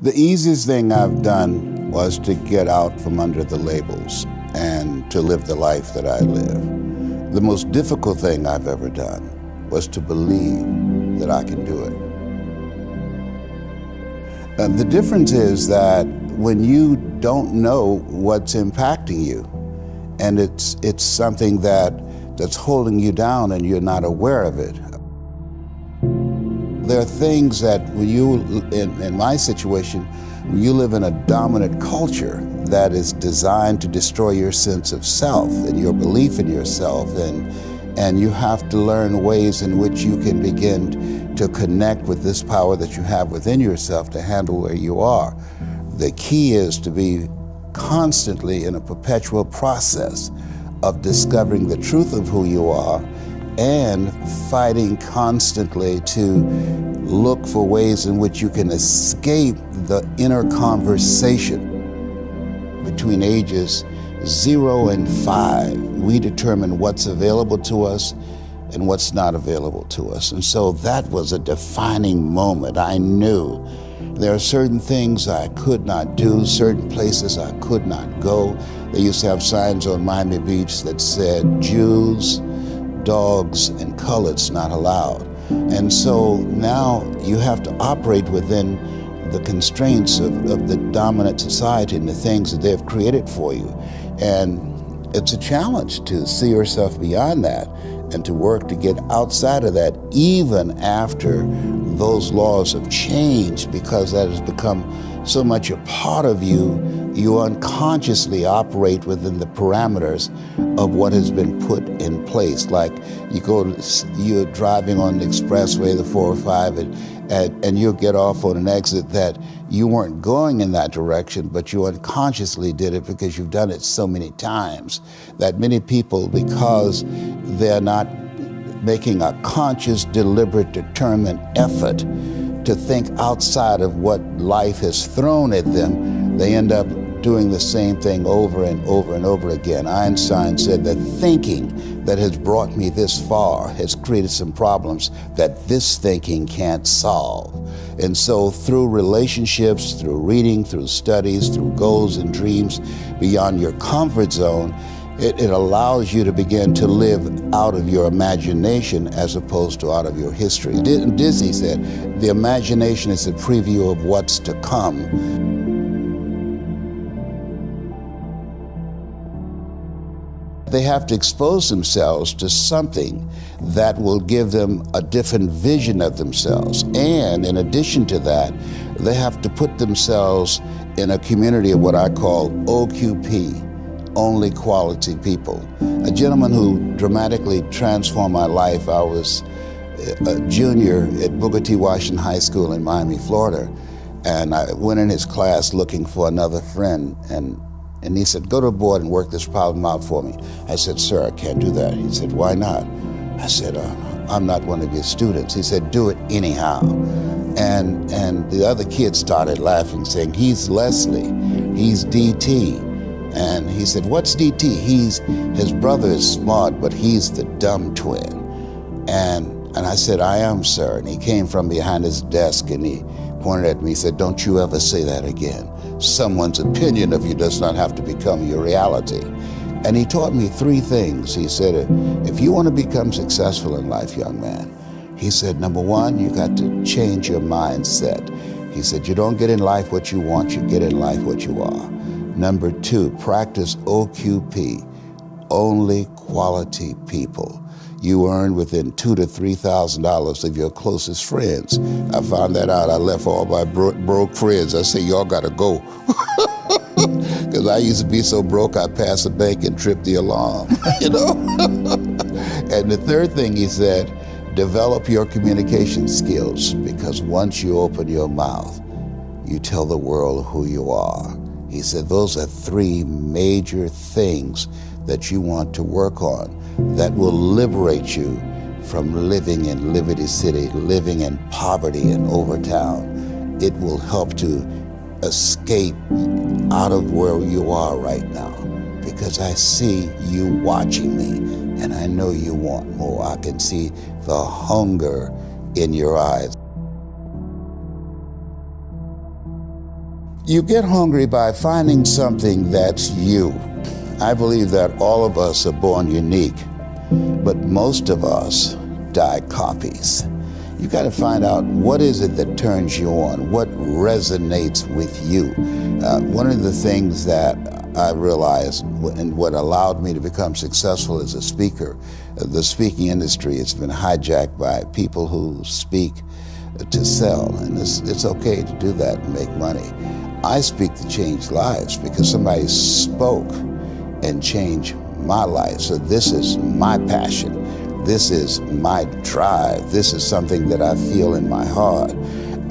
The easiest thing I've done was to get out from under the labels and to live the life that I live. The most difficult thing I've ever done was to believe that I can do it. The difference is that when you don't know what's impacting you, and it's something that's holding you down and you're not aware of it. There are things that when you, in my situation, when you live in a dominant culture that is designed to destroy your sense of self and your belief in yourself, and you have to learn ways in which you can begin to connect with this power that you have within yourself to handle where you are. The key is to be constantly in a perpetual process of discovering the truth of who you are and fighting constantly to look for ways in which you can escape the inner conversation. Between ages 0 and 5, we determine what's available to us and what's not available to us. And so that was a defining moment. I knew there are certain things I could not do, certain places I could not go. They used to have signs on Miami Beach that said, Jews, dogs, and coloreds not allowed. And so now you have to operate within the constraints of the dominant society and the things that they've created for you. And it's a challenge to see yourself beyond that and to work to get outside of that even after those laws have changed, because that has become so much a part of you. You unconsciously operate within the parameters of what has been put in place. Like you're driving on the expressway, the 405, and you'll get off on an exit that you weren't going in that direction, but you unconsciously did it because you've done it so many times that many people, because they're not making a conscious, deliberate, determined effort to think outside of what life has thrown at them, they end up doing the same thing over and over and over again. Einstein said that thinking that has brought me this far has created some problems that this thinking can't solve. And so through relationships, through reading, through studies, through goals and dreams beyond your comfort zone, it allows you to begin to live out of your imagination as opposed to out of your history. Disney said, the imagination is a preview of what's to come. They have to expose themselves to something that will give them a different vision of themselves. And in addition to that, they have to put themselves in a community of what I call OQP, only quality people. A gentleman who dramatically transformed my life. I was a junior at Booker T. Washington High School in Miami, Florida, and I went in his class looking for another friend, and he said, go to the board and work this problem out for me. I said, sir, I can't do that. He said, why not? I said, I'm not one of your students. He said, do it anyhow. And the other kids started laughing, saying, he's Leslie, he's DT. And he said, what's DT? His brother is smart, but he's the dumb twin. And I said, I am, sir. And he came from behind his desk and he pointed at me, he said, don't you ever say that again. Someone's opinion of you does not have to become your reality. And he taught me 3 things. He said, if you want to become successful in life, young man, he said, number 1, you got to change your mindset. He said, you don't get in life what you want, you get in life what you are. Number 2, practice OQP, only quality people. You earn within $2,000 to $3,000 of your closest friends. I found that out. I left all my broke friends. I said, y'all gotta go. Because I used to be so broke, I'd pass a bank and trip the alarm, you know? And the 3rd thing he said, develop your communication skills, because once you open your mouth, you tell the world who you are. He said, those are 3 major things that you want to work on that will liberate you from living in Liberty City, living in poverty in Overtown. It will help to escape out of where you are right now, because I see you watching me and I know you want more. I can see the hunger in your eyes. You get hungry by finding something that's you. I believe that all of us are born unique, but most of us die copies. You got to find out what is it that turns you on, what resonates with you. One of the things that I realized and what allowed me to become successful as a speaker, the speaking industry has been hijacked by people who speak to sell, and it's okay to do that and make money. I speak to change lives because somebody spoke and changed my life. So this is my passion. This is my drive. This is something that I feel in my heart.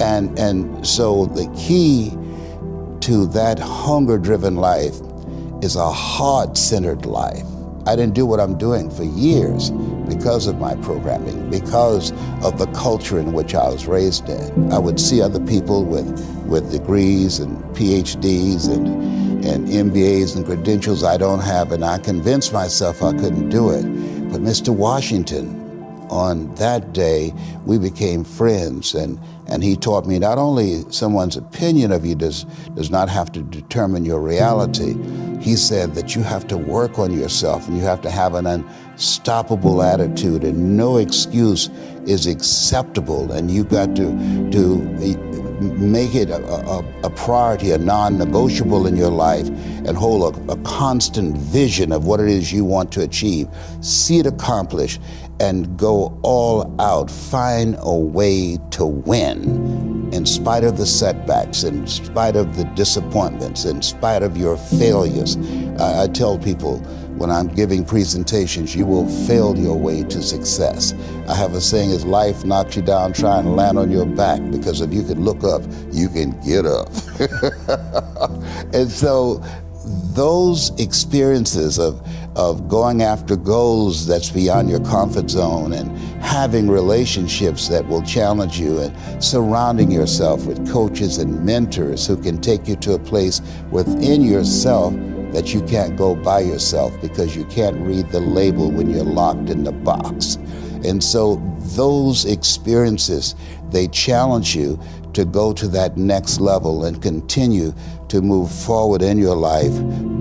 And so the key to that hunger-driven life is a heart-centered life. I didn't do what I'm doing for years because of my programming, because of the culture in which I was raised in. I would see other people with degrees and PhDs and MBAs and credentials I don't have, and I convinced myself I couldn't do it. But Mr. Washington, on that day, we became friends, and he taught me not only someone's opinion of you does not have to determine your reality. He said that you have to work on yourself and you have to have an unstoppable attitude, and no excuse is acceptable, and you got to make it a priority, a non-negotiable in your life, and hold a constant vision of what it is you want to achieve. See it accomplished and go all out. Find a way to win in spite of the setbacks, in spite of the disappointments, in spite of your failures. I tell people when I'm giving presentations, you will fail your way to success. I have a saying, is life knocks you down, try and land on your back, because if you can look up, you can get up. And so those experiences of going after goals that's beyond your comfort zone, and having relationships that will challenge you, and surrounding yourself with coaches and mentors who can take you to a place within yourself that you can't go by yourself because you can't read the label when you're locked in the box. And so those experiences, they challenge you to go to that next level and continue to move forward in your life,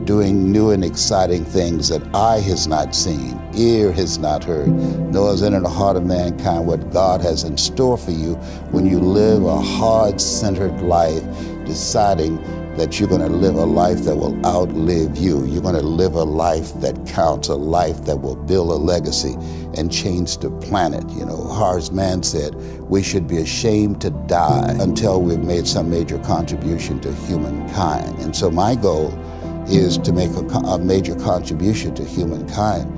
doing new and exciting things that eye has not seen, ear has not heard, nor has entered the heart of mankind what God has in store for you when you live a heart-centered life, deciding that you're going to live a life that will outlive you. You're going to live a life that counts, a life that will build a legacy and change the planet. You know, Horace Mann said, we should be ashamed to die until we've made some major contribution to humankind. And so my goal is to make a major contribution to humankind.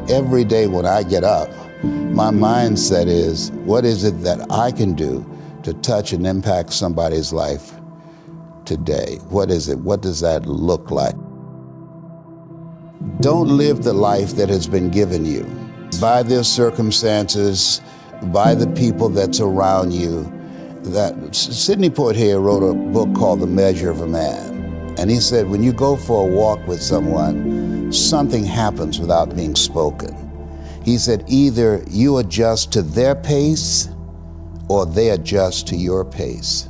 Every day when I get up, my mindset is, what is it that I can do to touch and impact somebody's life today? What is it? What does that look like? Don't live the life that has been given you by their circumstances, by the people that's around you. That Sidney Poitier wrote a book called The Measure of a Man. And he said, when you go for a walk with someone, something happens without being spoken. He said, either you adjust to their pace or they adjust to your pace.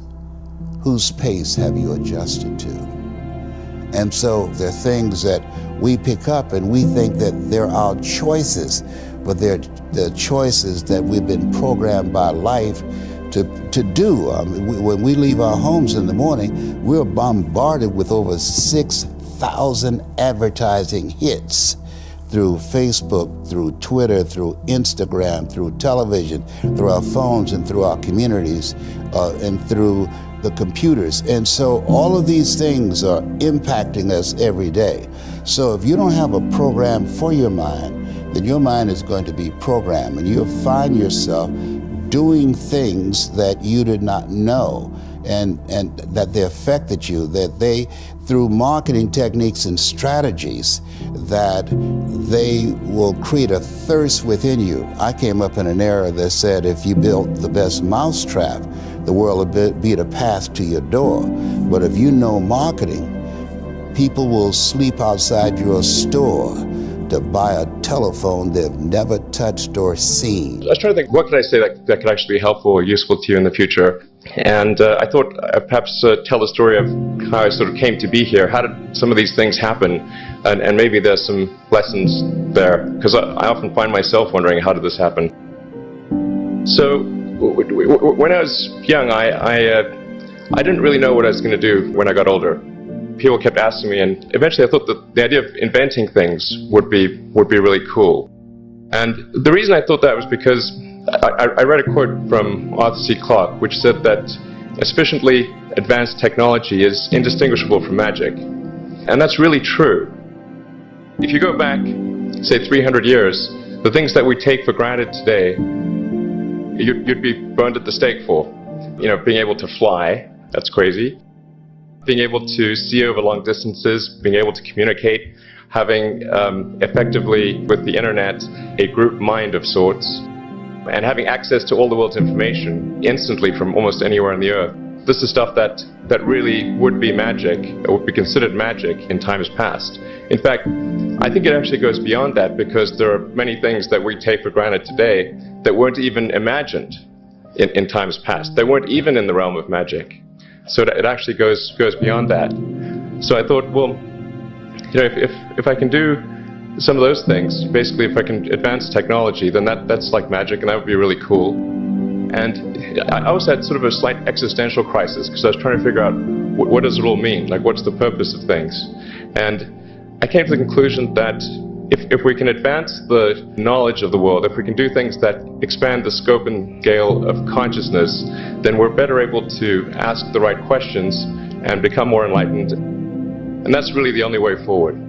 Whose pace have you adjusted to? And so there are things that we pick up and we think that they're our choices, but they're the choices that we've been programmed by life to do. When we leave our homes in the morning, we're bombarded with over 6,000 advertising hits through Facebook, through Twitter, through Instagram, through television, through our phones and through our communities, and through the computers. And so all of these things are impacting us every day. So if you don't have a program for your mind, then your mind is going to be programmed, and you'll find yourself doing things that you did not know, and that they affected you, that they, through marketing techniques and strategies, that they will create a thirst within you. I came up in an era that said if you built the best mousetrap, the world will be the path to your door. But if you know marketing, people will sleep outside your store. to buy a telephone they've never touched or seen. I was trying to think, what could I say that could actually be helpful or useful to you in the future? And I thought perhaps tell the story of how I sort of came to be here. How did some of these things happen? And maybe there's some lessons there, because I often find myself wondering, how did this happen? So when I was young, I didn't really know what I was going to do when I got older. People kept asking me, and eventually I thought that the idea of inventing things would be really cool. And the reason I thought that was because I read a quote from Arthur C. Clarke, which said that a sufficiently advanced technology is indistinguishable from magic. And that's really true. If you go back, say 300 years, the things that we take for granted today, you'd be burned at the stake for. You know, being able to fly, that's crazy. Being able to see over long distances, being able to communicate, having effectively, with the internet, a group mind of sorts, and having access to all the world's information instantly from almost anywhere on the earth. This is stuff that really would be magic, or would be considered magic in times past. In fact, I think it actually goes beyond that, because there are many things that we take for granted today that weren't even imagined in times past. They weren't even in the realm of magic. So it actually goes beyond that. So I thought, well, you know, if I can do some of those things, basically if I can advance technology, then that's like magic, and that would be really cool. And I also had sort of a slight existential crisis, because I was trying to figure out what does it all mean? Like, what's the purpose of things? And I came to the conclusion that if we can advance the knowledge of the world, if we can do things that expand the scope and scale of consciousness, then we're better able to ask the right questions and become more enlightened. And that's really the only way forward.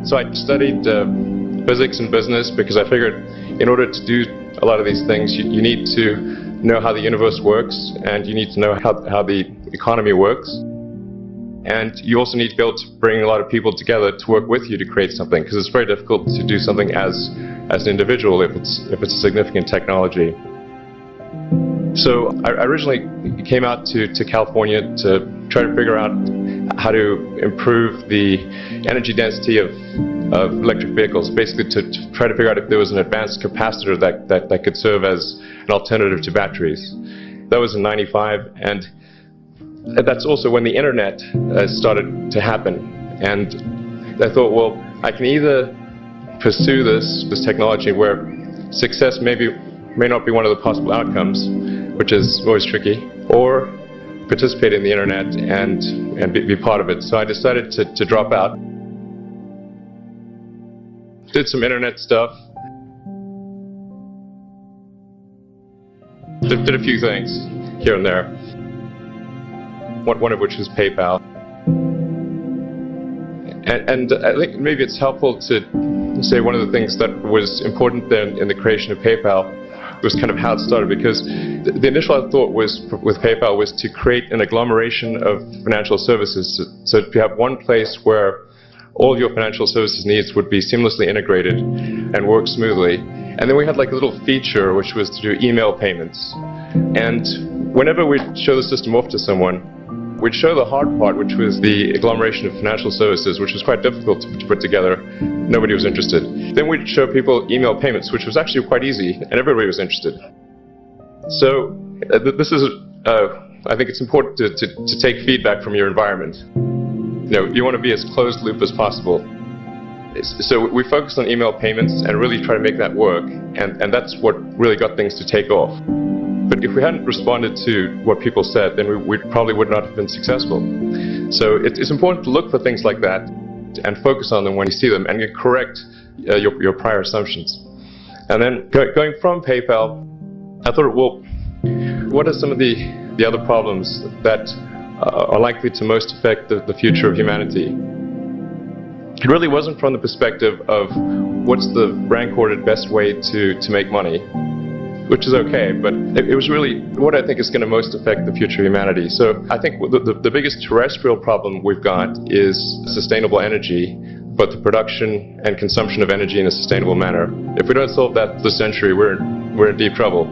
So I studied physics and business, because I figured in order to do a lot of these things, you need to know how the universe works, and you need to know how the economy works. And you also need to be able to bring a lot of people together to work with you to create something, because it's very difficult to do something as an individual if it's a significant technology. So I originally came out to California to try to figure out how to improve the energy density of electric vehicles, basically to try to figure out if there was an advanced capacitor that could serve as an alternative to batteries. That was in '95, and that's also when the internet started to happen. And I thought, well, I can either pursue this technology where success may not be one of the possible outcomes, which is always tricky, or participate in the internet and be part of it. So I decided to drop out. Did some internet stuff. Did a few things here and there. One of which was PayPal. And I think maybe it's helpful to say one of the things that was important then in the creation of PayPal was kind of how it started, because the initial thought was with PayPal was to create an agglomeration of financial services. So you have one place where all of your financial services needs would be seamlessly integrated and work smoothly. And then we had like a little feature which was to do email payments. And whenever we'd show the system off to someone, we'd show the hard part, which was the agglomeration of financial services, which was quite difficult to put together. Nobody was interested. Then we'd show people email payments, which was actually quite easy, and everybody was interested. So this is, I think it's important to take feedback from your environment. You know, you want to be as closed loop as possible. So we focused on email payments and really try to make that work, and that's what really got things to take off. But if we hadn't responded to what people said, then we probably would not have been successful. So it's important to look for things like that and focus on them when you see them, and correct your prior assumptions. And then going from PayPal, I thought, well, what are some of the other problems that are likely to most affect the future of humanity? It really wasn't from the perspective of what's the rank-ordered best way to make money, which is okay, but it was really what I think is going to most affect the future of humanity. So I think the biggest terrestrial problem we've got is sustainable energy, but the production and consumption of energy in a sustainable manner. If we don't solve that this century, we're in deep trouble.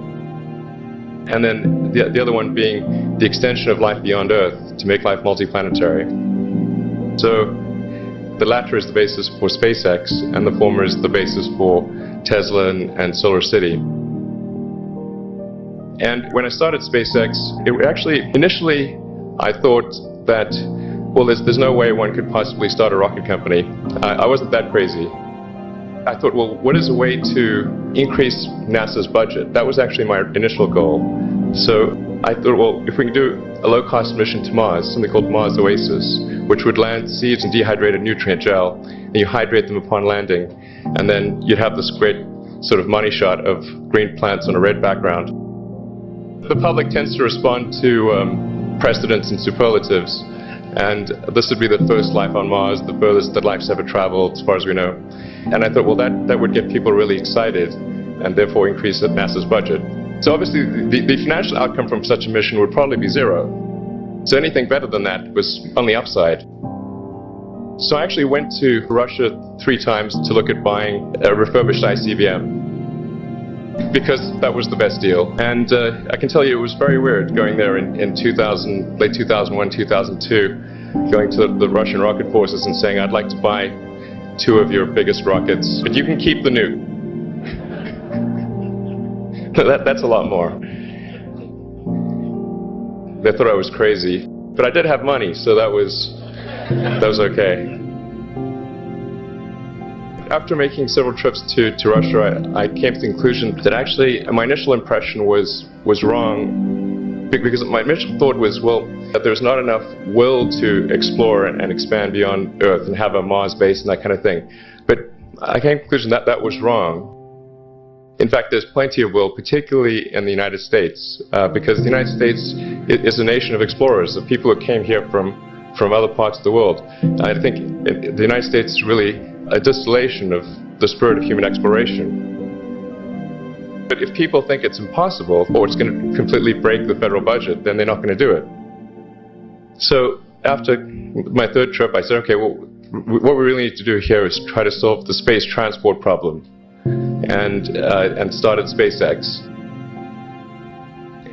And then the other one being the extension of life beyond Earth to make life multiplanetary. So The latter is the basis for SpaceX, and the former is the basis for Tesla and Solar City. And when I started SpaceX, initially I thought that, well, there's no way one could possibly start a rocket company. I wasn't that crazy. I thought, well, what is a way to increase NASA's budget? That was actually my initial goal. So I thought, well, if we can do a low-cost mission to Mars, something called Mars Oasis, which would land seeds in dehydrated nutrient gel, and you hydrate them upon landing, and then you'd have this great sort of money shot of green plants on a red background. The public tends to respond to precedents and superlatives, and this would be the first life on Mars, the furthest that life's ever traveled, as far as we know. And I thought, well, that would get people really excited, and therefore increase NASA's budget. So obviously, the financial outcome from such a mission would probably be zero. So anything better than that was on the upside. So I actually went to Russia 3 times to look at buying a refurbished ICBM, because that was the best deal. And I can tell you it was very weird going there in late 2001, 2002, going to the Russian rocket forces and saying, I'd like to buy 2 of your biggest rockets, but you can keep the nuke. That's a lot more. They thought I was crazy, but I did have money, so that was okay. After making several trips to Russia, I came to the conclusion that actually my initial impression was wrong, because my initial thought was, well, that there's not enough will to explore and expand beyond Earth and have a Mars base and that kind of thing. But I came to the conclusion that that was wrong. In fact, there's plenty of will, particularly in the United States, because the United States is a nation of explorers, of people who came here from other parts of the world. I think the United States is really a distillation of the spirit of human exploration. But if people think it's impossible, or it's going to completely break the federal budget, then they're not going to do it. So after my 3rd trip, I said, okay, well, what we really need to do here is try to solve the space transport problem, and started SpaceX.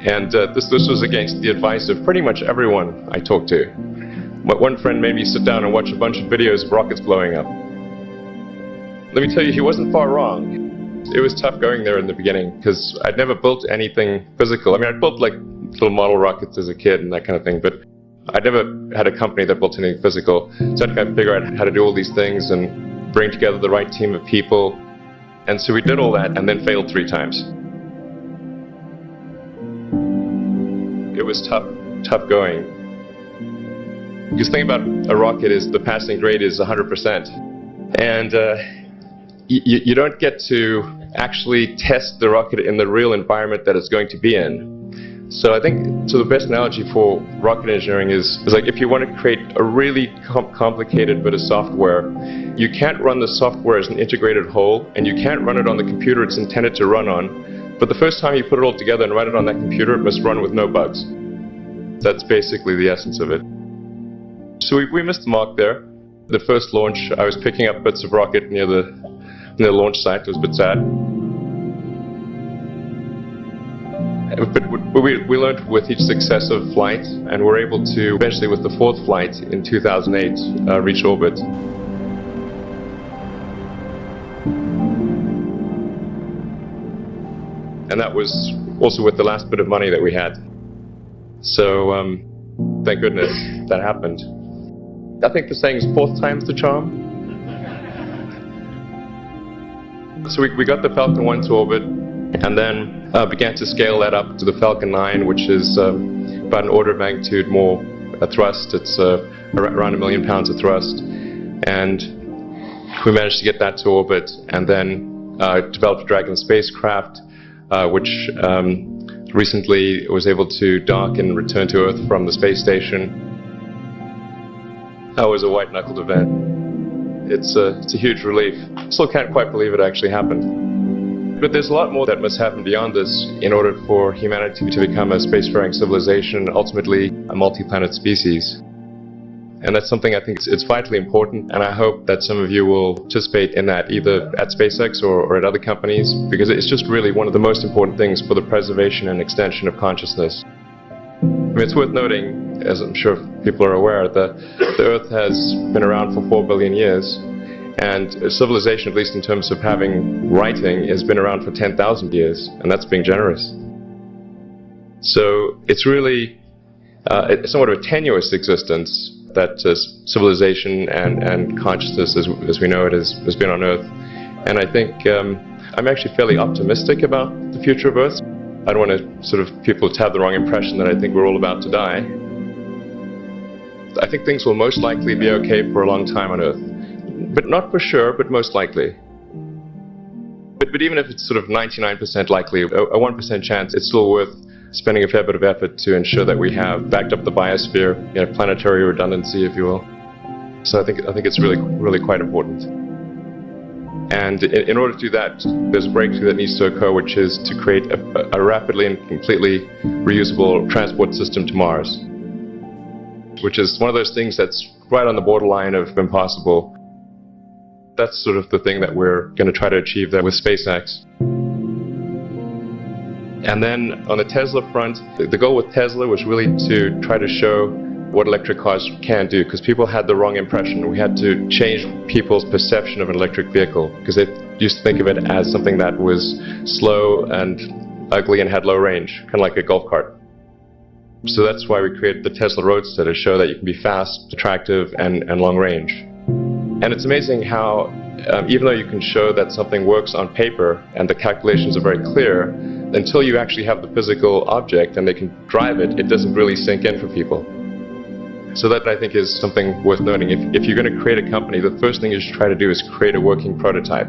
And this was against the advice of pretty much everyone I talked to. One friend made me sit down and watch a bunch of videos of rockets blowing up. Let me tell you, he wasn't far wrong. It was tough going there in the beginning, because I'd never built anything physical. I mean, I'd built like little model rockets as a kid and that kind of thing, but I'd never had a company that built anything physical. So I had to figure out how to do all these things and bring together the right team of people. And so we did all that and then failed 3 times. It was tough going. Because the thing about a rocket is the passing grade is 100%. And you don't get to actually test the rocket in the real environment that it's going to be in. So I think the best analogy for rocket engineering is like if you want to create a really complicated bit of software, you can't run the software as an integrated whole, and you can't run it on the computer it's intended to run on. But the first time you put it all together and run it on that computer, it must run with no bugs. That's basically the essence of it. So we missed the mark there. The first launch, I was picking up bits of rocket near the launch site. It was a bit sad. But we learned with each successive flight, and we're able to, eventually with the 4th flight in 2008, reach orbit. And that was also with the last bit of money that we had. So thank goodness that happened. I think the saying is 4th time's the charm. So we got the Falcon 1 to orbit, and then began to scale that up to the Falcon 9, which is about an order of magnitude more thrust. It's around 1 million pounds of thrust. And we managed to get that to orbit, and then developed a Dragon spacecraft, which recently was able to dock and return to Earth from the space station. That was a white-knuckled event. It's a huge relief. Still can't quite believe it actually happened. But there's a lot more that must happen beyond this in order for humanity to become a spacefaring civilization, ultimately a multi-planet species. And that's something I think it's vitally important, and I hope that some of you will participate in that, either at SpaceX or at other companies, because it's just really one of the most important things for the preservation and extension of consciousness. I mean, it's worth noting as I'm sure people are aware, the Earth has been around for 4 billion years, and civilization, at least in terms of having writing, has been around for 10,000 years, and that's being generous. So it's really somewhat of a tenuous existence that civilization and consciousness as we know it has been on Earth. And I think I'm actually fairly optimistic about the future of Earth. I don't want to sort of people to have the wrong impression that I think we're all about to die. I think things will most likely be okay for a long time on Earth. But not for sure, but most likely. But even if it's sort of 99% likely, a 1% chance, it's still worth spending a fair bit of effort to ensure that we have backed up the biosphere, planetary redundancy, if you will. So I think it's really quite important. And in order to do that, there's a breakthrough that needs to occur, which is to create a rapidly and completely reusable transport system to Mars, which is one of those things that's right on the borderline of impossible. That's sort of the thing that we're going to try to achieve there with SpaceX. And then on the Tesla front, the goal with Tesla was really to try to show what electric cars can do, because people had the wrong impression. We had to change people's perception of an electric vehicle, because they used to think of it as something that was slow and ugly and had low range, kind of like a golf cart. So that's why we created the Tesla Roadster, to show that you can be fast, attractive, and long range. And it's amazing how, even though you can show that something works on paper and the calculations are very clear, until you actually have the physical object and they can drive it, it doesn't really sink in for people. So that, I think, is something worth noting. If you're going to create a company, the first thing you should try to do is create a working prototype.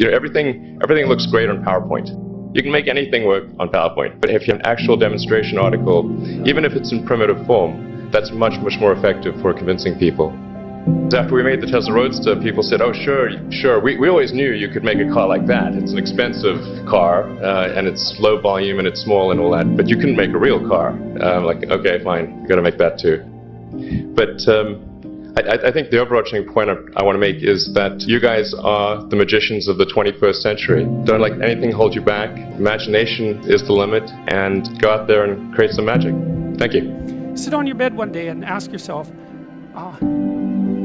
Everything looks great on PowerPoint. You can make anything work on PowerPoint, but if you have an actual demonstration article, even if it's in primitive form, that's much more effective for convincing people. After we made the Tesla Roadster, people said, "Oh, sure. We always knew you could make a car like that. It's an expensive car, and it's low volume, and it's small and all that, but you couldn't make a real car." Like, okay, fine, you got to make that too. But I think the overarching point I want to make is that you guys are the magicians of the 21st century. Don't let anything hold you back. Imagination is the limit, and go out there and create some magic. Thank you. Sit on your bed one day and ask yourself,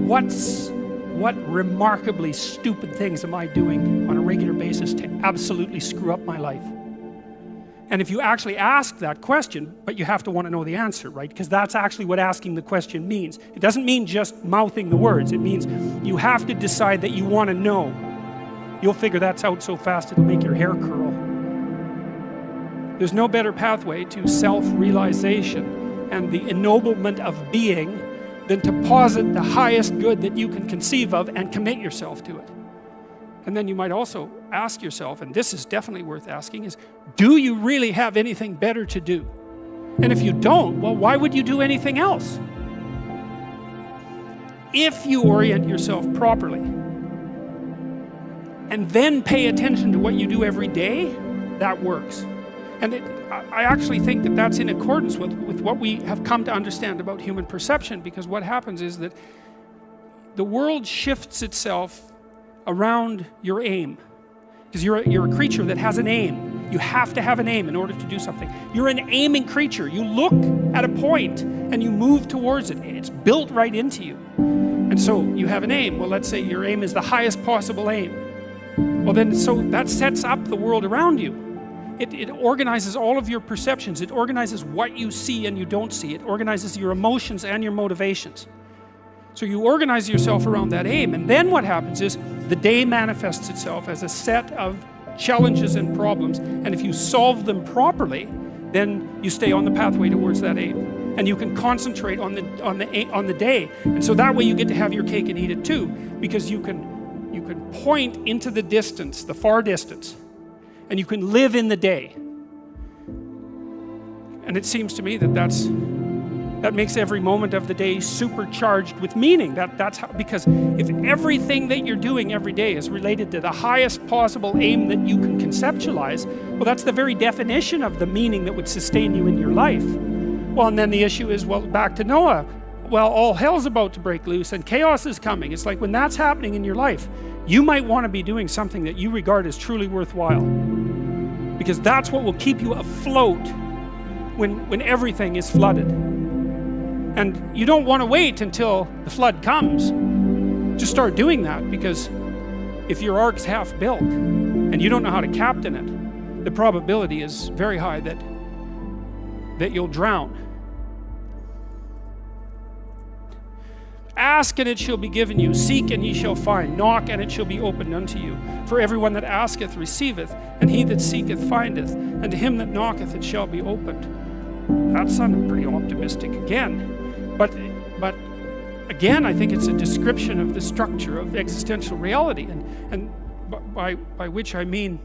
what remarkably stupid things am I doing on a regular basis to absolutely screw up my life? And if you actually ask that question, but you have to want to know the answer, right? Because that's actually what asking the question means. It doesn't mean just mouthing the words. It means you have to decide that you want to know. You'll figure that's out so fast it'll make your hair curl. There's no better pathway to self-realization and the ennoblement of being than to posit the highest good that you can conceive of and commit yourself to it. And then you might also ask yourself, and this is definitely worth asking, is do you really have anything better to do? And if you don't, well, why would you do anything else? If you orient yourself properly and then pay attention to what you do every day, that works. And I actually think that that's in accordance with what we have come to understand about human perception, because what happens is that the world shifts itself around your aim. Because you're a creature that has an aim. You have to have an aim in order to do something. You're an aiming creature. You look at a point and you move towards it. It's built right into you. And so you have an aim. Well, let's say your aim is the highest possible aim. Well then, so that sets up the world around you. It organizes all of your perceptions. It organizes what you see and you don't see. It organizes your emotions and your motivations. So you organize yourself around that aim, and then what happens is the day manifests itself as a set of challenges and problems, and if you solve them properly, then you stay on the pathway towards that aim, and you can concentrate on the day, and so that way you get to have your cake and eat it too, because you can point into the distance, the far distance, and you can live in the day. And it seems to me that that makes every moment of the day supercharged with meaning. That's how, because if everything that you're doing every day is related to the highest possible aim that you can conceptualize, well, that's the very definition of the meaning that would sustain you in your life. Well, and then the issue is, well, back to Noah. Well, all hell's about to break loose and chaos is coming. It's like when that's happening in your life, you might want to be doing something that you regard as truly worthwhile. Because that's what will keep you afloat when everything is flooded. And you don't want to wait until the flood comes. Just start doing that, because if your ark's half built and you don't know how to captain it, the probability is very high that you'll drown. Ask and it shall be given you. Seek and ye shall find. Knock and it shall be opened unto you. For everyone that asketh receiveth, and he that seeketh findeth, and to him that knocketh it shall be opened. That sounded pretty optimistic again. But again, I think it's a description of the structure of existential reality, and by which I mean,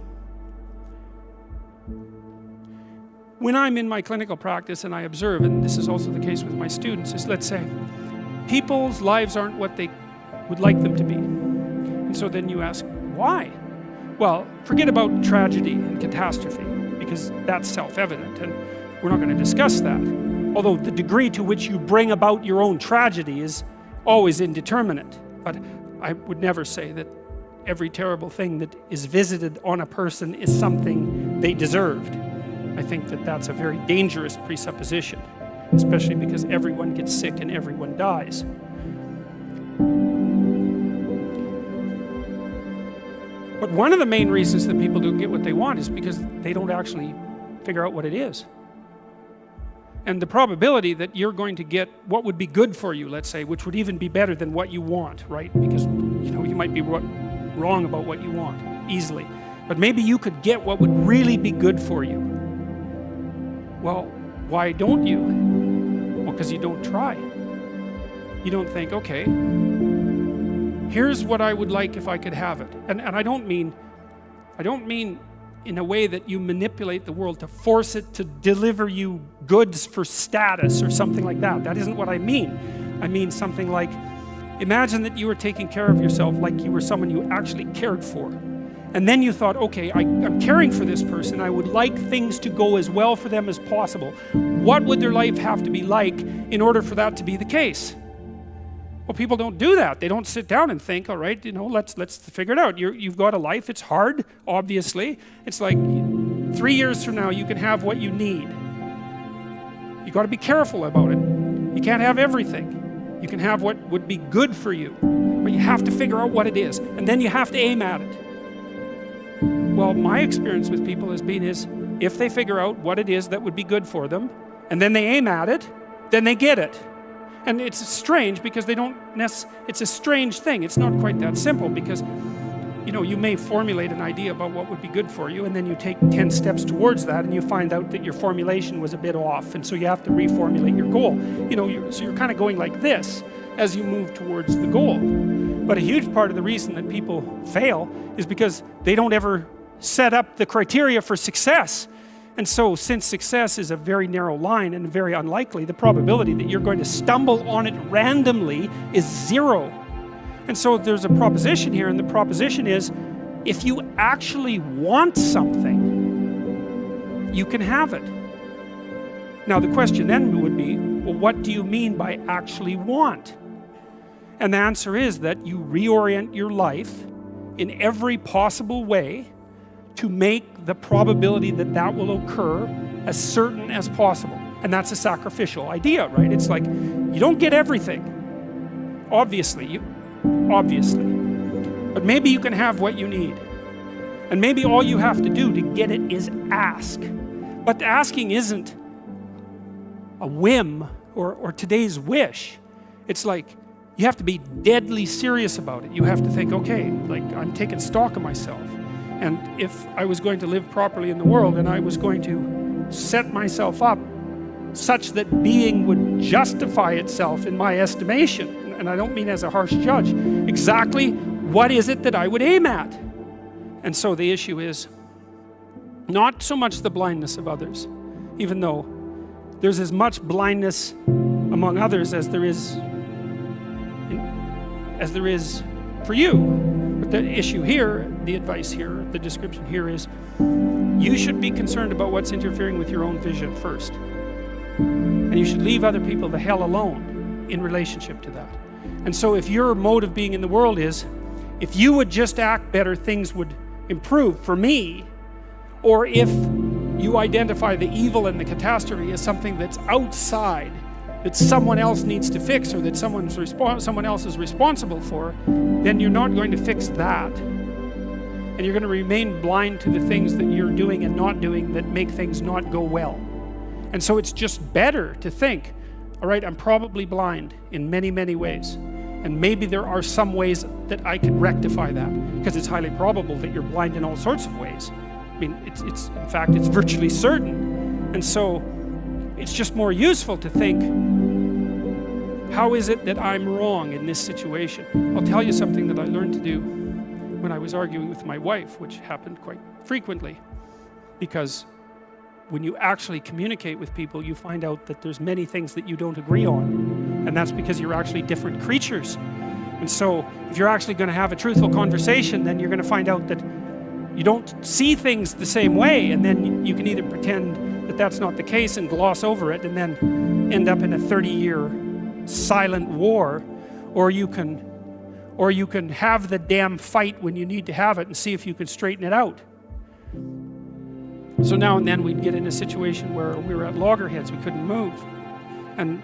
when I'm in my clinical practice and I observe, and this is also the case with my students, is, let's say, people's lives aren't what they would like them to be. And so then you ask, why? Well, forget about tragedy and catastrophe, because that's self-evident, and we're not going to discuss that. Although the degree to which you bring about your own tragedy is always indeterminate. But I would never say that every terrible thing that is visited on a person is something they deserved. I think that that's a very dangerous presupposition, especially because everyone gets sick and everyone dies. But one of the main reasons that people don't get what they want is because they don't actually figure out what it is. And the probability that you're going to get what would be good for you, let's say, which would even be better than what you want, right? Because, you might be wrong about what you want easily. But maybe you could get what would really be good for you. Well, why don't you? Well, because you don't try. You don't think, okay, here's what I would like if I could have it. And I don't mean in a way that you manipulate the world to force it to deliver you goods for status or something like that. That isn't what I mean. I mean something like, imagine that you were taking care of yourself like you were someone you actually cared for. And then you thought, okay, I'm caring for this person. I would like things to go as well for them as possible. What would their life have to be like in order for that to be the case? Well, people don't do that. They don't sit down and think, all right, let's figure it out. You've got a life. It's hard, obviously. It's like 3 years from now, you can have what you need. You got to be careful about it. You can't have everything. You can have what would be good for you, but you have to figure out what it is, and then you have to aim at it. Well, my experience with people has been if they figure out what it is that would be good for them, and then they aim at it, then they get it. And it's strange because it's a strange thing. It's not quite that simple because, you may formulate an idea about what would be good for you, and then you take 10 steps towards that, and you find out that your formulation was a bit off, and so you have to reformulate your goal. So you're kind of going like this as you move towards the goal. But a huge part of the reason that people fail is because they don't ever set up the criteria for success. And so, since success is a very narrow line and very unlikely, the probability that you're going to stumble on it randomly is 0. And so there's a proposition here, and the proposition is, if you actually want something, you can have it. Now the question then would be, well, what do you mean by actually want? And the answer is that you reorient your life in every possible way to make the probability that that will occur as certain as possible. And that's a sacrificial idea, right? It's like, you don't get everything. Obviously. But maybe you can have what you need. And maybe all you have to do to get it is ask. But asking isn't a whim or today's wish. It's like, you have to be deadly serious about it. You have to think, okay, like, I'm taking stock of myself. And if I was going to live properly in the world and I was going to set myself up such that being would justify itself in my estimation, and I don't mean as a harsh judge, exactly what is it that I would aim at? And so the issue is not so much the blindness of others, even though there's as much blindness among others as there is for you. But the issue here, the advice here, the description here is, you should be concerned about what's interfering with your own vision first. And you should leave other people the hell alone in relationship to that. And so if your mode of being in the world is, if you would just act better, things would improve for me, or if you identify the evil and the catastrophe as something that's outside, that someone else needs to fix, or that someone else is responsible for, then you're not going to fix that. And you're going to remain blind to the things that you're doing and not doing that make things not go well. And so it's just better to think, all right, I'm probably blind in many, many ways. And maybe there are some ways that I can rectify that, because it's highly probable that you're blind in all sorts of ways. I mean, in fact, it's virtually certain. And so it's just more useful to think, how is it that I'm wrong in this situation? I'll tell you something that I learned to do when I was arguing with my wife, which happened quite frequently, because when you actually communicate with people, you find out that there's many things that you don't agree on, and that's because you're actually different creatures. And so if you're actually going to have a truthful conversation, then you're going to find out that you don't see things the same way, and then you can either pretend that that's not the case and gloss over it and then end up in a 30-year silent war, or you can have the damn fight when you need to have it and see if you can straighten it out. So now and then we'd get in a situation where we were at loggerheads, we couldn't move. And,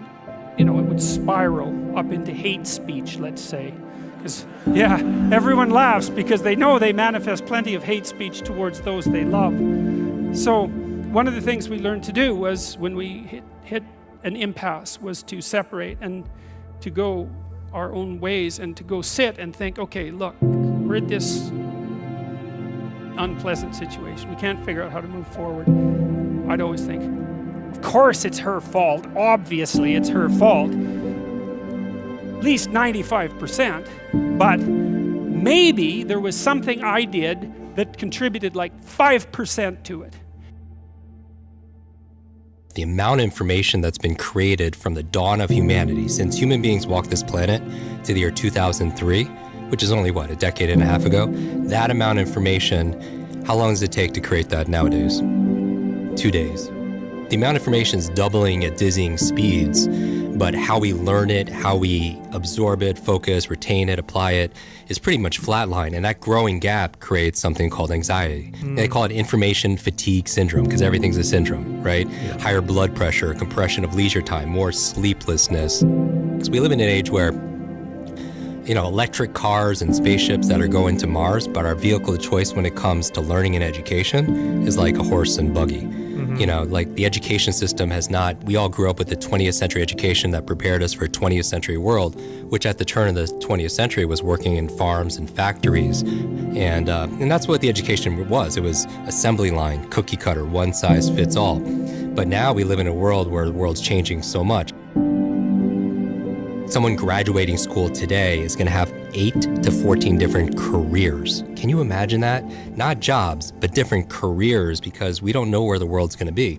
it would spiral up into hate speech, let's say. Because, yeah, everyone laughs because they know they manifest plenty of hate speech towards those they love. So one of the things we learned to do was, when we hit an impasse, was to separate and to go our own ways and to go sit and think, okay, look, we're at this unpleasant situation. We can't figure out how to move forward. I'd always think, of course it's her fault. Obviously it's her fault. At least 95%. But maybe there was something I did that contributed like 5% to it. The amount of information that's been created from the dawn of humanity, since human beings walked this planet to the year 2003, which is only, a decade and a half ago, that amount of information, how long does it take to create that nowadays? 2 days. The amount of information is doubling at dizzying speeds, but how we learn it, how we absorb it, focus, retain it, apply it, is pretty much flatline. And that growing gap creates something called anxiety. They call it information fatigue syndrome, because everything's a syndrome, right? Yeah. Higher blood pressure, compression of leisure time, more sleeplessness. Because we live in an age where, electric cars and spaceships that are going to Mars, but our vehicle of choice when it comes to learning and education is like a horse and buggy. Like the education system we all grew up with the 20th century education that prepared us for a 20th century world, which at the turn of the 20th century was working in farms and factories. And that's what the education was. It was assembly line, cookie cutter, one size fits all. But now we live in a world where the world's changing so much. Someone graduating school today is going to have 8 to 14 different careers. Can you imagine that? Not jobs, but different careers, because we don't know where the world's going to be.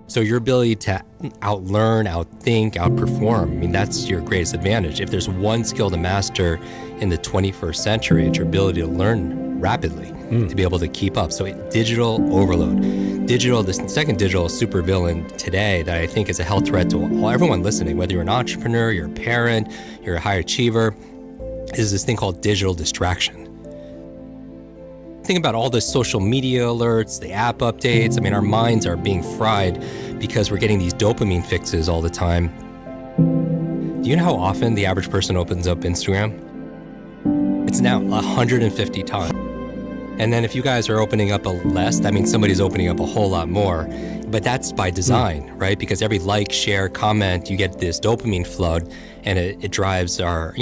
So your ability to outlearn, outthink, outperform, that's your greatest advantage. If there's one skill to master in the 21st century, it's your ability to learn rapidly, to be able to keep up. So digital overload. The second digital supervillain today that I think is a health threat to everyone listening, whether you're an entrepreneur, you're a parent, you're a high achiever, is this thing called digital distraction. Think about all the social media alerts, the app updates. Our minds are being fried because we're getting these dopamine fixes all the time. Do you know how often the average person opens up Instagram? It's now 150 times. And then if you guys are opening up less, that means somebody's opening up a whole lot more. But that's by design, right? Because every like, share, comment, you get this dopamine flood, and it drives our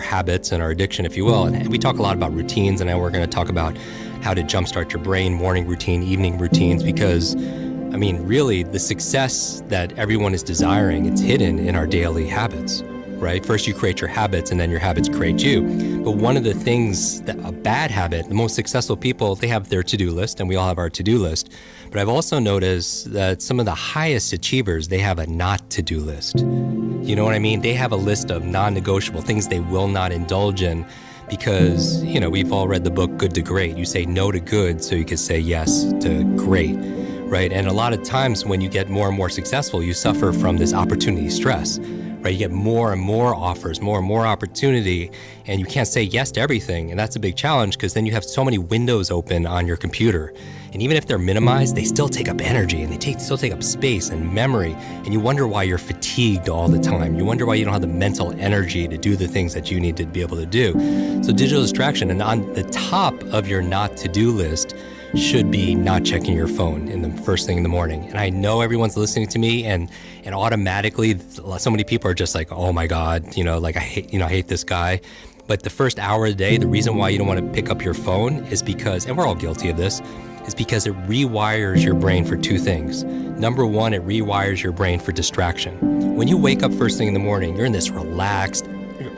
habits and our addiction, if you will. And we talk a lot about routines, and now we're going to talk about how to jumpstart your brain, morning routine, evening routines, because really the success that everyone is desiring, it's hidden in our daily habits. Right? First you create your habits, and then your habits create you. But one of the things that a bad habit, the most successful people, they have their to-do list, and we all have our to-do list. But I've also noticed that some of the highest achievers, they have a not to-do list. You know what I mean? They have a list of non-negotiable things they will not indulge in, because, we've all read the book Good to Great. You say no to good so you can say yes to great, right? And a lot of times when you get more and more successful, you suffer from this opportunity stress. right? You get more and more offers, more and more opportunity, and you can't say yes to everything. And that's a big challenge because then you have so many windows open on your computer. And even if they're minimized, they still take up energy and still take up space and memory. And you wonder why you're fatigued all the time. You wonder why you don't have the mental energy to do the things that you need to be able to do. So digital distraction, and on the top of your not to-do list should be not checking your phone in the first thing in the morning. And I know everyone's listening to me, and automatically so many people are just like, oh my God, like I hate this guy. But the first hour of the day, the reason why you don't want to pick up your phone is because, and we're all guilty of this, is because it rewires your brain for two things. Number one, it rewires your brain for distraction. When you wake up first thing in the morning, you're in this relaxed,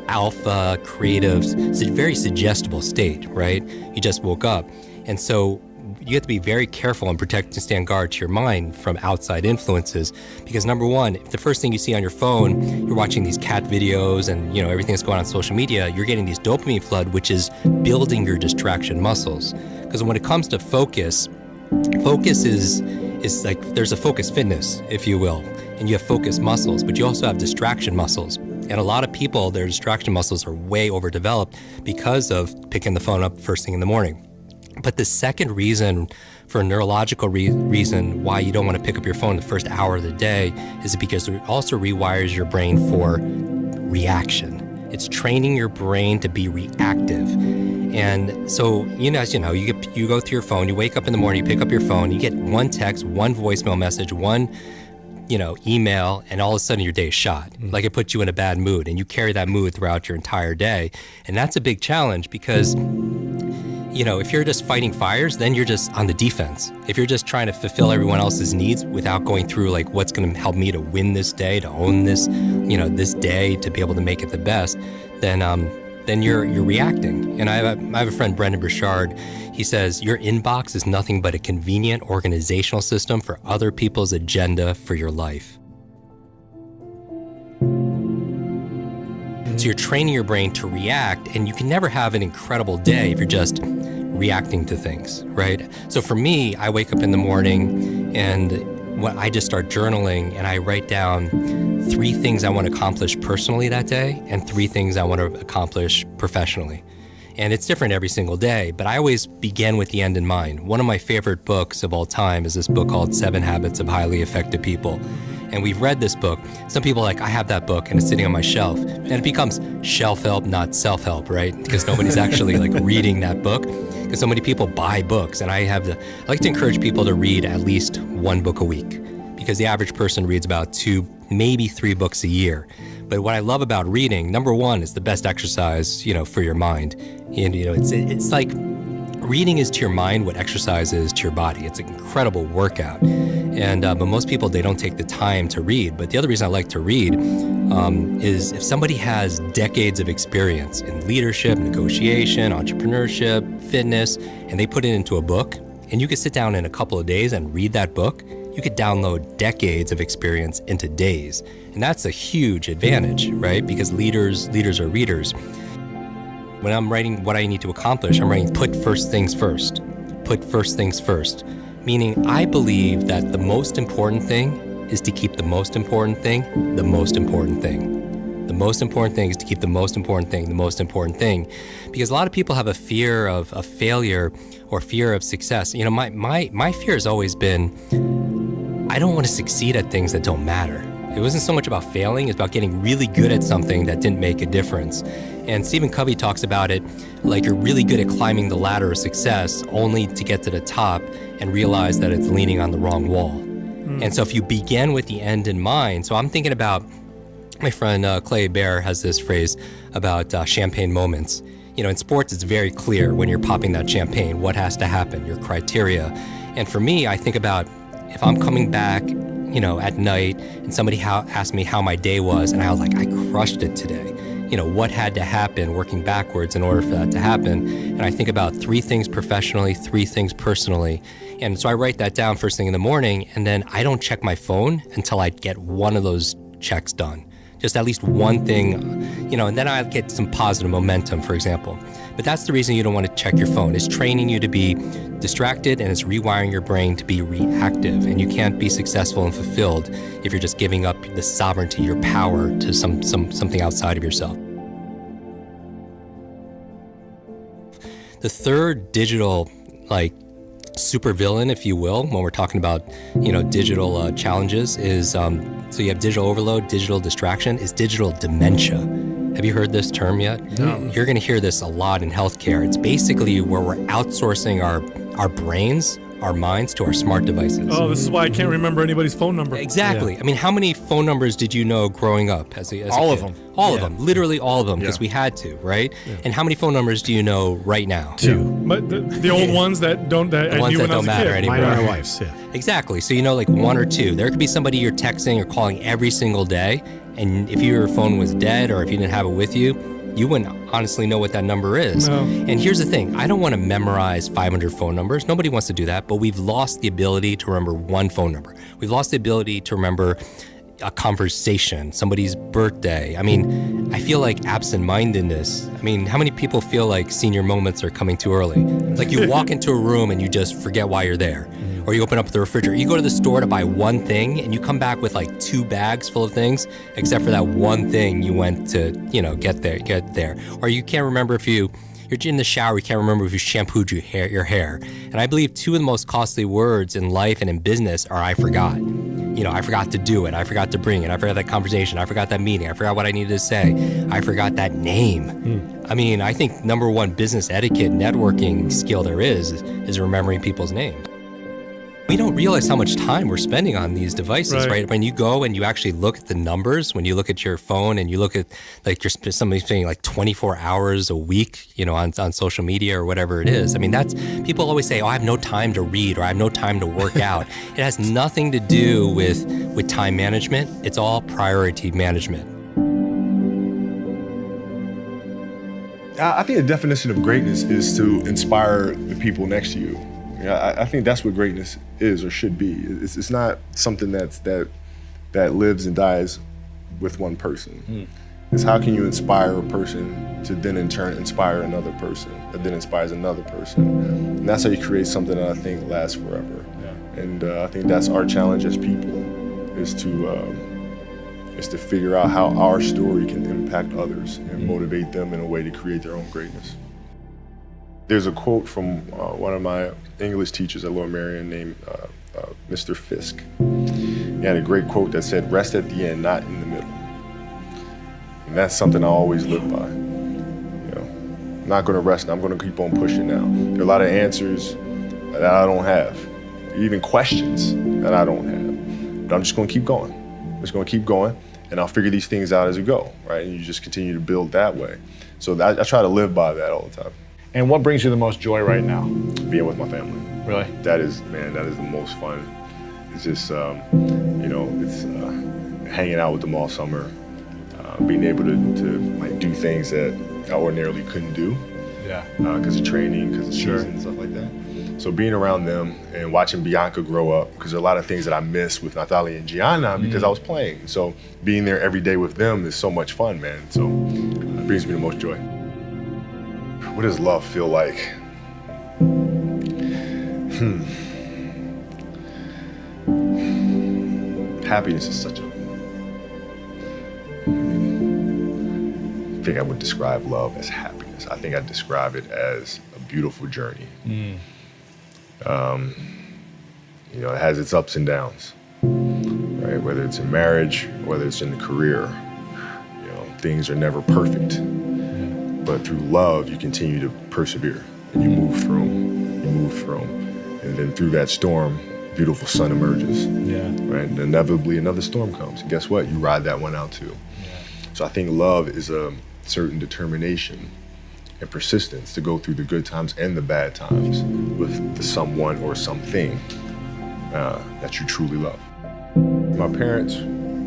alpha, creative, very suggestible state, right? You just woke up. And so you have to be very careful and protect and stand guard to your mind from outside influences, because number one, if the first thing you see on your phone, you're watching these cat videos and everything that's going on social media, you're getting these dopamine flood, which is building your distraction muscles. Because when it comes to focus is like, there's a focus fitness, if you will, and you have focus muscles, but you also have distraction muscles. And a lot of people, their distraction muscles are way overdeveloped because of picking the phone up first thing in the morning. But the second reason, for a neurological reason why you don't want to pick up your phone the first hour of the day is because it also rewires your brain for reaction. It's training your brain to be reactive. And so, as you know, you go through your phone, you wake up in the morning, you pick up your phone, you get one text, one voicemail message, one email, and all of a sudden your day is shot. Like it puts you in a bad mood, and you carry that mood throughout your entire day. And that's a big challenge because if you're just fighting fires, then you're just on the defense. If you're just trying to fulfill everyone else's needs without going through like what's going to help me to win this day, to own this, this day, to be able to make it the best, then you're reacting. And I have a friend, Brendan Burchard. He says your inbox is nothing but a convenient organizational system for other people's agenda for your life. So you're training your brain to react, and you can never have an incredible day if you're just reacting to things, right? So for me, I wake up in the morning and when I just start journaling, and I write down 3 things I want to accomplish personally that day and 3 things I want to accomplish professionally. And it's different every single day, but I always begin with the end in mind. One of my favorite books of all time is this book called 7 Habits of Highly Effective People. And we've read this book. Some people are like, I have that book and it's sitting on my shelf. And it becomes shelf help, not self-help, right? Because nobody's actually like reading that book. Because so many people buy books. And I like to encourage people to read at least 1 book a week. Because the average person reads about 2, maybe 3 books a year. But what I love about reading, number one, is the best exercise, for your mind. And, it's like reading is to your mind what exercise is to your body. It's an incredible workout. And but most people, they don't take the time to read. But the other reason I like to read is if somebody has decades of experience in leadership, negotiation, entrepreneurship, fitness, and they put it into a book, and you could sit down in a couple of days and read that book, you could download decades of experience into days. And that's a huge advantage, right? Because leaders are readers. When I'm writing what I need to accomplish, I'm writing put first things first. Put first things first. Meaning I believe that the most important thing is to keep the most important thing the most important thing. The most important thing is to keep the most important thing the most important thing. Because a lot of people have a fear of failure or fear of success. My fear has always been, I don't want to succeed at things that don't matter. It wasn't so much about failing, it's about getting really good at something that didn't make a difference. And Stephen Covey talks about it like you're really good at climbing the ladder of success only to get to the top and realize that it's leaning on the wrong wall. And so if you begin with the end in mind, so I'm thinking about, my friend Clay Bear has this phrase about champagne moments. In sports, it's very clear when you're popping that champagne, what has to happen, your criteria. And for me, I think about if I'm coming back, at night and somebody asked me how my day was and I was like, I crushed it today. What had to happen, working backwards in order for that to happen. And I think about 3 things professionally, 3 things personally. And so I write that down first thing in the morning, and then I don't check my phone until I get one of those checks done. Just at least one thing, you know, and then I get some positive momentum, for example. But that's the reason you don't want to check your phone. It's training you to be distracted, and it's rewiring your brain to be reactive. And you can't be successful and fulfilled if you're just giving up the sovereignty, your power to something outside of yourself. The third digital, like, supervillain, if you will, when we're talking about, you know, digital challenges is, so you have digital overload, digital distraction, is digital dementia. Have you heard this term yet? No. You're going to hear this a lot in healthcare. It's basically where we're outsourcing our brains, our minds to our smart devices. Oh, this is why I can't remember anybody's phone number. Exactly. Yeah. I mean, how many phone numbers did you know growing up as a all kid? of them. All of them. Literally all of them, because Yeah. we had to, right? Yeah. And how many phone numbers do you know right now? 2. But the old ones that don't, that the I ones knew that when I don't was a matter kid. anymore. Mine and my wife's, yeah. Exactly. So you know, like 1 or 2. There could be somebody you're texting or calling every single day, and if your phone was dead or if you didn't have it with you, you wouldn't honestly know what that number is. No. And here's the thing, I don't want to memorize 500 phone numbers. Nobody wants to do that, but we've lost the ability to remember one phone number. We've lost the ability to remember a conversation, somebody's birthday. I mean, I feel like absent-mindedness. I mean, how many people feel like senior moments are coming too early? Like you walk into a room and you just forget why you're there. Or you open up the refrigerator. You go to the store to buy one thing and you come back with like 2 bags full of things, except for that one thing you went to, you know, get there. Or you can't remember if you're in the shower, you can't remember if you shampooed your hair. And I believe 2 of the most costly words in life and in business are I forgot. You know, I forgot to do it. I forgot to bring it. I forgot that conversation. I forgot that meeting. I forgot what I needed to say. I forgot that name. I mean, I think number 1 business etiquette networking skill there is remembering people's names. We don't realize how much time we're spending on these devices, right? When you go and you actually look at the numbers, when you look at your phone and you look at, like, somebody's spending like 24 hours a week, you know, on social media or whatever it is. I mean, that's, people always say, oh, I have no time to read or I have no time to work out. It has nothing to do with time management. It's all priority management. I think the definition of greatness is to inspire the people next to you. I think that's what greatness is or should be. It's not something that lives and dies with one person. It's how can you inspire a person to then in turn inspire another person that then inspires another person. And that's how you create something that I think lasts forever. Yeah. And I think that's our challenge as people, is to figure out how our story can impact others and motivate them in a way to create their own greatness. There's a quote from one of my English teachers at Lower Merion named Mr. Fisk. He had a great quote that said, "Rest at the end, not in the middle." And that's something I always live by. You know, I'm not gonna rest, I'm gonna keep on pushing now. There are a lot of answers that I don't have, even questions that I don't have. But I'm just gonna keep going. I'm just gonna keep going, and I'll figure these things out as we go, right? And you just continue to build that way. So I try to live by that all the time. And what brings you the most joy right now? Being with my family. Really? That is the most fun. It's just, you know, it's hanging out with them all summer, being able to like do things that I ordinarily couldn't do. Yeah. Because of training, because of season and stuff like that. So being around them and watching Bianca grow up, because there are a lot of things that I miss with Natalia and Gianna because I was playing. So being there every day with them is so much fun, man. So it brings me the most joy. What does love feel like? Happiness is such a... I think I would describe love as happiness. I think I'd describe it as a beautiful journey. You know, it has its ups and downs, right? Whether it's in marriage, whether it's in the career, you know, things are never perfect. But through love, you continue to persevere and you move through them. And then through that storm, beautiful sun emerges. Yeah. Right? And inevitably another storm comes. And guess what? You ride that one out too. Yeah. So I think love is a certain determination and persistence to go through the good times and the bad times with the someone or something that you truly love. My parents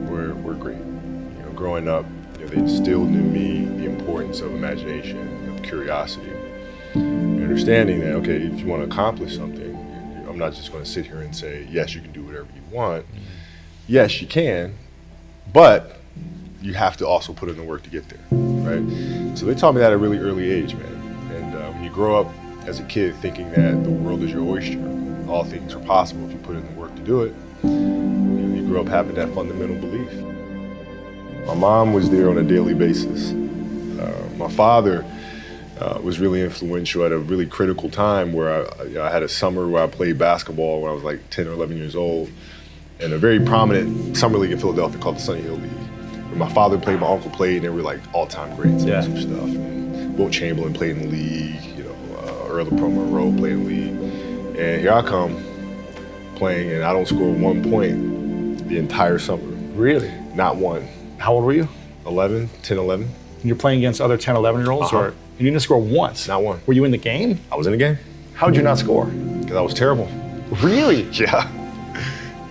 were great. You know, growing up, they instilled in me the importance of imagination, of curiosity, and understanding that, okay, if you want to accomplish something, I'm not just going to sit here and say, yes, you can do whatever you want. Yes, you can, but you have to also put in the work to get there, right? So they taught me that at a really early age, man. And when you grow up as a kid thinking that the world is your oyster, all things are possible if you put in the work to do it, you grow up having that fundamental belief. My mom was there on a daily basis. My father was really influential at a really critical time where I had a summer where I played basketball when I was like 10 or 11 years old, in a very prominent summer league in Philadelphia called the Sunny Hill League. Where my father played, my uncle played, and they were like all-time greats and some stuff. And Wilt Chamberlain played in the league, Earl Monroe played in the league. And here I come playing, and I don't score 1 point the entire summer. Really? Not one. How old were you? 11, 10, 11. And you're playing against other 10, 11-year-olds? Or you didn't score once? Not one. Were you in the game? I was in the game. How'd you not score? Because I was terrible. Really? Yeah.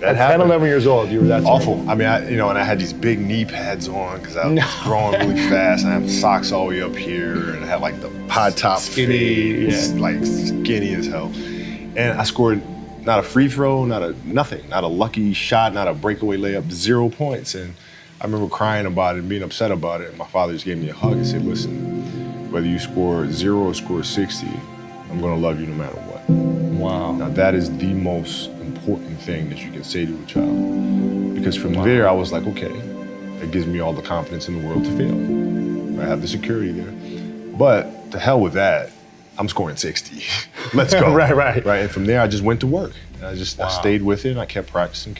At 10, 11 years old, you were that awful. terrible. I mean, and I had these big knee pads on because I was growing really fast. And I had socks all the way up here, and I had like the high top Skinny, fades, like skinny as hell. And I scored not a free throw, not a lucky shot, not a breakaway layup, 0 points. And I remember crying about it and being upset about it. And my father just gave me a hug and said, "Listen, whether you score 0 or score 60, I'm gonna love you no matter what." Wow. Now that is the most important thing that you can say to a child. Because from there, I was like, okay, that gives me all the confidence in the world to fail. I have the security there. But to hell with that, I'm scoring 60. Let's go. Right. And from there, I just went to work. And I stayed with it, and I kept practicing.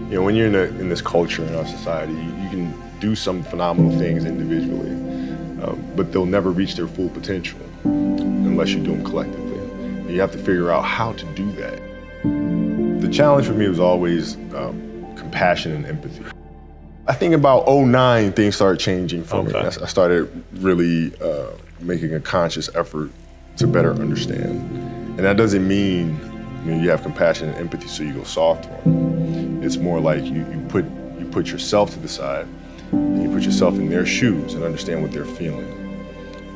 When you're in this culture in our society, you can do some phenomenal things individually, but they'll never reach their full potential unless you do them collectively. And you have to figure out how to do that. The challenge for me was always compassion and empathy. I think about 2009, things started changing for me. I started really making a conscious effort to better understand. And that doesn't mean you have compassion and empathy so you go soft on them. It's more like you put yourself to the side and you put yourself in their shoes and understand what they're feeling.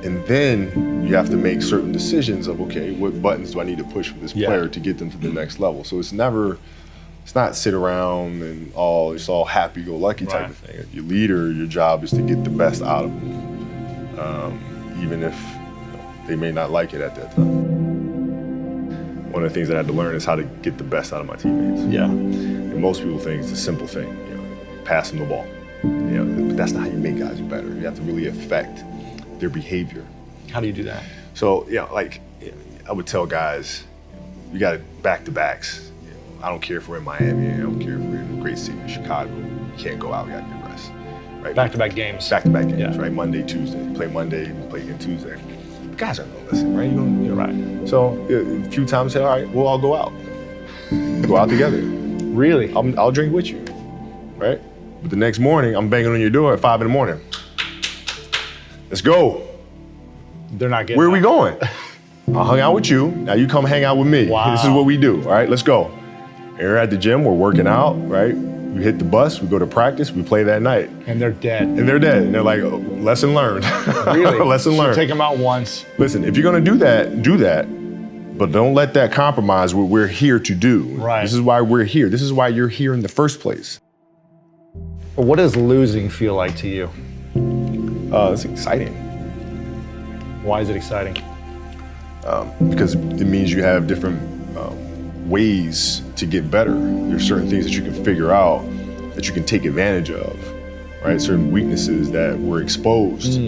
And then you have to make certain decisions of, okay, what buttons do I need to push for this player to get them to the next level? So it's not sit around and it's all happy-go-lucky type of thing. If you're a leader, your job is to get the best out of them, even if they may not like it at that time. One of the things that I had to learn is how to get the best out of my teammates. Yeah. And most people think it's a simple thing, pass them the ball. But that's not how you make guys better. You have to really affect their behavior. How do you do that? So, I would tell guys, you got back-to-backs. I don't care if we're in Miami, I don't care if we're in a great city in Chicago. You can't go out, you got to get rest. Right? Back-to-back games. Back-to-back games, right? Monday, Tuesday. Play Monday, play again Tuesday. Guys aren't gonna listen, right? Right. So a few times say, all right, we'll all go out. Go out together. Really? I'll drink with you, right? But the next morning, I'm banging on your door at 5 a.m. Let's go. They're not getting Where are we going? I hung out with you, now you come hang out with me. Wow. This is what we do, all right? Let's go. And we're at the gym, we're working out, right? We hit the bus, we go to practice, we play that night. And they're dead. And they're dead. And they're like, oh, lesson learned. Really? Lesson learned. Take them out once. Listen, if you're gonna do that. But don't let that compromise what we're here to do. Right. This is why we're here. This is why you're here in the first place. What does losing feel like to you? It's exciting. Why is it exciting? Because it means you have different ways to get better. There's certain things that you can figure out that you can take advantage of, right? Certain weaknesses that were exposed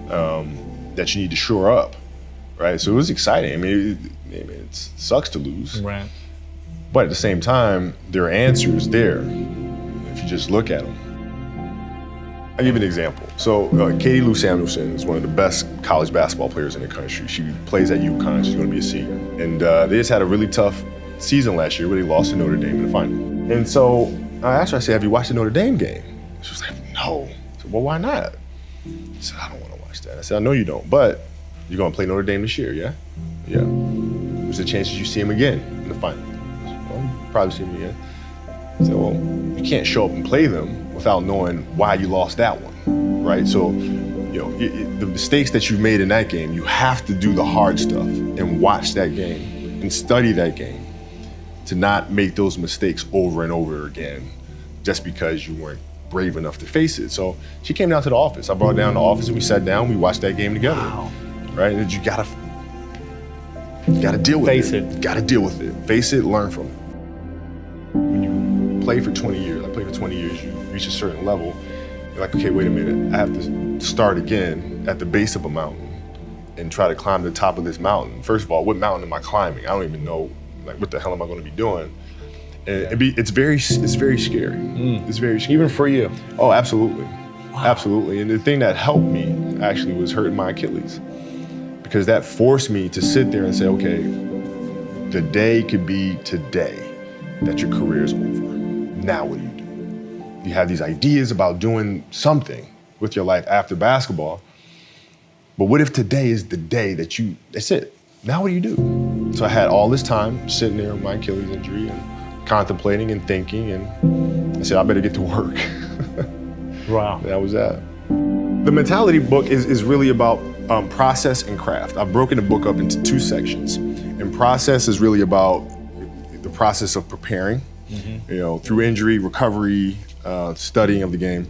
that you need to shore up, right? So it was exciting. I mean, it sucks to lose. Right. But at the same time, there are answers there if you just look at them. I'll give you an example. So Katie Lou Samuelson is one of the best college basketball players in the country. She plays at UConn, she's gonna be a senior. And they just had a really tough season last year where they lost to Notre Dame in the final. And so I asked her, I said, have you watched the Notre Dame game? She was like, no. I said, well, why not? I said, I don't wanna watch that. I said, I know you don't, but you're gonna play Notre Dame this year, yeah? Yeah. There's a chance that you see him again in the final. I said, well, you probably see him again. I said, well, you can't show up and play them without knowing why you lost that one, right? So, the mistakes that you made in that game, you have to do the hard stuff and watch that game and study that game to not make those mistakes over and over again just because you weren't brave enough to face it. So she came down to the office. I brought her down to the office and we sat down, we watched that game together. Wow. Right? And you gotta deal with Face it. it. Gotta deal with it. Face it, learn from it. When you play for 20 years, I played for 20 years, you reach a certain level, you're like, okay, wait a minute, I have to start again at the base of a mountain and try to climb the top of this mountain. First of all, what mountain am I climbing? I don't even know, like, what the hell am I gonna be doing? And it's very scary. It's very scary. Even for you. Oh, absolutely. Wow. Absolutely. And the thing that helped me actually was hurting my Achilles, because that forced me to sit there and say, okay, the day could be today that your career is over. Now what do you do? You have these ideas about doing something with your life after basketball, but what if today is the day that's it? Now what do you do? So I had all this time sitting there with my Achilles injury and contemplating and thinking, and I said, I better get to work. Wow. That was that. The mentality book is really about process and craft. I've broken the book up into 2 sections. And process is really about the process of preparing, through injury, recovery, studying of the game.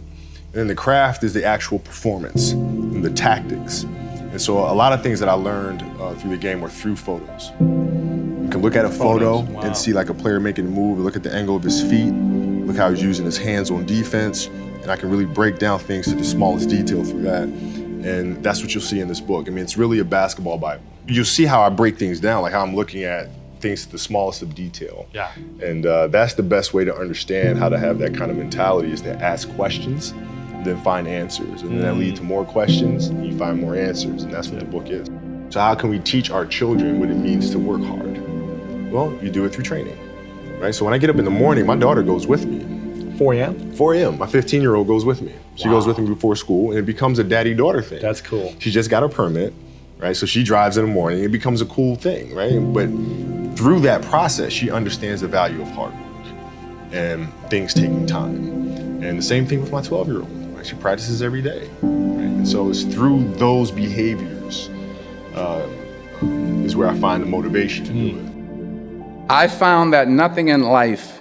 And then the craft is the actual performance and the tactics. And so a lot of things that I learned through the game were through photos. You can look at a photo and see like a player making a move, look at the angle of his feet, look how he's using his hands on defense, and I can really break down things to the smallest detail through that. And that's what you'll see in this book. I mean, it's really a basketball Bible. You'll see how I break things down, like how I'm looking at things to the smallest of detail. Yeah. And that's the best way to understand how to have that kind of mentality, is to ask questions, then find answers. And then that lead to more questions, and you find more answers. And that's what the book is. So how can we teach our children what it means to work hard? Well, you do it through training, right? So when I get up in the morning, my daughter goes with me. 4 a.m.? 4 a.m. My 15-year-old goes with me. She goes with me before school, and it becomes a daddy-daughter thing. That's cool. She just got her permit, right? So she drives in the morning. It becomes a cool thing, right? But through that process, she understands the value of hard work and things taking time. And the same thing with my 12-year-old, right? She practices every day, right? And so it's through those behaviors is where I find the motivation to do it. I found that nothing in life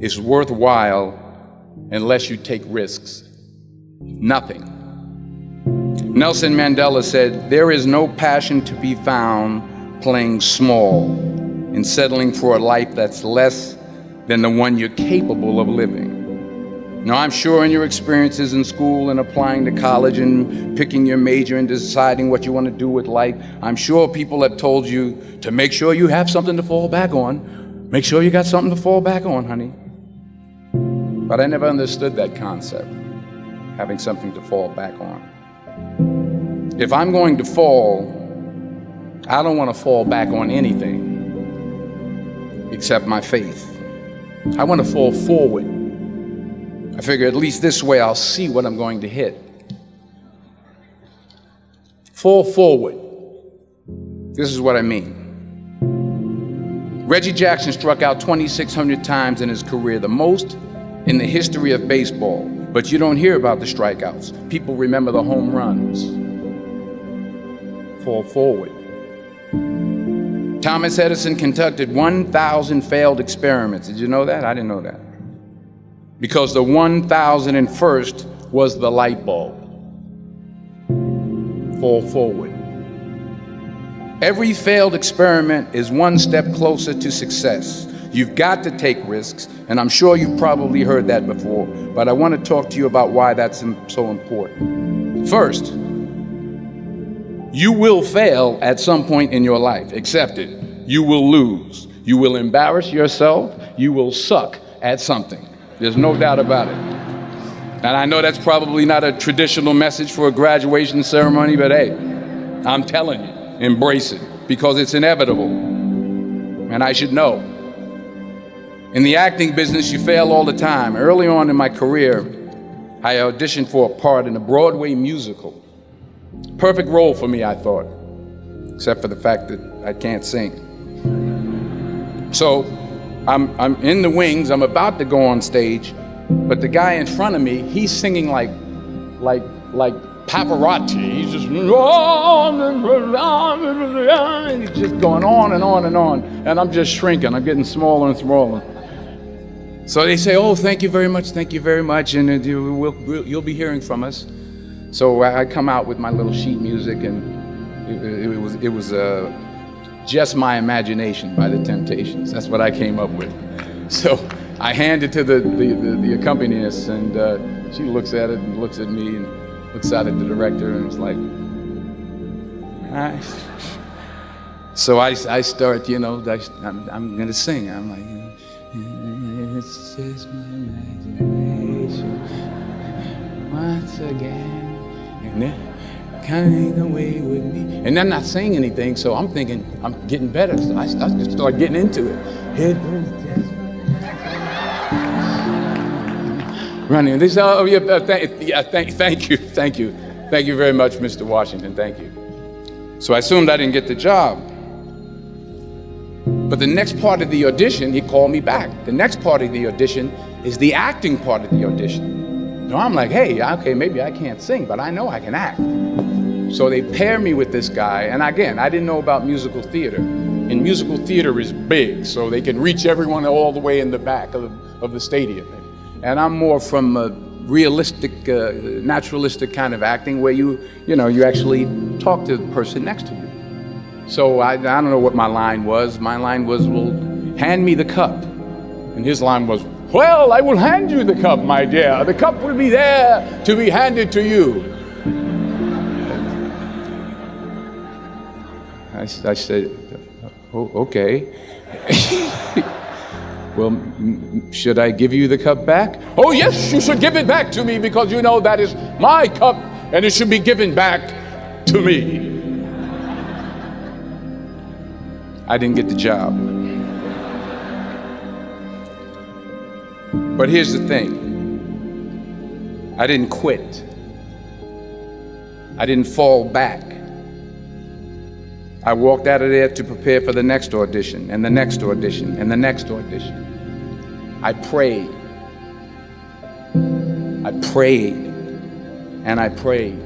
is worthwhile unless you take risks. Nothing. Nelson Mandela said, "There is no passion to be found playing small and settling for a life that's less than the one you're capable of living." Now, I'm sure in your experiences in school and applying to college and picking your major and deciding what you want to do with life, I'm sure people have told you to make sure you have something to fall back on. Make sure you got something to fall back on, honey. But I never understood that concept, having something to fall back on. If I'm going to fall, I don't want to fall back on anything except my faith. I want to fall forward. I figure at least this way I'll see what I'm going to hit. Fall forward. This is what I mean. Reggie Jackson struck out 2,600 times in his career, the most in the history of baseball. But you don't hear about the strikeouts. People remember the home runs. Fall forward. Thomas Edison conducted 1,000 failed experiments. Did you know that? I didn't know that. Because the 1,001st was the light bulb. Fall forward. Every failed experiment is one step closer to success. You've got to take risks, and I'm sure you've probably heard that before, but I want to talk to you about why that's so important. First, you will fail at some point in your life. Accept it. You will lose. You will embarrass yourself. You will suck at something. There's no doubt about it. And I know that's probably not a traditional message for a graduation ceremony, but hey, I'm telling you, embrace it, because it's inevitable. And I should know. In the acting business, you fail all the time. Early on in my career, I auditioned for a part in a Broadway musical. Perfect role for me, I thought, except for the fact that I can't sing. So I'm in the wings, I'm about to go on stage, but the guy in front of me, he's singing like Pavarotti. He's just, he's just going on and on and on. And I'm just shrinking, I'm getting smaller and smaller. So they say, oh, thank you very much, and you'll be hearing from us. So I come out with my little sheet music, and it was Just My Imagination by the Temptations. That's what I came up with. So I hand it to the accompanist, and she looks at it and looks at me and looks out at the director and was like, all right. So I start, I'm gonna sing. I'm like, it's just my imagination once again, and then coming away with me. And I'm not saying anything, so I'm thinking I'm getting better. So I just start getting into it. It was just running. This, oh yeah, thank you very much, Mr. Washington. Thank you. So I assumed I didn't get the job. But the next part of the audition, he called me back. The next part of the audition is the acting part of the audition. So I'm like, hey, okay, maybe I can't sing, but I know I can act. So they pair me with this guy, and again, I didn't know about musical theater. And musical theater is big, so they can reach everyone all the way in the back of the stadium. And I'm more from a realistic, naturalistic kind of acting where you actually talk to the person next to you. So I don't know what my line was. My line was, well, hand me the cup. And his line was, well, I will hand you the cup, my dear. The cup will be there to be handed to you. I said, oh, okay. Well, should I give you the cup back? Oh, yes, you should give it back to me because you know that is my cup and it should be given back to me. I didn't get the job. But here's the thing. I didn't quit. I didn't fall back. I walked out of there to prepare for the next audition, and the next audition, and the next audition. I prayed. I prayed, and I prayed.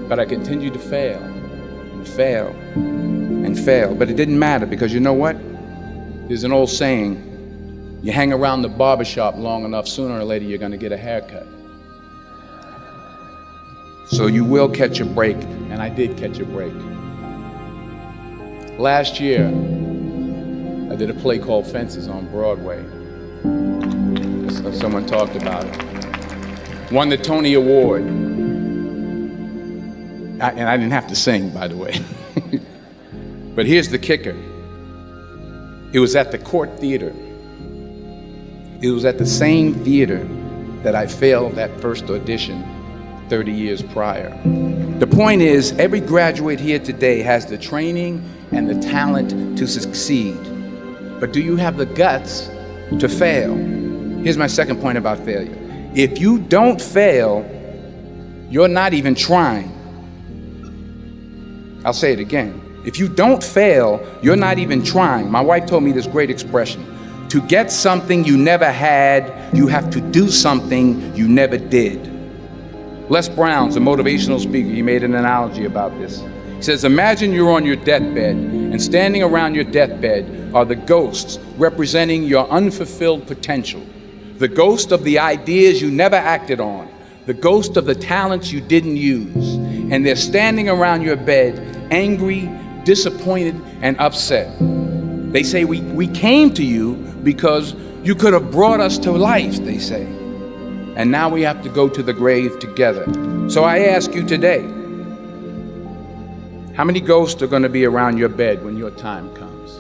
But I continued to fail, and fail, and fail. But it didn't matter, because you know what? There's an old saying, you hang around the barbershop long enough, sooner or later you're gonna get a haircut. So you will catch a break, and I did catch a break. Last year, I did a play called Fences on Broadway. Someone talked about it. Won the Tony Award. And I didn't have to sing, by the way. But here's the kicker. It was at the Court Theater. It was at the same theater that I failed that first audition 30 years prior. The point is, every graduate here today has the training and the talent to succeed. But do you have the guts to fail? Here's my second point about failure. If you don't fail, you're not even trying. I'll say it again. If you don't fail, you're not even trying. My wife told me this great expression. To get something you never had, you have to do something you never did. Les Brown's a motivational speaker. He made an analogy about this. He says, imagine you're on your deathbed, and standing around your deathbed are the ghosts representing your unfulfilled potential. The ghost of the ideas you never acted on. The ghost of the talents you didn't use. And they're standing around your bed, angry, disappointed, and upset. They say, we came to you because you could have brought us to life, they say. And now we have to go to the grave together. So I ask you today, how many ghosts are going to be around your bed when your time comes?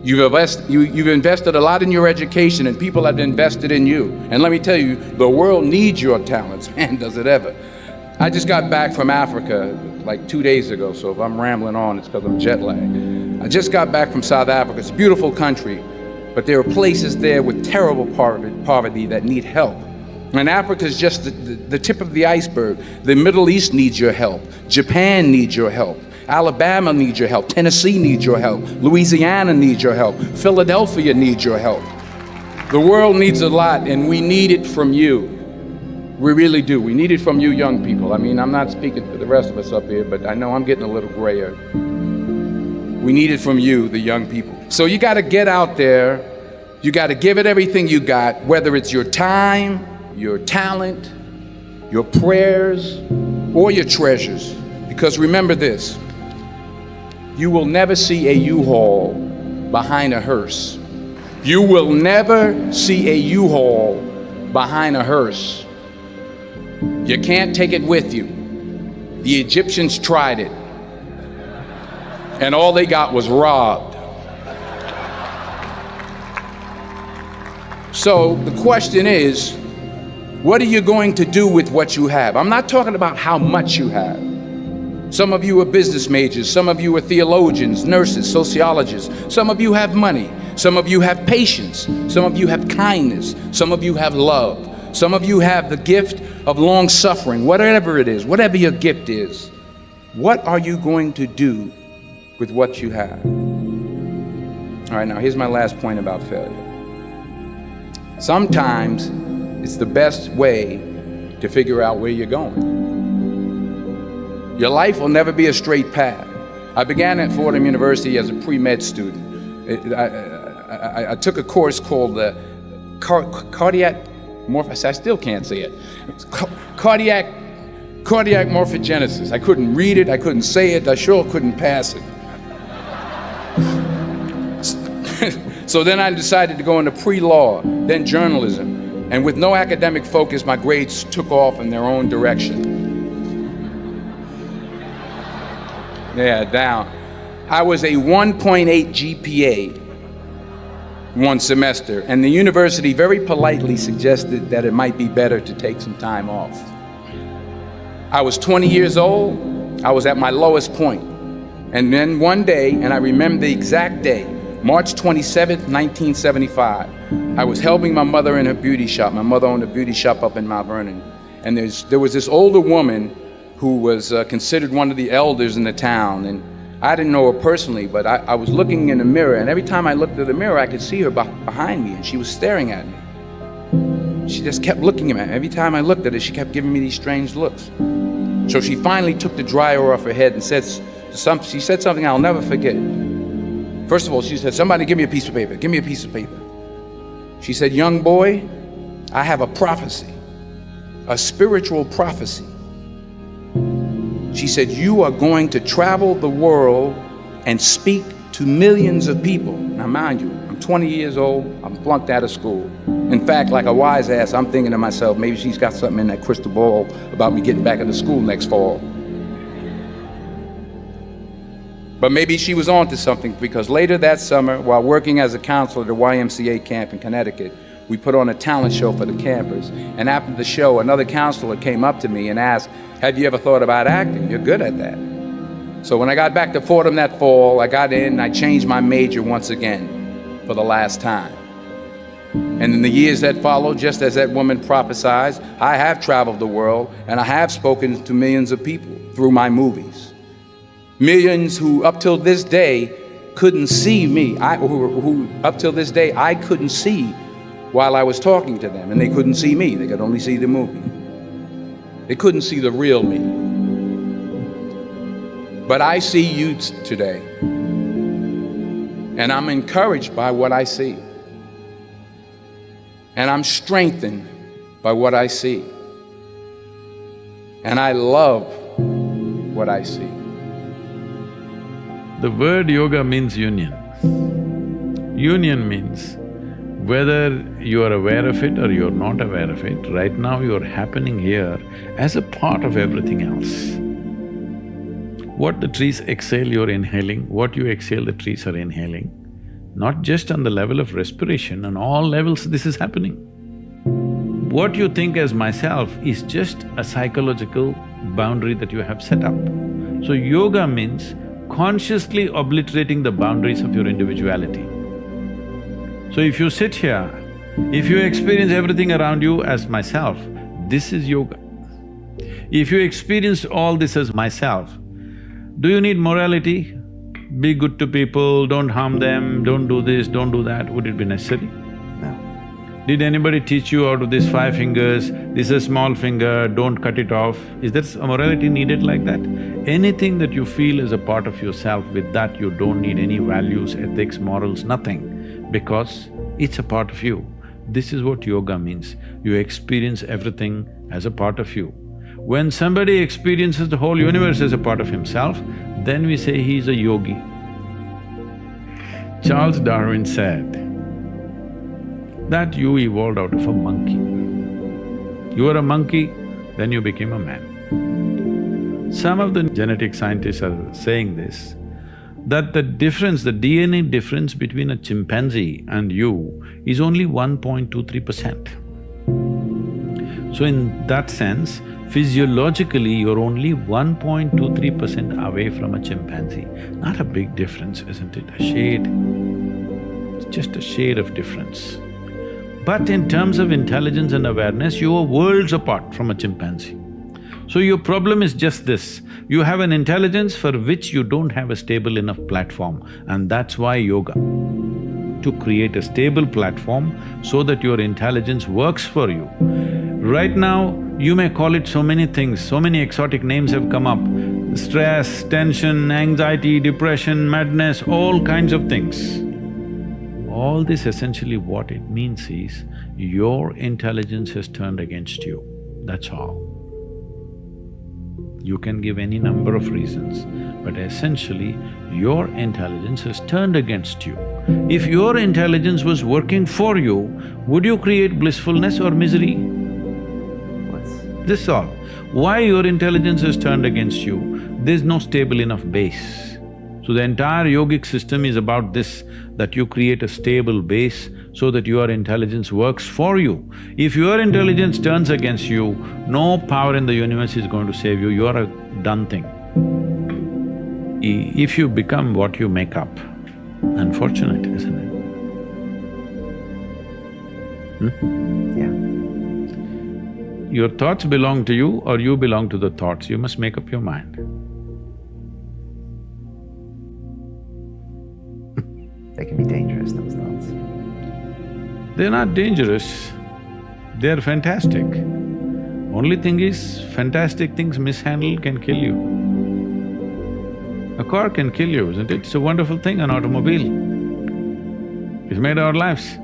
You've invested a lot in your education, and people have invested in you. And let me tell you, the world needs your talents. Man, does it ever. I just got back from Africa like 2 days ago, so if I'm rambling on, it's because I'm jet lagged. I just got back from South Africa. It's a beautiful country, but there are places there with terrible poverty that need help. And Africa is just the tip of the iceberg. The Middle East needs your help. Japan needs your help. Alabama needs your help. Tennessee needs your help. Louisiana needs your help. Philadelphia needs your help. The world needs a lot, and we need it from you. We really do. We need it from you young people. I mean, I'm not speaking for the rest of us up here, but I know I'm getting a little grayer. We need it from you, the young people. So you gotta get out there, you gotta give it everything you got, whether it's your time, your talent, your prayers, or your treasures. Because remember this, you will never see a U-Haul behind a hearse. You will never see a U-Haul behind a hearse. You can't take it with you. The Egyptians tried it, and all they got was robbed. So the question is, what are you going to do with what you have? I'm not talking about how much you have. Some of you are business majors, some of you are theologians, nurses, sociologists, some of you have money, some of you have patience, some of you have kindness, some of you have love, some of you have the gift of long suffering, whatever it is, whatever your gift is. What are you going to do with what you have? All right, now here's my last point about failure. Sometimes it's the best way to figure out where you're going. Your life will never be a straight path. I began at Fordham University as a pre-med student. I took a course called cardiac morphogenesis. I still can't say it. Cardiac morphogenesis. I couldn't read it, I couldn't say it, I sure couldn't pass it. So then I decided to go into pre-law, then journalism. And with no academic focus, my grades took off in their own direction. Yeah, down. I was a 1.8 GPA one semester, and the university very politely suggested that it might be better to take some time off. I was 20 years old, I was at my lowest point. And then one day, and I remember the exact day, March 27th, 1975, I was helping my mother in her beauty shop. My mother owned a beauty shop up in Mount Vernon. And there was this older woman who was considered one of the elders in the town. And I didn't know her personally, but I was looking in the mirror, and every time I looked at the mirror, I could see her behind me, and she was staring at me. She just kept looking at me. Every time I looked at her, she kept giving me these strange looks. So she finally took the dryer off her head and she said something I'll never forget. First of all, she said, "Somebody give me a piece of paper, give me a piece of paper." She said, "Young boy, I have a prophecy, a spiritual prophecy." She said, "You are going to travel the world and speak to millions of people." Now mind you, I'm 20 years old, I'm flunked out of school. In fact, like a wise ass, I'm thinking to myself, maybe she's got something in that crystal ball about me getting back into school next fall. But maybe she was on to something, because later that summer, while working as a counselor at the YMCA camp in Connecticut, we put on a talent show for the campers. And after the show, another counselor came up to me and asked, "Have you ever thought about acting? You're good at that." So when I got back to Fordham that fall, I got in and I changed my major once again for the last time. And in the years that followed, just as that woman prophesied, I have traveled the world and I have spoken to millions of people through my movies. Millions who up till this day couldn't see me, who up till this day I couldn't see while I was talking to them, and they couldn't see me, they could only see the movie. They couldn't see the real me. But I see you today, and I'm encouraged by what I see. And I'm strengthened by what I see. And I love what I see. The word yoga means union. Union means whether you are aware of it or you're not aware of it, right now you're happening here as a part of everything else. What the trees exhale, you're inhaling. What you exhale, the trees are inhaling. Not just on the level of respiration, on all levels this is happening. What you think as myself is just a psychological boundary that you have set up. So yoga means consciously obliterating the boundaries of your individuality. So if you sit here, if you experience everything around you as myself, this is yoga. If you experience all this as myself, do you need morality? Be good to people, don't harm them, don't do this, don't do that, would it be necessary? No. Did anybody teach you out of these 5 fingers, this is a small finger, don't cut it off? Is there a morality needed like that? Anything that you feel is a part of yourself, with that you don't need any values, ethics, morals, nothing, because it's a part of you. This is what yoga means. You experience everything as a part of you. When somebody experiences the whole universe as a part of himself, then we say he is a yogi. Charles Darwin said that you evolved out of a monkey. You were a monkey, then you became a man. Some of the genetic scientists are saying this, that the difference, the DNA difference between a chimpanzee and you is only 1.23%. So in that sense, physiologically you're only 1.23% away from a chimpanzee. Not a big difference, isn't it? A shade, it's just a shade of difference. But in terms of intelligence and awareness, you are worlds apart from a chimpanzee. So your problem is just this, you have an intelligence for which you don't have a stable enough platform, and that's why yoga. To create a stable platform so that your intelligence works for you. Right now, you may call it so many things, so many exotic names have come up. Stress, tension, anxiety, depression, madness, all kinds of things. All this essentially what it means is, your intelligence has turned against you, that's all. You can give any number of reasons, but essentially, your intelligence has turned against you. If your intelligence was working for you, would you create blissfulness or misery? This is all. Why your intelligence has turned against you? There's no stable enough base. So the entire yogic system is about this, that you create a stable base so that your intelligence works for you. If your intelligence turns against you, no power in the universe is going to save you, you are a done thing. If you become what you make up, unfortunate, isn't it? Yeah. Your thoughts belong to you or you belong to the thoughts, you must make up your mind. They can be dangerous, those thoughts. They're not dangerous, they're fantastic. Only thing is, fantastic things mishandled can kill you. A car can kill you, isn't it? It's a wonderful thing, an automobile. It's made our lives.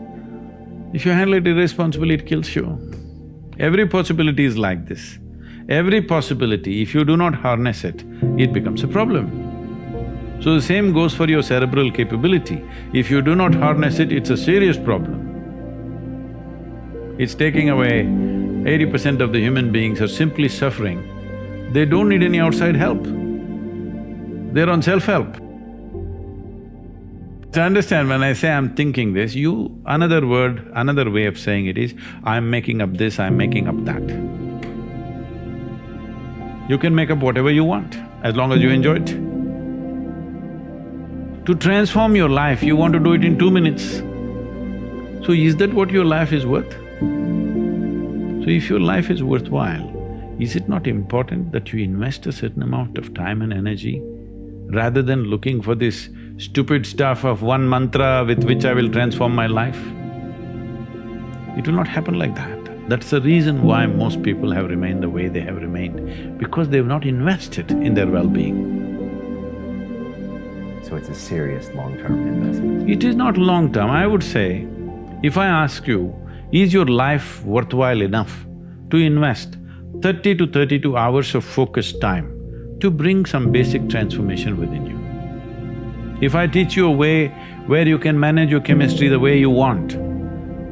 If you handle it irresponsibly, it kills you. Every possibility is like this. Every possibility, if you do not harness it, it becomes a problem. So the same goes for your cerebral capability. If you do not harness it, it's a serious problem. It's taking away 80% of the human beings are simply suffering. They don't need any outside help. They're on self-help. To understand, when I say I'm thinking this, another word, another way of saying it is, I'm making up this, I'm making up that. You can make up whatever you want, as long as you enjoy it. To transform your life, you want to do it in 2 minutes. So is that what your life is worth? So if your life is worthwhile, is it not important that you invest a certain amount of time and energy rather than looking for this stupid stuff of one mantra with which I will transform my life? It will not happen like that. That's the reason why most people have remained the way they have remained, because they've not invested in their well-being. So it's a serious long-term investment. It is not long-term. I would say, if I ask you, is your life worthwhile enough to invest 30 to 32 hours of focused time to bring some basic transformation within you? If I teach you a way where you can manage your chemistry the way you want,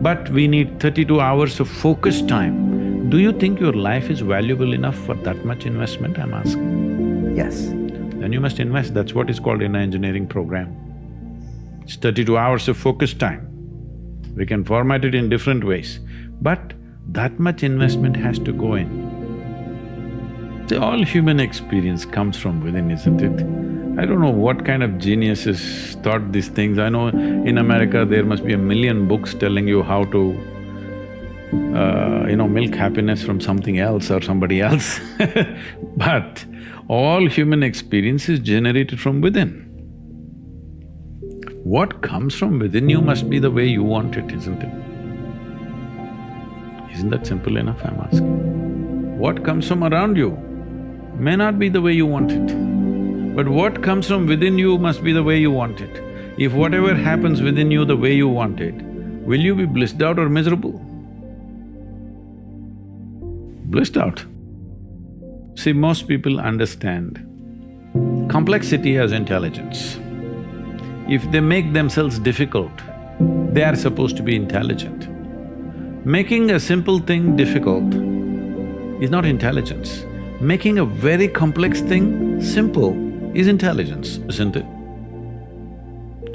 but we need 32 hours of focused time, do you think your life is valuable enough for that much investment, I'm asking? Yes. Then you must invest, that's what is called in an engineering program. It's 32 hours of focused time. We can format it in different ways, but that much investment has to go in. See, all human experience comes from within, isn't it? I don't know what kind of geniuses thought these things. I know in America there must be 1 million books telling you how to, milk happiness from something else or somebody else but all human experience is generated from within. What comes from within you must be the way you want it, isn't it? Isn't that simple enough, I'm asking? What comes from around you may not be the way you want it, but what comes from within you must be the way you want it. If whatever happens within you the way you want it, will you be blissed out or miserable? Blissed out. See, most people understand complexity as intelligence. If they make themselves difficult, they are supposed to be intelligent. Making a simple thing difficult is not intelligence. Making a very complex thing simple is intelligence, isn't it?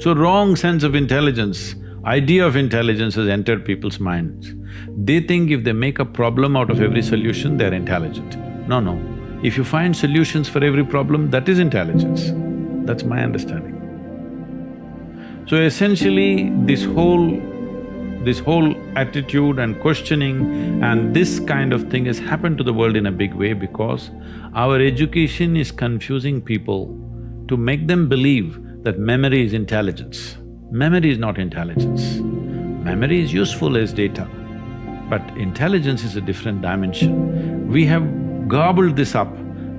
So wrong sense of intelligence, idea of intelligence has entered people's minds. They think if they make a problem out of every solution, they're intelligent. No, no. If you find solutions for every problem, that is intelligence. That's my understanding. So essentially, this whole attitude and questioning and this kind of thing has happened to the world in a big way because our education is confusing people to make them believe that memory is intelligence. Memory is not intelligence. Memory is useful as data, but intelligence is a different dimension. We have gobbled this up,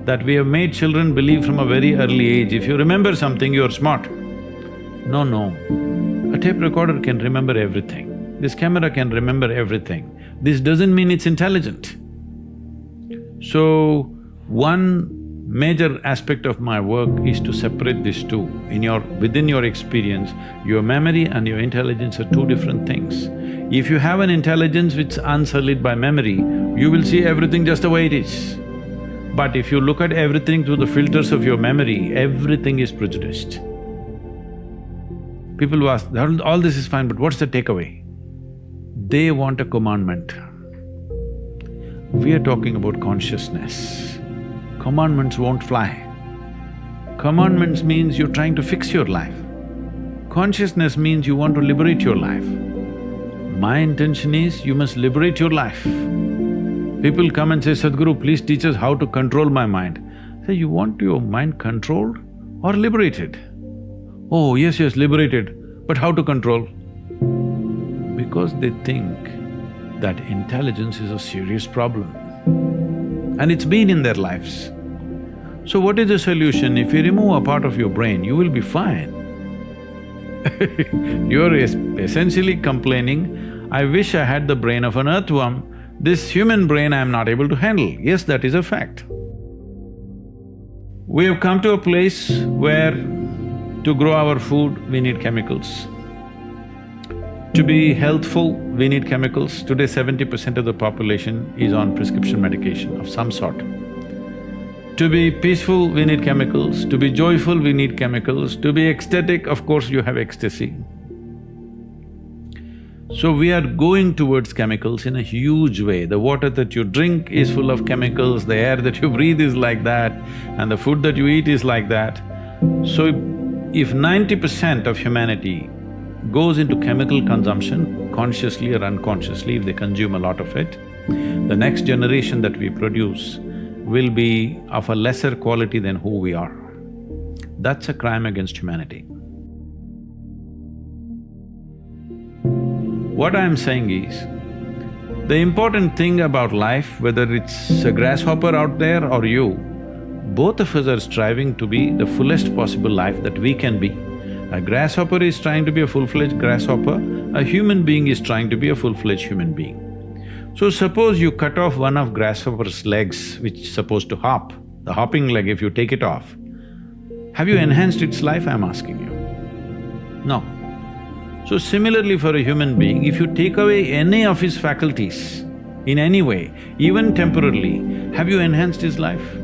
that we have made children believe from a very early age, if you remember something, you're smart. No, no. A tape recorder can remember everything. This camera can remember everything. This doesn't mean it's intelligent. So, one major aspect of my work is to separate these two. Within your experience, your memory and your intelligence are two different things. If you have an intelligence which is unsullied by memory, you will see everything just the way it is. But if you look at everything through the filters of your memory, everything is prejudiced. People who ask, all this is fine, but what's the takeaway? They want a commandment. We are talking about consciousness. Commandments won't fly. Commandments means you're trying to fix your life. Consciousness means you want to liberate your life. My intention is you must liberate your life. People come and say, Sadhguru, please teach us how to control my mind. I say, you want your mind controlled or liberated? Oh, yes, liberated, but how to control? Because they think that intelligence is a serious problem and it's been in their lives. So what is the solution? If you remove a part of your brain, you will be fine. You're essentially complaining, I wish I had the brain of an earthworm, this human brain I am not able to handle. Yes, that is a fact. We have come to a place where to grow our food, we need chemicals. To be healthful, we need chemicals. Today, 70% of the population is on prescription medication of some sort. To be peaceful, we need chemicals. To be joyful, we need chemicals. To be ecstatic, of course, you have ecstasy. So we are going towards chemicals in a huge way. The water that you drink is full of chemicals, the air that you breathe is like that, and the food that you eat is like that. So if 90% of humanity goes into chemical consumption, consciously or unconsciously, if they consume a lot of it, the next generation that we produce will be of a lesser quality than who we are. That's a crime against humanity. What I'm saying is, the important thing about life, whether it's a grasshopper out there or you, both of us are striving to be the fullest possible life that we can be. A grasshopper is trying to be a full-fledged grasshopper, a human being is trying to be a full-fledged human being. So suppose you cut off one of grasshopper's legs which is supposed to hop, the hopping leg, if you take it off, have you enhanced its life, I'm asking you? No. So similarly for a human being, if you take away any of his faculties in any way, even temporarily, have you enhanced his life?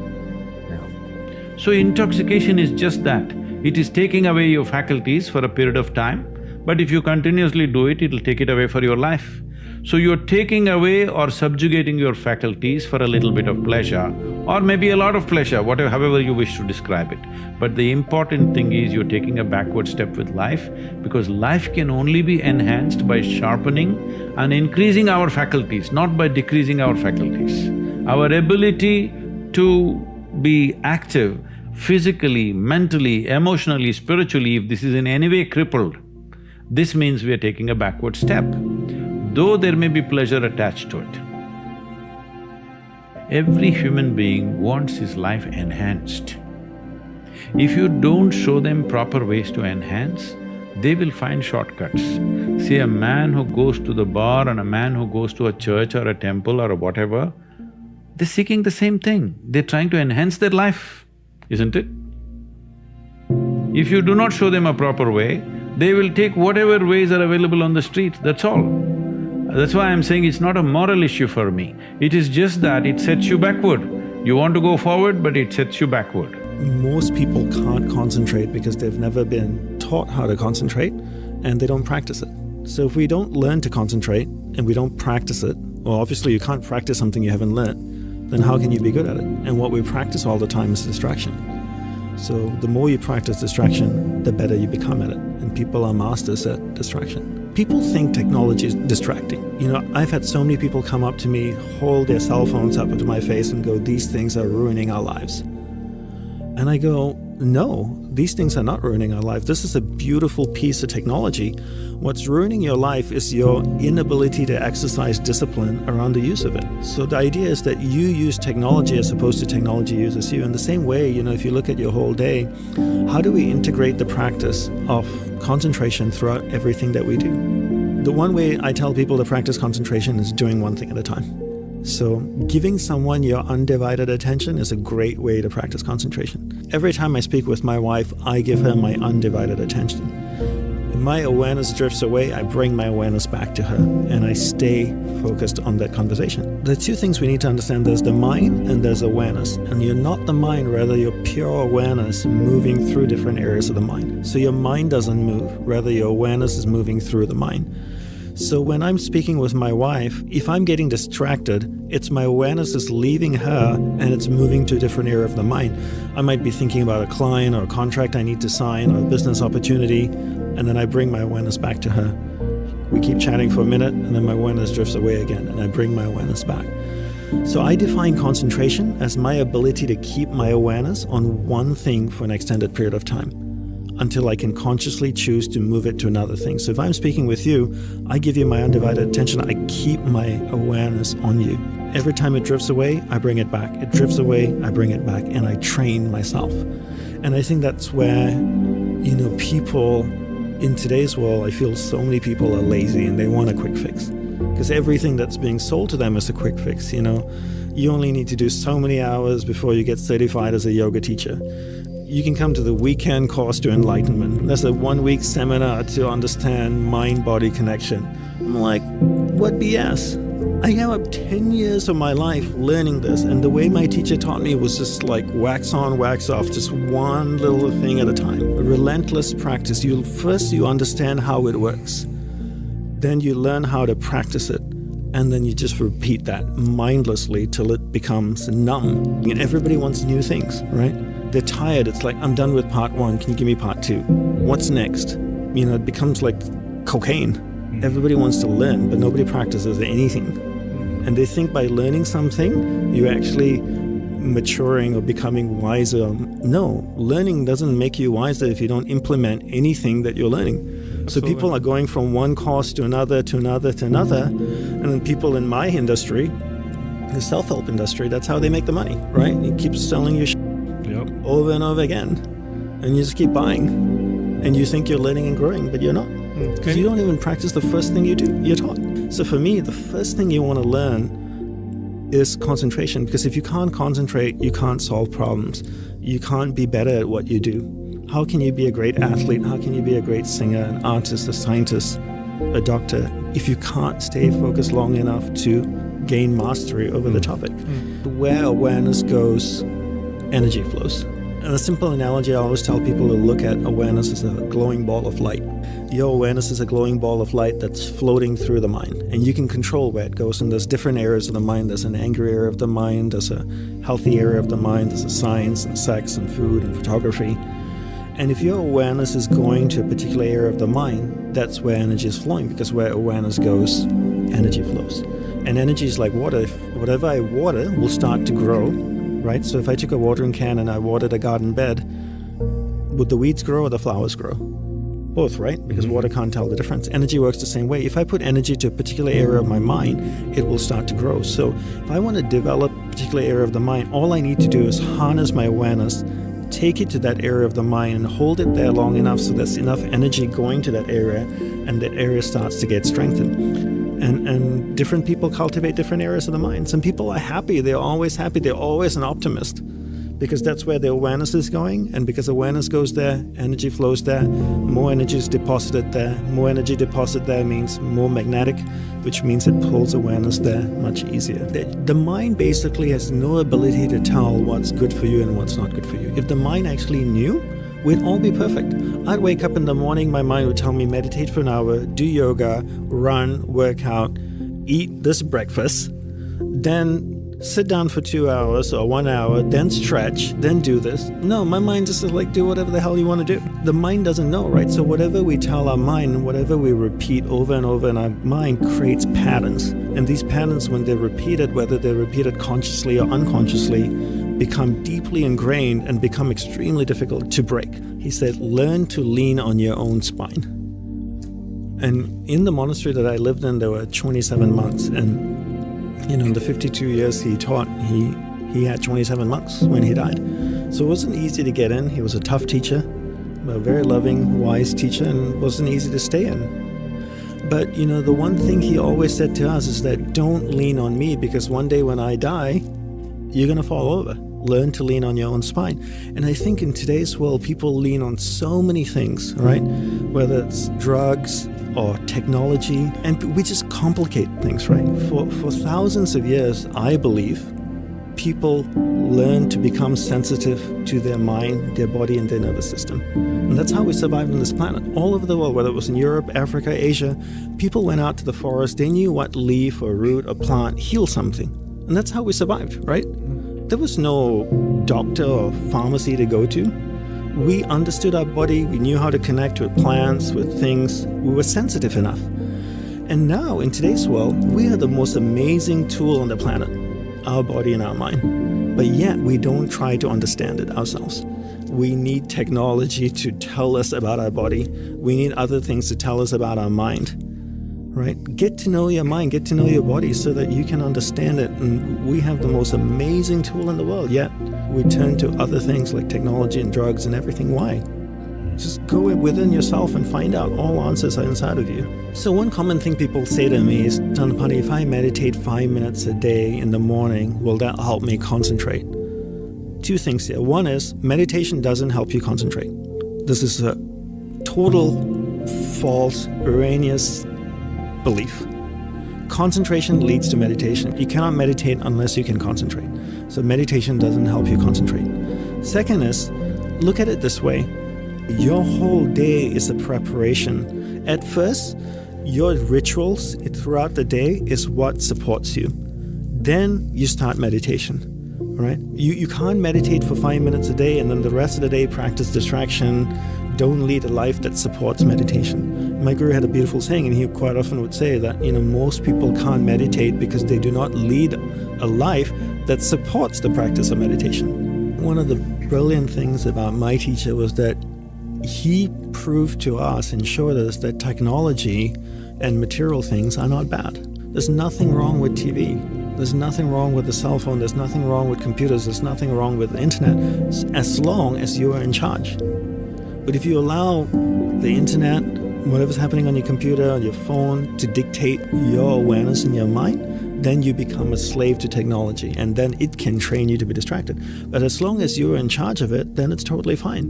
No. So intoxication is just that. It is taking away your faculties for a period of time, but if you continuously do it, it'll take it away for your life. So you're taking away or subjugating your faculties for a little bit of pleasure, or maybe a lot of pleasure, however you wish to describe it. But the important thing is you're taking a backward step with life, because life can only be enhanced by sharpening and increasing our faculties, not by decreasing our faculties. Our ability to be active physically, mentally, emotionally, spiritually, if this is in any way crippled, this means we are taking a backward step. though there may be pleasure attached to it. Every human being wants his life enhanced. If you don't show them proper ways to enhance, they will find shortcuts. See, a man who goes to the bar and a man who goes to a church or a temple or a whatever, they're seeking the same thing. They're trying to enhance their life, isn't it? If you do not show them a proper way, they will take whatever ways are available on the street, that's all. That's why I'm saying it's not a moral issue for me. It is just that it sets you backward. You want to go forward, but it sets you backward. Most people can't concentrate because they've never been taught how to concentrate and they don't practice it. So if we don't learn to concentrate and we don't practice it, well, obviously you can't practice something you haven't learned, then how can you be good at it? And what we practice all the time is distraction. So the more you practice distraction, the better you become at it. And people are masters at distraction. People think technology is distracting. You know, I've had so many people come up to me, hold their cell phones up to my face and go, "These things are ruining our lives." And I go, no, these things are not ruining our life. This is a beautiful piece of technology. What's ruining your life is your inability to exercise discipline around the use of it. So the idea is that you use technology as opposed to technology uses you. In the same way, you know, if you look at your whole day, how do we integrate the practice of concentration throughout everything that we do? The one way I tell people to practice concentration is doing one thing at a time. So giving someone your undivided attention is a great way to practice concentration. Every time I speak with my wife, I give her my undivided attention. If my awareness drifts away, I bring my awareness back to her and I stay focused on that conversation. The two things we need to understand, there's the mind and there's awareness. And you're not the mind, rather you're pure awareness moving through different areas of the mind. So your mind doesn't move, rather your awareness is moving through the mind. So when I'm speaking with my wife, if I'm getting distracted, it's my awareness is leaving her and it's moving to a different area of the mind. I might be thinking about a client or a contract I need to sign or a business opportunity, and then I bring my awareness back to her. We keep chatting for a minute and then my awareness drifts away again and I bring my awareness back. So I define concentration as my ability to keep my awareness on one thing for an extended period of time, until I can consciously choose to move it to another thing. So if I'm speaking with you, I give you my undivided attention, I keep my awareness on you. Every time it drifts away, I bring it back. It drifts away, I bring it back, and I train myself. And I think that's where, you know, people in today's world, I feel so many people are lazy and they want a quick fix. Because everything that's being sold to them is a quick fix, you know. You only need to do so many hours before you get certified as a yoga teacher. You can come to the weekend course to enlightenment. There's a 1-week seminar to understand mind-body connection. I'm like, what BS? I gave up 10 years of my life learning this, and the way my teacher taught me was just like wax on, wax off, just one little thing at a time. A relentless practice. First you understand how it works. Then you learn how to practice it. And then you just repeat that mindlessly till it becomes numb. And everybody wants new things, right? They're tired. It's like, I'm done with part 1. Can you give me part 2? What's next? You know, it becomes like cocaine. Everybody wants to learn, but nobody practices anything. And they think by learning something, you're actually maturing or becoming wiser. No, learning doesn't make you wiser if you don't implement anything that you're learning. Absolutely. So people are going from one course to another, to another, to another. And then people in my industry, the self-help industry, that's how they make the money, right? You keep selling your over and over again. And you just keep buying. And you think you're learning and growing, but you're not. Because you don't even practice the first thing you do, you're taught. So for me, the first thing you want to learn is concentration. Because if you can't concentrate, you can't solve problems. You can't be better at what you do. How can you be a great athlete? How can you be a great singer, an artist, a scientist, a doctor, if you can't stay focused long enough to gain mastery over the topic? Where awareness goes, energy flows. And a simple analogy I always tell people to look at awareness as a glowing ball of light. Your awareness is a glowing ball of light that's floating through the mind, and you can control where it goes. And there's different areas of the mind. There's an angry area of the mind, there's a healthy area of the mind, there's a science and sex and food and photography. And if your awareness is going to a particular area of the mind, that's where energy is flowing, because where awareness goes, energy flows. And energy is like water. If whatever I water will start to grow, right? So if I took a watering can and I watered a garden bed, would the weeds grow or the flowers grow? both, right? Because water can't tell the difference. Energy works the same way. If I put energy to a particular area of my mind, it will start to grow. So if I want to develop a particular area of the mind, all I need to do is harness my awareness, take it to that area of the mind and hold it there long enough so there's enough energy going to that area, and that area starts to get strengthened. And different people cultivate different areas of the mind. Some people are happy, they're always happy, they're always an optimist, because that's where their awareness is going, and because awareness goes there, energy flows there, more energy is deposited there. More energy deposited there means more magnetic, which means it pulls awareness there much easier. The mind basically has no ability to tell what's good for you and what's not good for you. If the mind actually knew, we'd all be perfect. I'd wake up in the morning, my mind would tell me meditate for an hour, do yoga, run, work out, eat this breakfast, then sit down for 2 hours or 1 hour, then stretch, then do this. No, my mind just is like, do whatever the hell you want to do. The mind doesn't know, right? So whatever we tell our mind, whatever we repeat over and over in our mind creates patterns. And these patterns, when they're repeated, whether they're repeated consciously or unconsciously, become deeply ingrained and become extremely difficult to break. He said, learn to lean on your own spine. And in the monastery that I lived in, there were 27 monks. And in the 52 years he taught, he had 27 monks when he died. So it wasn't easy to get in. He was a tough teacher, a very loving, wise teacher, and wasn't easy to stay in. But, the one thing he always said to us is that don't lean on me, because one day when I die, you're going to fall over. Learn to lean on your own spine. And I think in today's world, people lean on so many things, right? Whether it's drugs or technology, and we just complicate things, right? For thousands of years, I believe, people learn to become sensitive to their mind, their body, and their nervous system. And that's how we survived on this planet. All over the world, whether it was in Europe, Africa, Asia, people went out to the forest. They knew what leaf or root or plant healed something. And that's how we survived, right? There was no doctor or pharmacy to go to. We understood our body. We knew how to connect with plants, with things. We were sensitive enough. And now, in today's world, we are the most amazing tool on the planet, our body and our mind. But yet, we don't try to understand it ourselves. We need technology to tell us about our body. We need other things to tell us about our mind. Right? Get to know your mind, get to know your body so that you can understand it. And we have the most amazing tool in the world, yet we turn to other things like technology and drugs and everything. Why? Just go within yourself and find out all answers are inside of you. So one common thing people say to me is, Dhanapani, if I meditate 5 minutes a day in the morning, will that help me concentrate? Two things here. One is, meditation doesn't help you concentrate. This is a total false, erroneous belief. Concentration leads to meditation. You cannot meditate unless you can concentrate. So meditation doesn't help you concentrate. Second is, look at it this way. Your whole day is a preparation. At first, your rituals throughout the day is what supports you. Then you start meditation, right? You can't meditate for 5 minutes a day and then the rest of the day practice distraction. Don't lead a life that supports meditation. My guru had a beautiful saying, and he quite often would say that, most people can't meditate because they do not lead a life that supports the practice of meditation. One of the brilliant things about my teacher was that he proved to us and showed us that technology and material things are not bad. There's nothing wrong with TV. There's nothing wrong with the cell phone. There's nothing wrong with computers. There's nothing wrong with the internet, as long as you are in charge. But if you allow the internet, whatever's happening on your computer, on your phone, to dictate your awareness in your mind, then you become a slave to technology, and then it can train you to be distracted. But as long as you're in charge of it, then it's totally fine.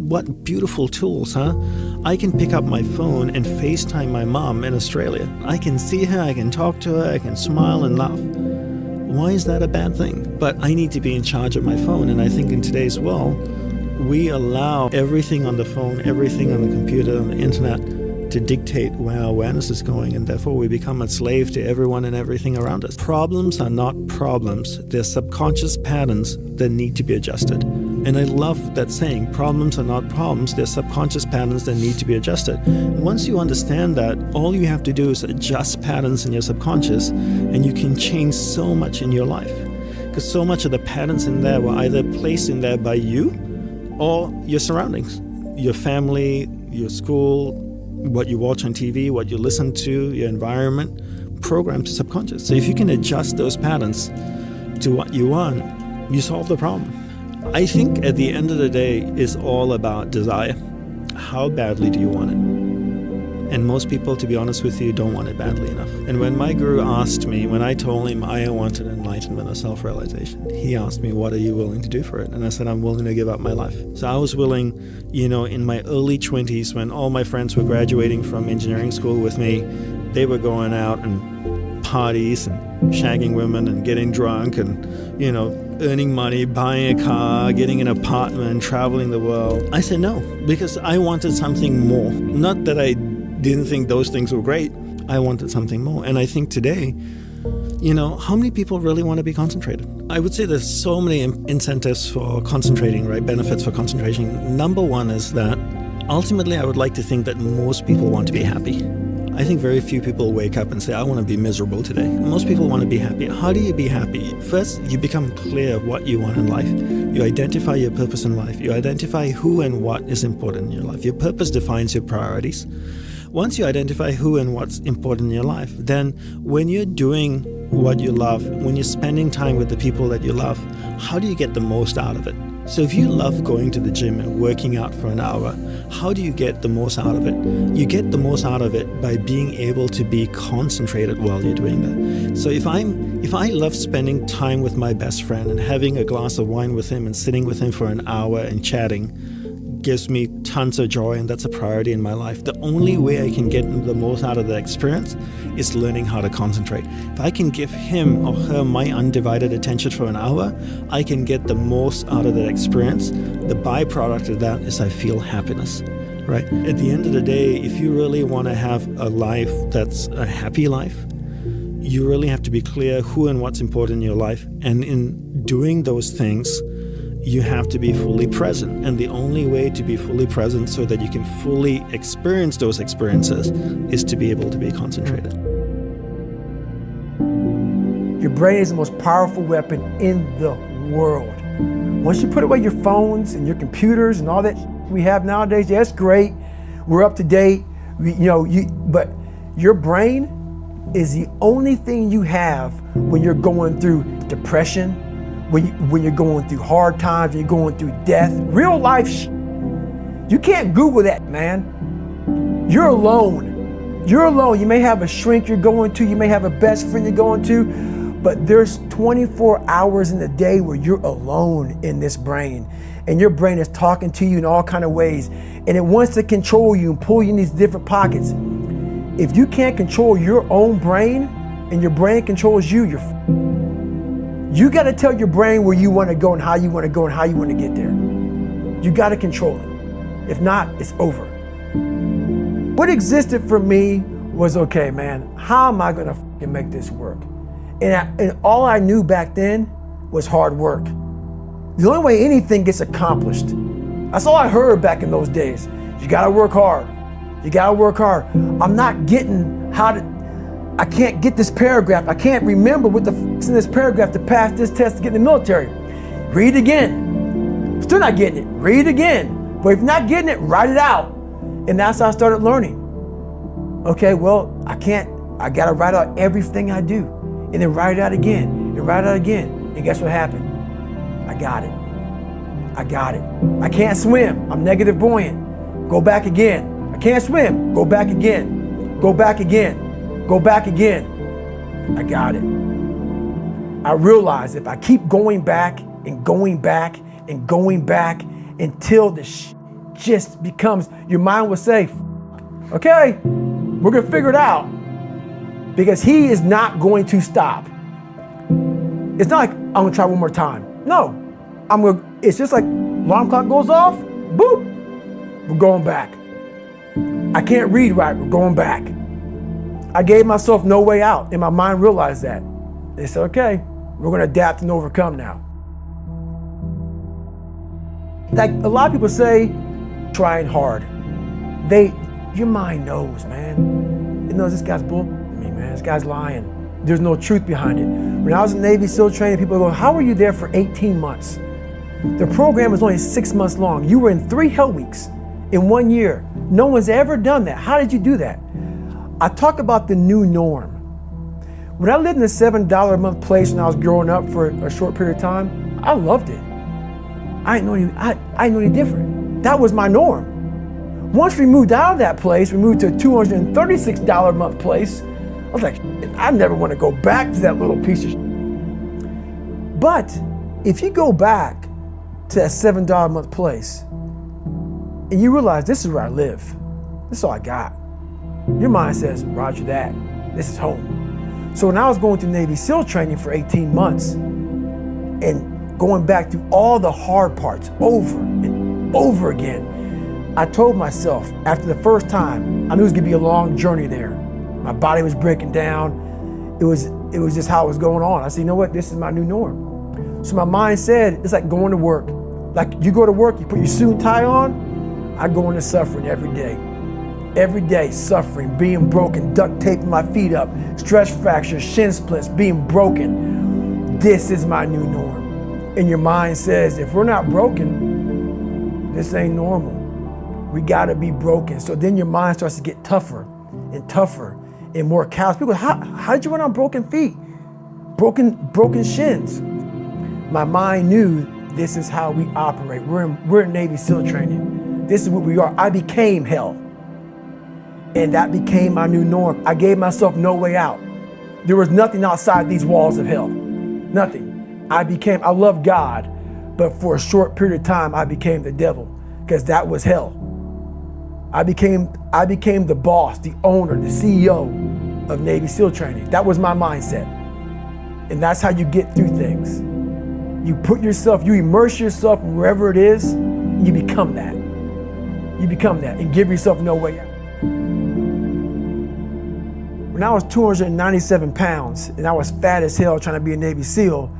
What beautiful tools, huh? I can pick up my phone and FaceTime my mom in Australia. I can see her, I can talk to her, I can smile and laugh. Why is that a bad thing? But I need to be in charge of my phone, and I think in today's world, we allow everything on the phone, everything on the computer, on the internet, to dictate where our awareness is going, and therefore we become a slave to everyone and everything around us. Problems are not problems. They're subconscious patterns that need to be adjusted. And I love that saying, problems are not problems, they're subconscious patterns that need to be adjusted. And once you understand that, all you have to do is adjust patterns in your subconscious, and you can change so much in your life. Because so much of the patterns in there were either placed in there by you or your surroundings, your family, your school, what you watch on TV, what you listen to, your environment, programmed to subconscious. So if you can adjust those patterns to what you want, you solve the problem. I think at the end of the day, it's all about desire. How badly do you want it? And most people, to be honest with you, don't want it badly enough. And when my guru asked me, when I told him I wanted enlightenment or self-realization, he asked me, what are you willing to do for it? And I said, I'm willing to give up my life. So I was willing, in my early 20s, when all my friends were graduating from engineering school with me, they were going out and parties and shagging women and getting drunk and, earning money, buying a car, getting an apartment, traveling the world. I said no, because I wanted something more. Not that I didn't think those things were great. I wanted something more. And I think today, how many people really want to be concentrated? I would say there's so many incentives for concentrating, right? Benefits for concentration. Number one is that ultimately I would like to think that most people want to be happy. I think very few people wake up and say, I want to be miserable today. Most people want to be happy. How do you be happy? First, you become clear of what you want in life. You identify your purpose in life. You identify who and what is important in your life. Your purpose defines your priorities. Once you identify who and what's important in your life, then when you're doing what you love, when you're spending time with the people that you love, how do you get the most out of it? So if you love going to the gym and working out for an hour, how do you get the most out of it? You get the most out of it by being able to be concentrated while you're doing that. So if I love spending time with my best friend and having a glass of wine with him and sitting with him for an hour and chatting, gives me tons of joy, and that's a priority in my life. The only way I can get the most out of the experience is learning how to concentrate. If I can give him or her my undivided attention for an hour, I can get the most out of that experience. The byproduct of that is I feel happiness, right? At the end of the day, if you really want to have a life that's a happy life, you really have to be clear who and what's important in your life. And in doing those things, you have to be fully present. And the only way to be fully present so that you can fully experience those experiences is to be able to be concentrated. Your brain is the most powerful weapon in the world. Once you put away your phones and your computers and all that we have nowadays, yeah, it's great. We're up to date. But your brain is the only thing you have when you're going through depression, when you're going through hard times, when you're going through death, real life you can't Google that, man. You're alone. You're alone. You may have a shrink you're going to, you may have a best friend you're going to, but there's 24 hours in the day where you're alone in this brain. And your brain is talking to you in all kinds of ways. And it wants to control you and pull you in these different pockets. If you can't control your own brain and your brain controls you, you got to tell your brain where you want to go and how you want to go and how you want to get there. You got to control it. If not, it's over. What existed for me was, okay, man, how am I going to make this work? And all I knew back then was hard work. The only way anything gets accomplished. That's all I heard back in those days. You got to work hard. You got to work hard. I'm not getting I can't get this paragraph. I can't remember what the is in this paragraph to pass this test to get in the military. Read it again. Still not getting it. Read it again. But if you're not getting it, write it out. And that's how I started learning. Okay, well, I got to write out everything I do. And then write it out again. And write it out again. And guess what happened? I got it. I got it. I can't swim. I'm negative buoyant. Go back again. I can't swim. Go back again. Go back again. Go back again. I got it. I realize if I keep going back and going back and going back until the just becomes, your mind will say, okay, we're gonna figure it out. Because he is not going to stop. It's not like I'm gonna try one more time. No, it's just like alarm clock goes off, boop, we're going back. I can't read right, we're going back. I gave myself no way out, and my mind realized that. They said, okay, we're gonna adapt and overcome now. Like a lot of people say, trying hard. Your mind knows, man. It knows this guy's bull me, man. This guy's lying. There's no truth behind it. When I was in Navy SEAL training, people go, how were you there for 18 months? The program was only 6 months long. You were in 3 hell weeks in 1 year. No one's ever done that. How did you do that? I talk about the new norm. When I lived in a $7 a month place when I was growing up for a short period of time, I loved it. I didn't know any different. That was my norm. Once we moved out of that place, we moved to a $236 a month place. I was like, I never want to go back to that little piece of shit. But if you go back to that $7 a month place and you realize this is where I live, this is all I got, your mind says, Roger that, this is home. So when I was going through Navy SEAL training for 18 months and going back through all the hard parts over and over again, I told myself after the first time, I knew it was gonna be a long journey there. My body was breaking down. It was just how it was going on. I said, you know what, this is my new norm. So my mind said, it's like going to work. Like you go to work, you put your suit and tie on, I go into suffering every day. Every day suffering, being broken, duct taping my feet up, stress fractures, shin splits, being broken. This is my new norm. And your mind says, if we're not broken, this ain't normal. We gotta be broken. So then your mind starts to get tougher and tougher and more callous. People, how did you run on broken feet? Broken shins. My mind knew this is how we operate. We're in Navy SEAL training. This is what we are. I became hell. And that became my new norm. I gave myself no way out. There was nothing outside these walls of hell. Nothing. I love God, but for a short period of time, I became the devil because that was hell. I became the boss, the owner, the CEO of Navy SEAL training. That was my mindset. And that's how you get through things. You immerse yourself in wherever it is, and you become that. You become that and give yourself no way out. When I was 297 pounds and I was fat as hell trying to be a Navy SEAL,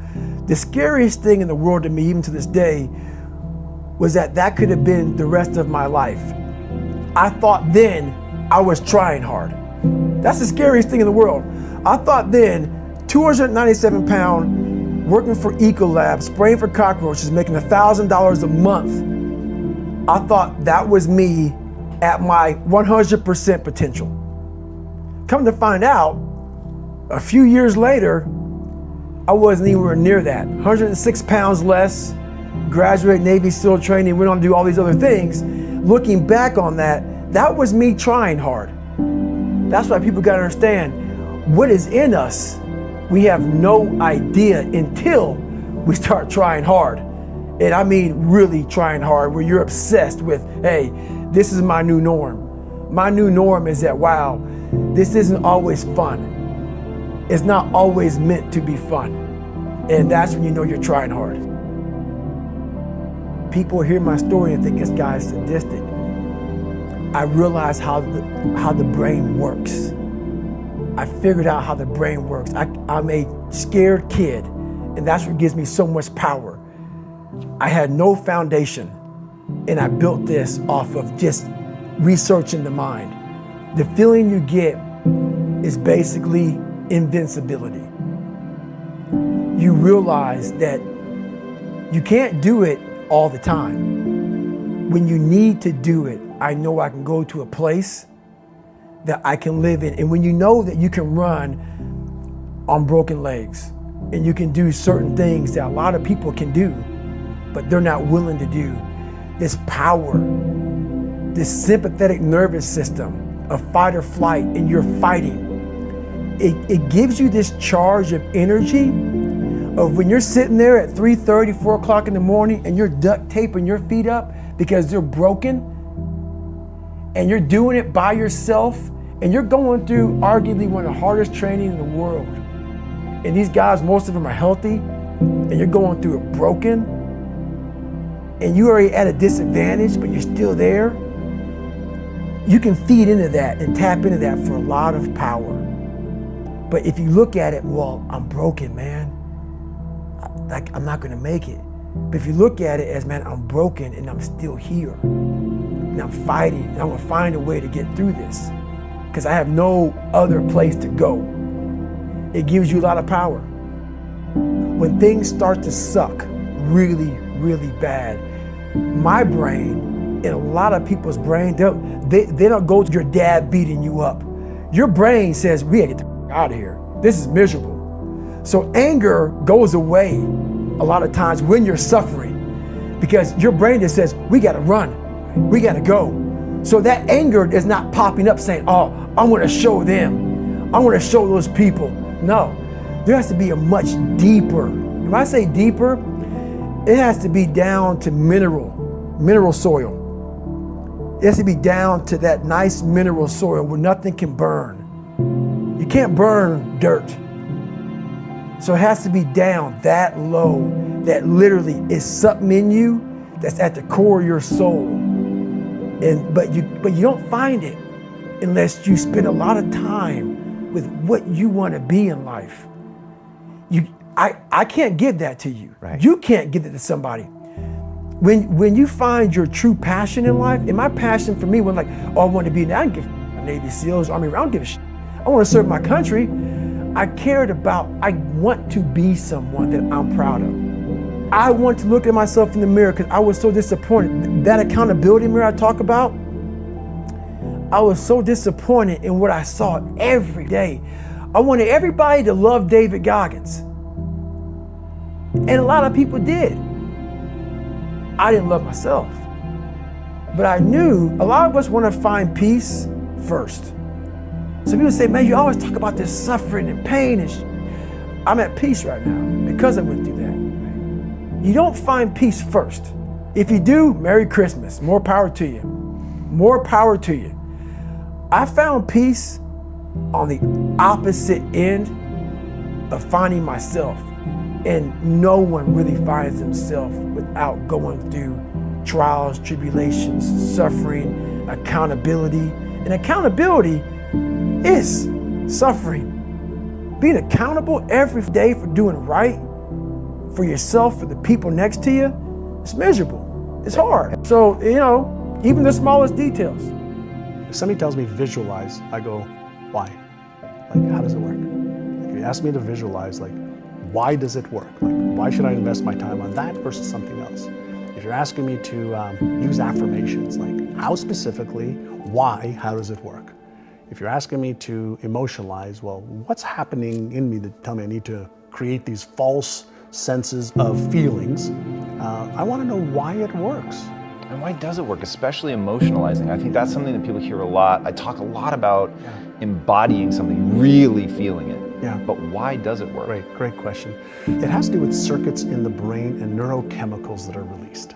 the scariest thing in the world to me, even to this day, was that could have been the rest of my life. I thought then I was trying hard. That's the scariest thing in the world. I thought then, 297 pound, working for Ecolab, spraying for cockroaches, making $1,000 a month. I thought that was me at my 100% potential. Come to find out, a few years later, I wasn't anywhere near that. 106 pounds less, graduated Navy SEAL training, went on to do all these other things. Looking back on that was me trying hard. That's why people gotta understand, what is in us, we have no idea until we start trying hard. And I mean really trying hard, where you're obsessed with, hey, this is my new norm. My new norm is that, wow, this isn't always fun. It's not always meant to be fun. And that's when you know you're trying hard. People hear my story and think this guy is sadistic. I realized how the brain works. I figured out how the brain works. I'm a scared kid, and that's what gives me so much power. I had no foundation, and I built this off of just researching the mind. The feeling you get is basically invincibility. You realize that you can't do it all the time. When you need to do it, I know I can go to a place that I can live in. And when you know that you can run on broken legs and you can do certain things that a lot of people can do, but they're not willing to do, this power, this sympathetic nervous system of fight or flight, and you're fighting, it gives you this charge of energy of when you're sitting there at 3:30, 4 o'clock in the morning and you're duct taping your feet up because they're broken, and you're doing it by yourself, and you're going through arguably one of the hardest training in the world. And these guys, most of them are healthy, and you're going through it broken, and you're already at a disadvantage, but you're still there. You can feed into that and tap into that for a lot of power. But if you look at it, well, I'm broken, man. I'm not gonna make it. But if you look at it as, man, I'm broken and I'm still here. And I'm fighting, and I'm gonna find a way to get through this because I have no other place to go. It gives you a lot of power. When things start to suck really, really bad, my brain in a lot of people's brain, they don't go to your dad beating you up. Your brain says, we gotta get the out of here. This is miserable. So anger goes away a lot of times when you're suffering, because your brain just says, we gotta run, we gotta go. So that anger is not popping up saying, oh, I'm gonna show them, I'm gonna show those people. No, there has to be a much deeper. When I say deeper, it has to be down to mineral soil. It has to be down to that nice mineral soil where nothing can burn. You can't burn dirt. So it has to be down that low, that literally is something in you that's at the core of your soul. But you don't find it unless you spend a lot of time with what you want to be in life. I can't give that to you. Right. You can't give it to somebody. When you find your true passion in life, and my passion for me was like, oh, I want to be, I don't give a Navy SEALs, Army, I don't give a shit. I want to serve my country. I want to be someone that I'm proud of. I want to look at myself in the mirror because I was so disappointed. That accountability mirror I talk about, I was so disappointed in what I saw every day. I wanted everybody to love David Goggins. And a lot of people did. I didn't love myself. But I knew a lot of us want to find peace first. So people say, man, you always talk about this suffering and pain and I'm at peace right now because I went through that. You don't find peace first. If you do, Merry Christmas. More power to you. More power to you. I found peace on the opposite end of finding myself. And no one really finds themselves without going through trials, tribulations, suffering, accountability. And accountability is suffering. Being accountable every day for doing right for yourself, for the people next to you, it's miserable. It's hard. So, even the smallest details. If somebody tells me visualize, I go, why? Like, how does it work? If you ask me to visualize, like, why does it work? Like, why should I invest my time on that versus something else? If you're asking me to use affirmations, like how specifically, why, how does it work? If you're asking me to emotionalize, well, what's happening in me that tell me I need to create these false senses of feelings? I want to know why it works. And why does it work, especially emotionalizing? I think that's something that people hear a lot. I talk a lot about embodying something, really feeling it. Yeah. But why does it work? Great question. It has to do with circuits in the brain and neurochemicals that are released.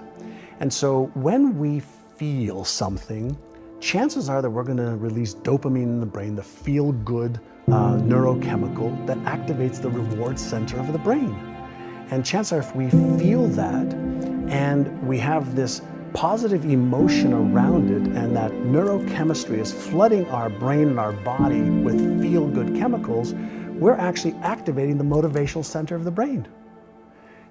And so when we feel something, chances are that we're going to release dopamine in the brain, the feel-good neurochemical that activates the reward center of the brain. And chances are if we feel that and we have this positive emotion around it and that neurochemistry is flooding our brain and our body with feel-good chemicals, we're actually activating the motivational center of the brain.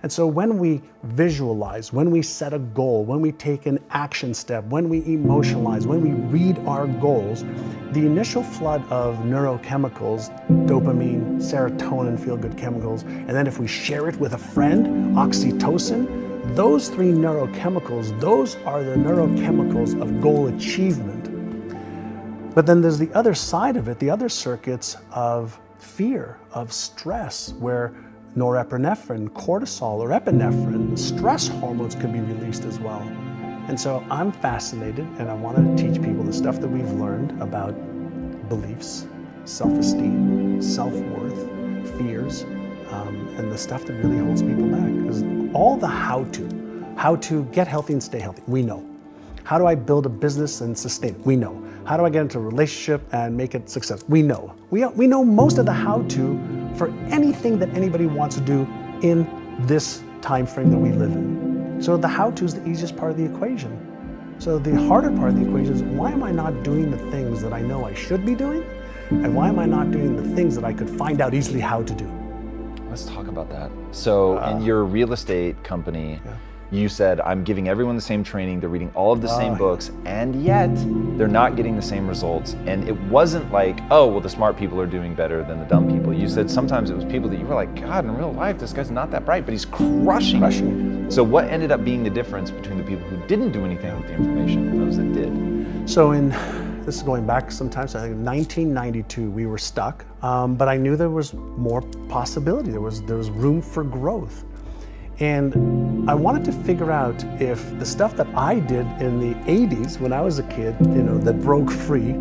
And so when we visualize, when we set a goal, when we take an action step, when we emotionalize, when we read our goals, the initial flood of neurochemicals, dopamine, serotonin, feel-good chemicals, and then if we share it with a friend, oxytocin, those three neurochemicals, those are the neurochemicals of goal achievement. But then there's the other side of it, the other circuits of fear, of stress, where norepinephrine, cortisol, or epinephrine, stress hormones can be released as well. And so I'm fascinated and I want to teach people the stuff that we've learned about beliefs, self-esteem, self-worth, fears, and the stuff that really holds people back. Because all the how to get healthy and stay healthy, we know. How do I build a business and sustain it? We know. How do I get into a relationship and make it successful? We know. We know most of the how-to for anything that anybody wants to do in this time frame that we live in. So the how-to is the easiest part of the equation. So the harder part of the equation is, why am I not doing the things that I know I should be doing? And why am I not doing the things that I could find out easily how to do? Let's talk about that. So in your real estate company, You said, I'm giving everyone the same training, they're reading all of the same books, and yet they're not getting the same results. And it wasn't like, oh, well, the smart people are doing better than the dumb people. You said sometimes it was people that you were like, God, in real life, this guy's not that bright, but he's crushing it. So what ended up being the difference between the people who didn't do anything with the information and those that did? So this is going back sometimes, I think 1992, we were stuck, but I knew there was more possibility. There was room for growth. And I wanted to figure out if the stuff that I did in the 80s when I was a kid, that broke free,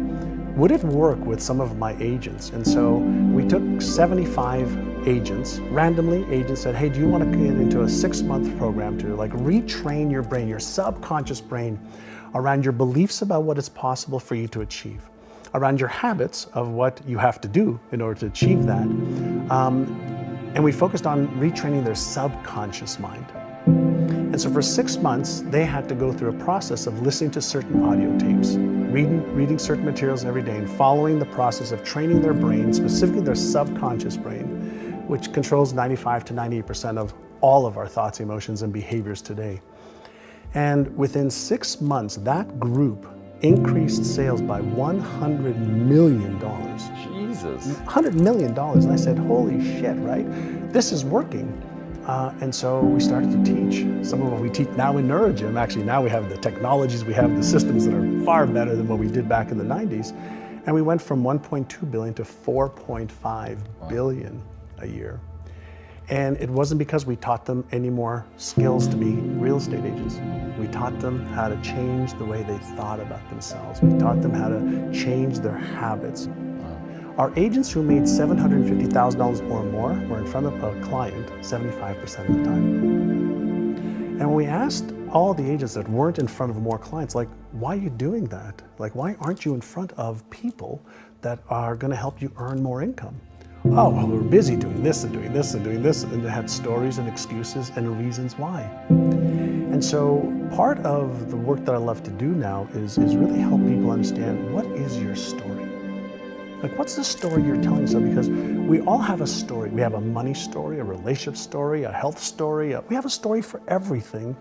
would it work with some of my agents? And so we took 75 agents, randomly agents said, hey, do you want to get into a 6-month program to retrain your brain, your subconscious brain, around your beliefs about what is possible for you to achieve, around your habits of what you have to do in order to achieve that. And we focused on retraining their subconscious mind. And so for 6 months, they had to go through a process of listening to certain audio tapes, reading certain materials every day, and following the process of training their brain, specifically their subconscious brain, which controls 95 to 98% of all of our thoughts, emotions, and behaviors today. And within 6 months, that group increased sales by $100 million. Jesus. $100 million. And I said, holy shit, right? This is working. And so we started to teach. Some of what we teach now in NeuroGym, actually now we have the technologies, we have the systems that are far better than what we did back in the 90s. And we went from 1.2 billion to 4.5 billion a year. And it wasn't because we taught them any more skills to be real estate agents. We taught them how to change the way they thought about themselves. We taught them how to change their habits. Our agents who made $750,000 or more were in front of a client 75% of the time. And when we asked all the agents that weren't in front of more clients, why are you doing that? Why aren't you in front of people that are gonna help you earn more income? Oh, well, we're busy doing this and doing this and doing this, and they had stories and excuses and reasons why. And so part of the work that I love to do now is really help people understand, what is your story? What's the story you're telling yourself? Because we all have a story. We have a money story, a relationship story, a health story. We have a story for everything.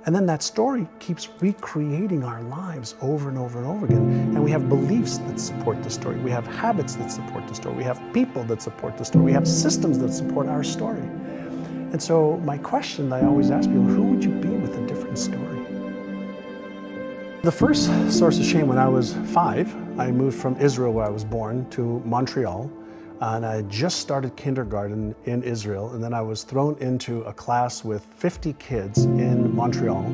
And then that story keeps recreating our lives over and over and over again. And we have beliefs that support the story. We have habits that support the story. We have people that support the story. We have systems that support our story. And so my question that I always ask people, who would you be with a different story? The first source of shame, when I was 5, I moved from Israel, where I was born, to Montreal. And I just started kindergarten in Israel, and then I was thrown into a class with 50 kids in Montreal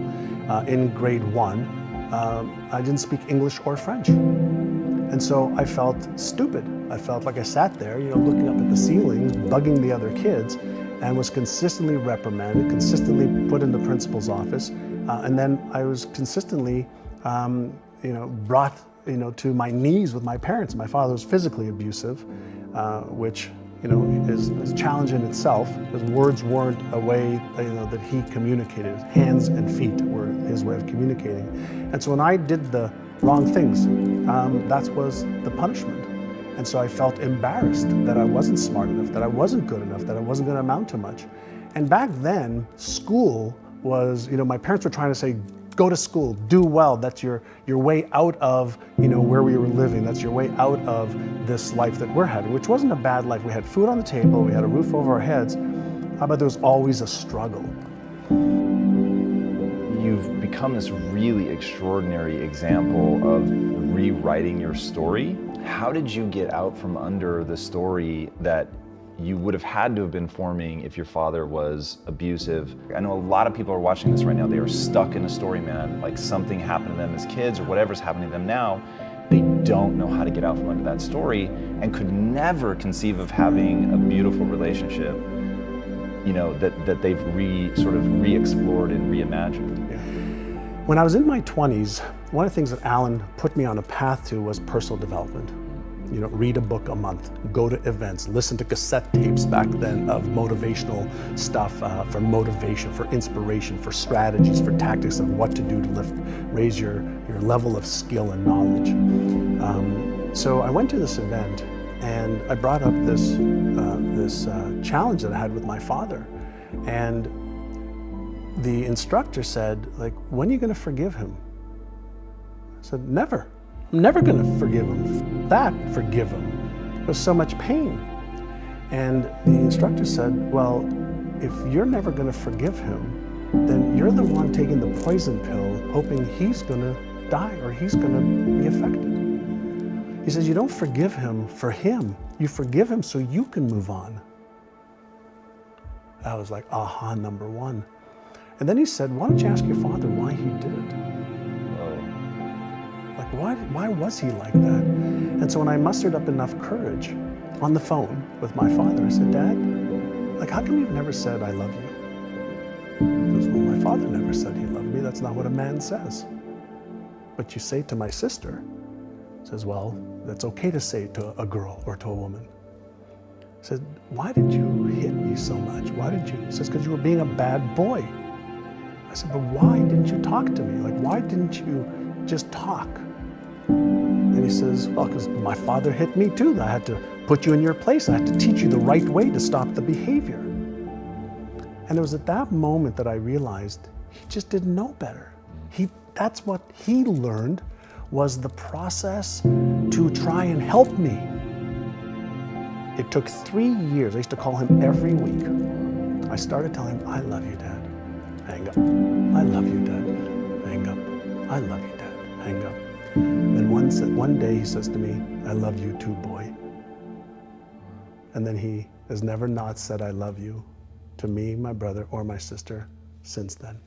in grade 1. I didn't speak English or French. And so I felt stupid. I felt like I sat there, looking up at the ceilings, bugging the other kids, and was consistently reprimanded, consistently put in the principal's office. And then I was consistently brought to my knees with my parents. My father was physically abusive, which is a challenge in itself, because words weren't a way that he communicated. Hands and feet were his way of communicating. And so when I did the wrong things, that was the punishment. And so I felt embarrassed that I wasn't smart enough, that I wasn't good enough, that I wasn't going to amount to much. And back then, school was, my parents were trying to say, go to school, do well. That's your way out of where we were living. That's your way out of this life that we're having, which wasn't a bad life. We had food on the table, we had a roof over our heads, but there was always a struggle. You've become this really extraordinary example of rewriting your story. How did you get out from under the story that you would have had to have been forming if your father was abusive? I know a lot of people are watching this right now. They are stuck in a story, man. Like something happened to them as kids or whatever's happening to them now. They don't know how to get out from under that story and could never conceive of having a beautiful relationship, that they've sort of re-explored and reimagined. Yeah. When I was in my 20s, one of the things that Alan put me on a path to was personal development. Read a book a month, go to events, listen to cassette tapes back then of motivational stuff, for motivation, for inspiration, for strategies, for tactics of what to do to raise your level of skill and knowledge. So I went to this event and I brought up this challenge that I had with my father. And the instructor said, like, when are you going to forgive him? I said, never. I'm never going to forgive him. Forgive him. There was so much pain. And the instructor said, well, if you're never going to forgive him, then you're the one taking the poison pill, hoping he's going to die or he's going to be affected. He says, you don't forgive him for him. You forgive him so you can move on. That was like, aha, number one. And then he said, why don't you ask your father why he did it? Like, why was he like that? And so when I mustered up enough courage on the phone with my father, I said, Dad, like, how come you've never said I love you? He says, well, my father never said he loved me. That's not what a man says. But you say to my sister, says, well, that's okay to say to a girl or to a woman. He said, why did you hit me so much? Why did you? He says, because you were being a bad boy. I said, but why didn't you talk to me? Like, why didn't you just talk? And he says, well, because my father hit me too. I had to put you in your place. I had to teach you the right way to stop the behavior. And it was at that moment that I realized he just didn't know better. That's what he learned, was the process to try and help me. It took 3 years. I used to call him every week. I started telling him, I love you, Dad. Hang up. I love you, Dad. Hang up. I love you, Dad. Hang up. Then one day he says to me, I love you too, boy. And then he has never not said I love you to me, my brother, or my sister since then.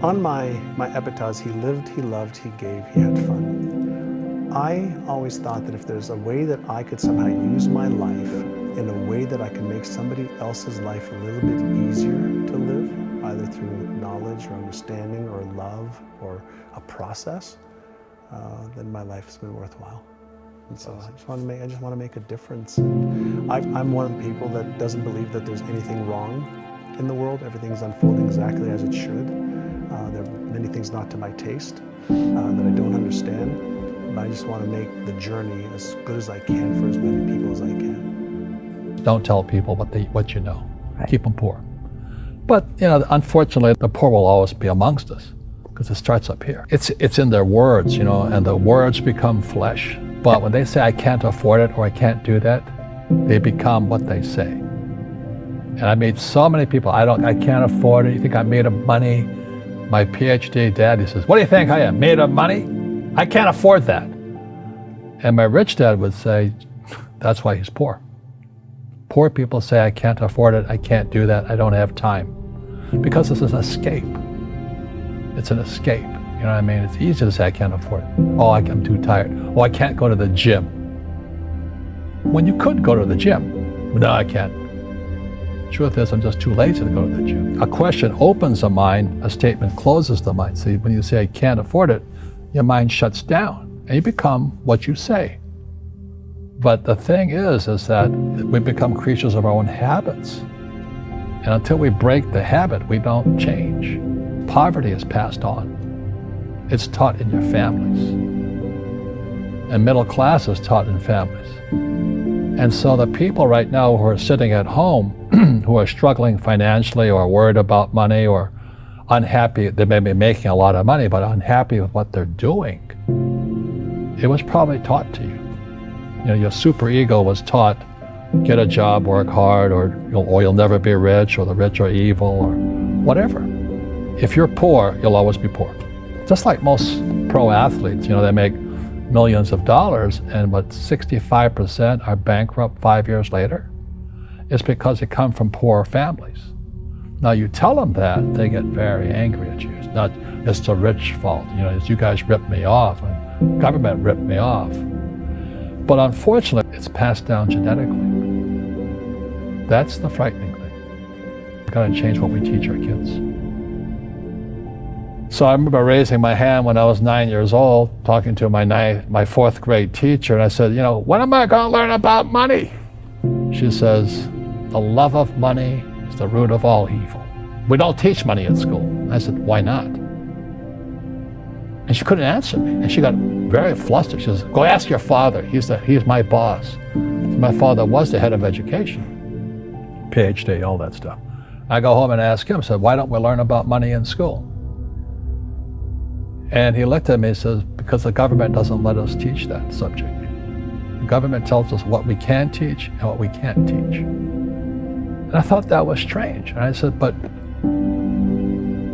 On my epitaphs, he lived, he loved, he gave, he had fun. I always thought that if there's a way that I could somehow use my life in a way that I can make somebody else's life a little bit easier to live, either through knowledge or understanding or love or a process, then my life's been worthwhile. And so I just want to make a difference. I'm one of the people that doesn't believe that there's anything wrong in the world. Everything's unfolding exactly as it should. There are many things not to my taste that I don't understand, but I just want to make the journey as good as I can for as many people as I can. Don't tell people what you know. Right. Keep them poor. But unfortunately, the poor will always be amongst us because it starts up here. It's in their words, and the words become flesh. But when they say I can't afford it or I can't do that, they become what they say. And I made so many people, I can't afford it. You think I'm made of money? My PhD dad, he says, what do you think I am, made of money? I can't afford that. And my rich dad would say, that's why he's poor. Poor people say, I can't afford it, I can't do that, I don't have time. Because this is an escape. It's an escape, you know what I mean? It's easy to say, I can't afford it. Oh, I'm too tired. Oh, I can't go to the gym. When you could go to the gym. No, I can't. Truth is, I'm just too lazy to go to the gym. A question opens the mind, a statement closes the mind. See, when you say, I can't afford it, your mind shuts down, and you become what you say. But the thing is that we become creatures of our own habits. And until we break the habit, we don't change. Poverty is passed on. It's taught in your families. And middle class is taught in families. And so the people right now who are sitting at home, who are struggling financially or worried about money or unhappy, they may be making a lot of money, but unhappy with what they're doing, it was probably taught to you. Your superego was taught, get a job, work hard, or you'll never be rich, or the rich are evil, or whatever. If you're poor, you'll always be poor. Just like most pro athletes, they make millions of dollars, and 65% are bankrupt 5 years later. It's because they come from poor families. Now you tell them that, they get very angry at you. It's the rich fault. You guys ripped me off, and government ripped me off. But unfortunately, it's passed down genetically. That's the frightening thing. We've got to change what we teach our kids. So I remember raising my hand when I was 9 years old, talking to my fourth grade teacher, and I said, when am I going to learn about money? She says, the love of money is the root of all evil. We don't teach money at school. I said, why not? And she couldn't answer me, and she got very flustered. She says, go ask your father. He's my boss. My father was the head of education, PhD, all that stuff. I go home and ask him, I said, why don't we learn about money in school? And he looked at me and says, because the government doesn't let us teach that subject. The government tells us what we can teach and what we can't teach. And I thought that was strange. And I said, but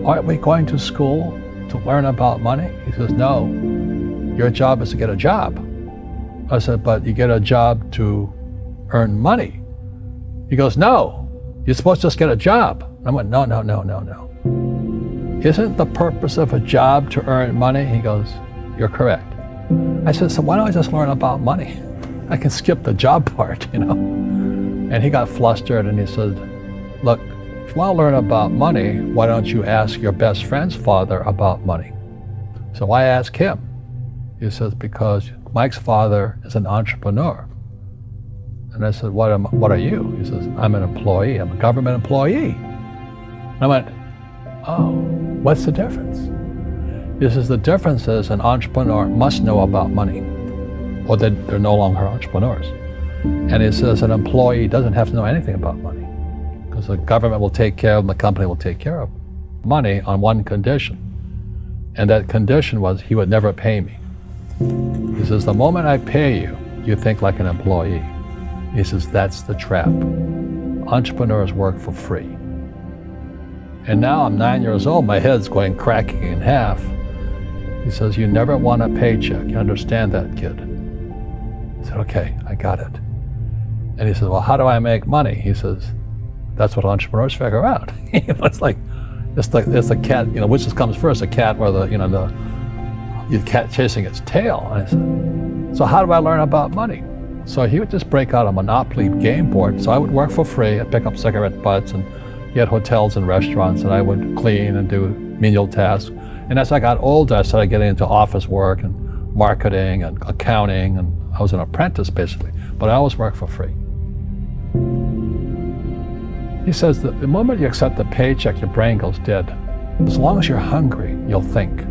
aren't we going to school to learn about money? He says, no, your job is to get a job. I said, but you get a job to earn money. He goes, no, you're supposed to just get a job. I went, no. Isn't the purpose of a job to earn money? He goes, you're correct. I said, so why don't I just learn about money? I can skip the job part, you know? And he got flustered and he said, look, if you want to learn about money, why don't you ask your best friend's father about money? So I asked him. He says, because Mike's father is an entrepreneur. And I said, what are you? He says, I'm an employee. I'm a government employee. And I went, oh, what's the difference? He says, the difference is an entrepreneur must know about money, or they're no longer entrepreneurs. And he says an employee doesn't have to know anything about money, because the government will take care of them, the company will take care of them. Money on one condition. And that condition was he would never pay me. He says, the moment I pay you, you think like an employee. He says, that's the trap. Entrepreneurs work for free. And now I'm 9 years old, my head's going cracking in half. He says, you never want a paycheck. You understand that, kid? I said, okay, I got it. And he says, well, how do I make money? He says, that's what entrepreneurs figure out. It's like a cat, you know, which comes first, a cat or the cat chasing its tail. And I said, so how do I learn about money? So he would just break out a Monopoly game board. So I would work for free. I'd pick up cigarette butts, and he had hotels and restaurants, and I would clean and do menial tasks. And as I got older, I started getting into office work and marketing and accounting, and I was an apprentice basically, but I always worked for free. He says that the moment you accept the paycheck, your brain goes dead. As long as you're hungry, you'll think.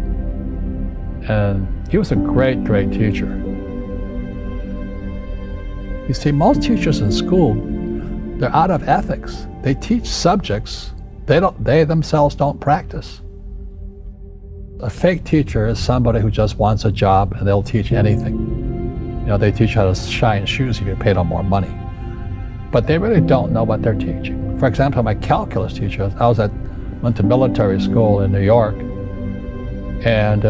And he was a great, great teacher. You see, most teachers in school, they're out of ethics. They teach subjects they themselves don't practice. A fake teacher is somebody who just wants a job and they'll teach anything. You know, they teach how to shine shoes if you pay them more money. But they really don't know what they're teaching. For example, my calculus teacher, went to military school in New York, and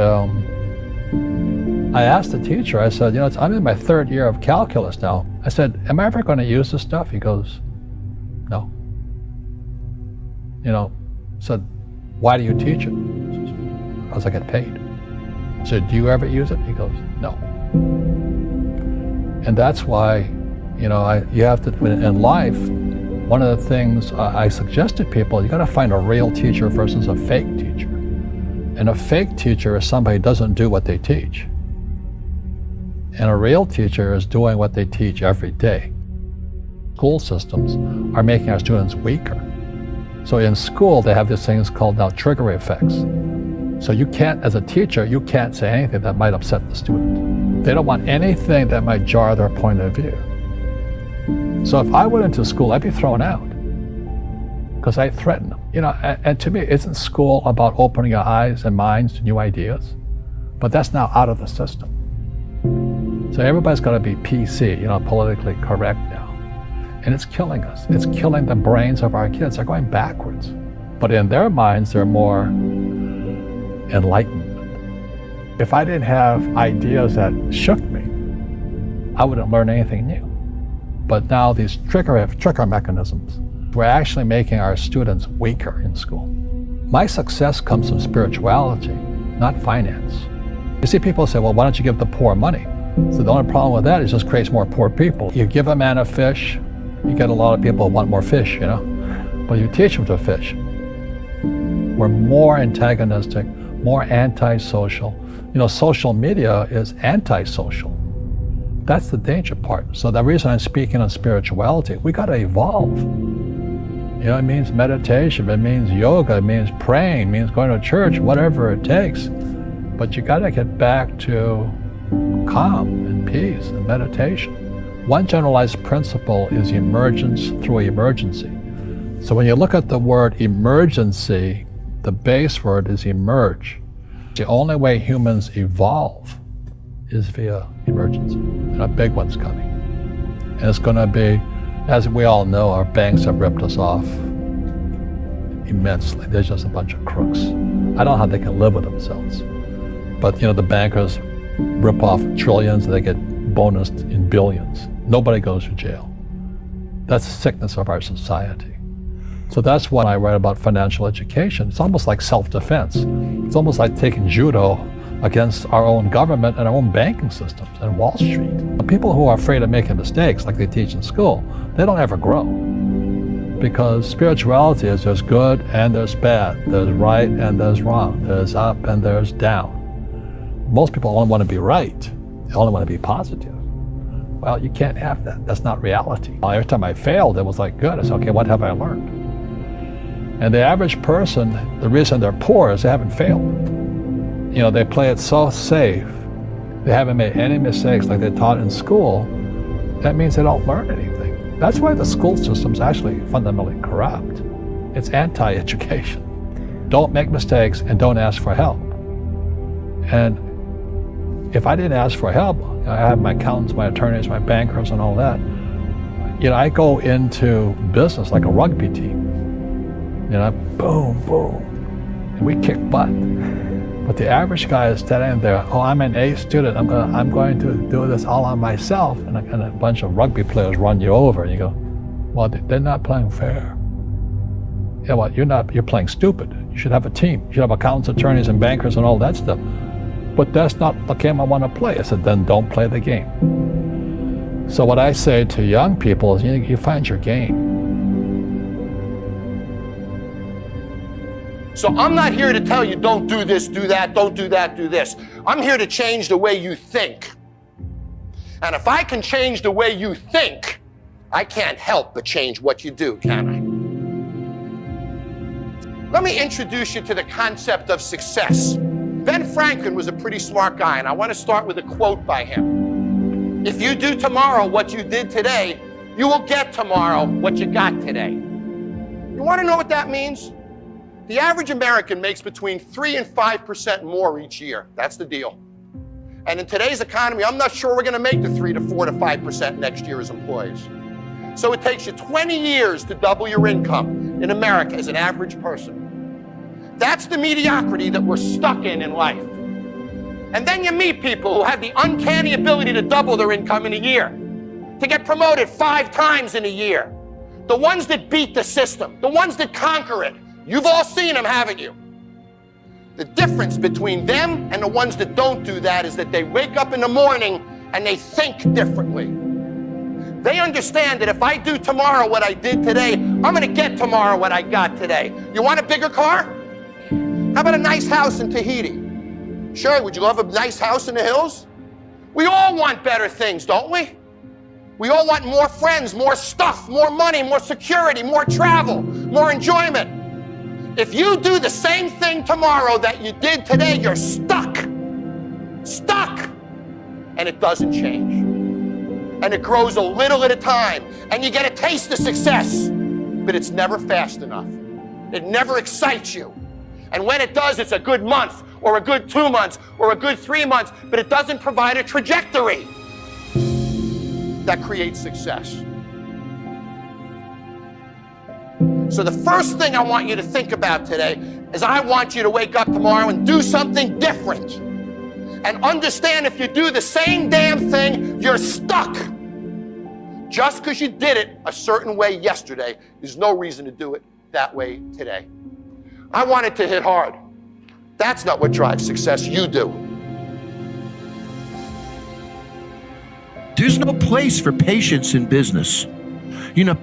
I asked the teacher, I said, I'm in my third year of calculus now. I said, am I ever going to use this stuff? He goes, no. I said, why do you teach it? Because I get paid. I said, do you ever use it? He goes, no. And that's why, you have to, in life, one of the things I suggest to people, you got to find a real teacher versus a fake teacher. And a fake teacher is somebody who doesn't do what they teach. And a real teacher is doing what they teach every day. School systems are making our students weaker. So in school, they have these things called now trigger effects. So you can't, as a teacher, you can't say anything that might upset the student. They don't want anything that might jar their point of view. So if I went into school, I'd be thrown out because I threaten them. And to me, isn't school about opening your eyes and minds to new ideas? But that's now out of the system. So everybody's got to be PC, politically correct now. And it's killing us. It's killing the brains of our kids. They're going backwards. But in their minds, they're more enlightened. If I didn't have ideas that shook me, I wouldn't learn anything new. But now these trigger mechanisms, we're actually making our students weaker in school. My success comes from spirituality, not finance. You see, people say, well, why don't you give the poor money? So the only problem with that is it just creates more poor people. You give a man a fish, you get a lot of people who want more fish, but you teach them to fish. We're more antagonistic, more antisocial. Social media is antisocial. That's the danger part. So the reason I'm speaking on spirituality, we got to evolve. It means meditation, it means yoga, it means praying, it means going to church, whatever it takes. But you got to get back to calm and peace and meditation. One generalized principle is emergence through emergency. So when you look at the word emergency, the base word is emerge. The only way humans evolve is via emergency, and a big one's coming. And it's going to be, as we all know, our banks have ripped us off immensely. There's just a bunch of crooks. I don't know how they can live with themselves. But the bankers rip off trillions and they get bonused in billions. Nobody goes to jail. That's the sickness of our society. So that's why I write about financial education. It's almost like self-defense. It's almost like taking judo against our own government and our own banking systems and Wall Street. The people who are afraid of making mistakes, like they teach in school, they don't ever grow. Because spirituality is there's good and there's bad, there's right and there's wrong, there's up and there's down. Most people only want to be right, they only want to be positive. Well, you can't have that, that's not reality. Every time I failed, it was like, good, I said, okay, what have I learned? And the average person, the reason they're poor is they haven't failed. They play it so safe, they haven't made any mistakes like they taught in school. That means they don't learn anything. That's why the school system's actually fundamentally corrupt. It's anti-education. Don't make mistakes and don't ask for help. And if I didn't ask for help, I have my accountants, my attorneys, my bankers and all that, I go into business like a rugby team. Boom, boom, and we kick butt. But the average guy is standing there, oh, I'm an A student, I'm going to do this all on myself, and a bunch of rugby players run you over, and you go, well, they're not playing fair. You know what, you're playing stupid. You should have a team. You should have accountants, attorneys, and bankers and all that stuff. But that's not the game I want to play. I said, then don't play the game. So what I say to young people is, you find your game. So I'm not here to tell you, don't do this, do that, don't do that, do this. I'm here to change the way you think. And if I can change the way you think, I can't help but change what you do, can I? Let me introduce you to the concept of success. Ben Franklin was a pretty smart guy, and I want to start with a quote by him. If you do tomorrow what you did today, you will get tomorrow what you got today. You want to know what that means? The average American makes between 3 and 5% more each year. That's the deal. And in today's economy, I'm not sure we're going to make the 3 to 4 to 5% next year as employees. So it takes you 20 years to double your income in America as an average person. That's the mediocrity that we're stuck in life. And then you meet people who have the uncanny ability to double their income in a year, to get promoted 5 times in a year. The ones that beat the system, the ones that conquer it. You've all seen them, haven't you? The difference between them and the ones that don't do that is that they wake up in the morning and they think differently. They understand that if I do tomorrow what I did today, I'm going to get tomorrow what I got today. You want a bigger car? How about a nice house in Tahiti? Sure, would you love a nice house in the hills? We all want better things, don't we? We all want more friends, more stuff, more money, more security, more travel, more enjoyment. If you do the same thing tomorrow that you did today, you're stuck. Stuck. And it doesn't change. And it grows a little at a time. And you get a taste of success. But it's never fast enough. It never excites you. And when it does, it's a good month, or a good 2 months, or a good 3 months, but it doesn't provide a trajectory that creates success. So the first thing I want you to think about today is I want you to wake up tomorrow and do something different. And understand if you do the same damn thing, you're stuck. Just because you did it a certain way yesterday, there's no reason to do it that way today. I want it to hit hard. That's not what drives success, you do. There's no place for patience in business.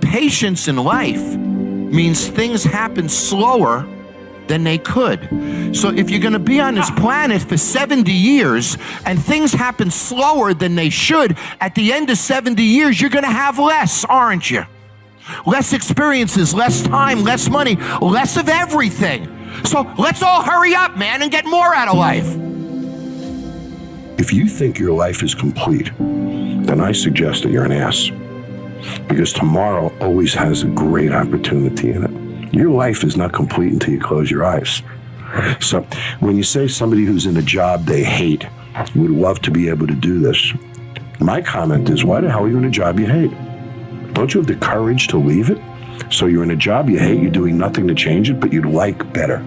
Patience in life means things happen slower than they could. So if you're going to be on this planet for 70 years and things happen slower than they should, at the end of 70 years, you're going to have less, aren't you? Less experiences, less time, less money, less of everything. So let's all hurry up, man, and get more out of life. If you think your life is complete, then I suggest that you're an ass. because tomorrow always has a great opportunity in it. Your life is not complete until you close your eyes. So when you say somebody who's in a job they hate would love to be able to do this, my comment is, why the hell are you in a job you hate? Don't you have the courage to leave it? So you're in a job you hate, you're doing nothing to change it, but you'd like better.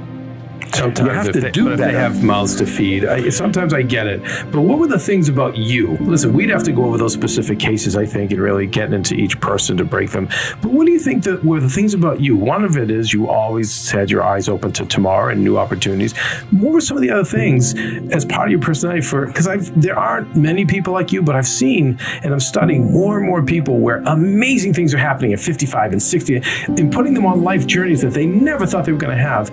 Sometimes you have if to they, do but if better. they have mouths to feed. Sometimes I get it. But what were the things about you? Listen, we'd have to go over those specific cases, I think, and really get into each person to break them. But what do you think that were the things about you? One of it is you always had your eyes open to tomorrow and new opportunities. What were some of the other things as part of your personality? Because there aren't many people like you, but I've seen and I'm studying more and more people where amazing things are happening at 55 and 60 and putting them on life journeys that they never thought they were going to have.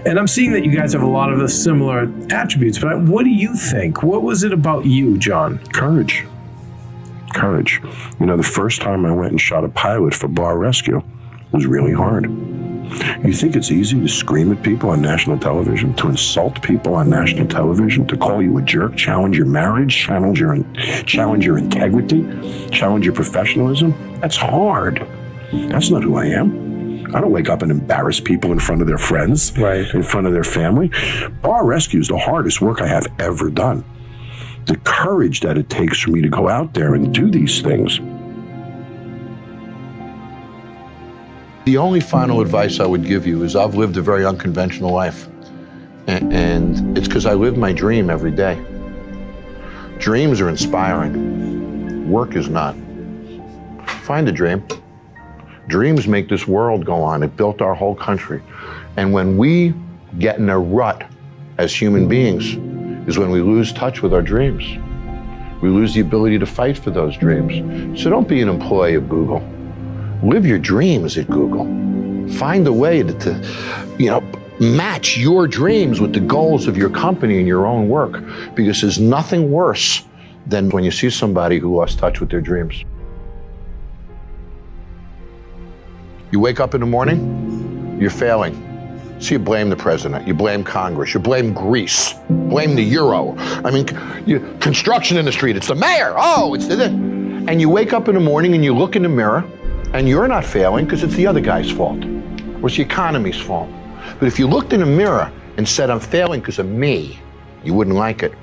And I'm seeing that you guys have a lot of the similar attributes, but what do you think? What was it about you, John? Courage. Courage. You know, the first time I went and shot a pilot for bar rescue was really hard. You think it's easy to scream at people on national television, to insult people on national television, to call you a jerk, challenge your marriage, challenge your integrity, challenge your professionalism? That's hard. That's not who I am. I don't wake up and embarrass people in front of their friends, in front of their family. Bar rescue is the hardest work I have ever done. The courage that it takes for me to go out there and do these things. The only final advice I would give you is I've lived a very unconventional life. And it's because I live my dream every day. Dreams are inspiring. Work is not. Find a dream. Dreams make this world go on. It built our whole country. And when we get in a rut as human beings is when we lose touch with our dreams. We lose the ability to fight for those dreams. So don't be an employee of Google. Live your dreams at Google. Find a way to match your dreams with the goals of your company and your own work, because there's nothing worse than when you see somebody who lost touch with their dreams. You wake up in the morning, you're failing. So you blame the president, you blame Congress, you blame Greece, blame the euro. I mean, construction industry, it's the mayor, it's the... And you wake up in the morning and you look in the mirror and you're not failing because it's the other guy's fault, or it's the economy's fault. But if you looked in the mirror and said, I'm failing because of me, you wouldn't like it,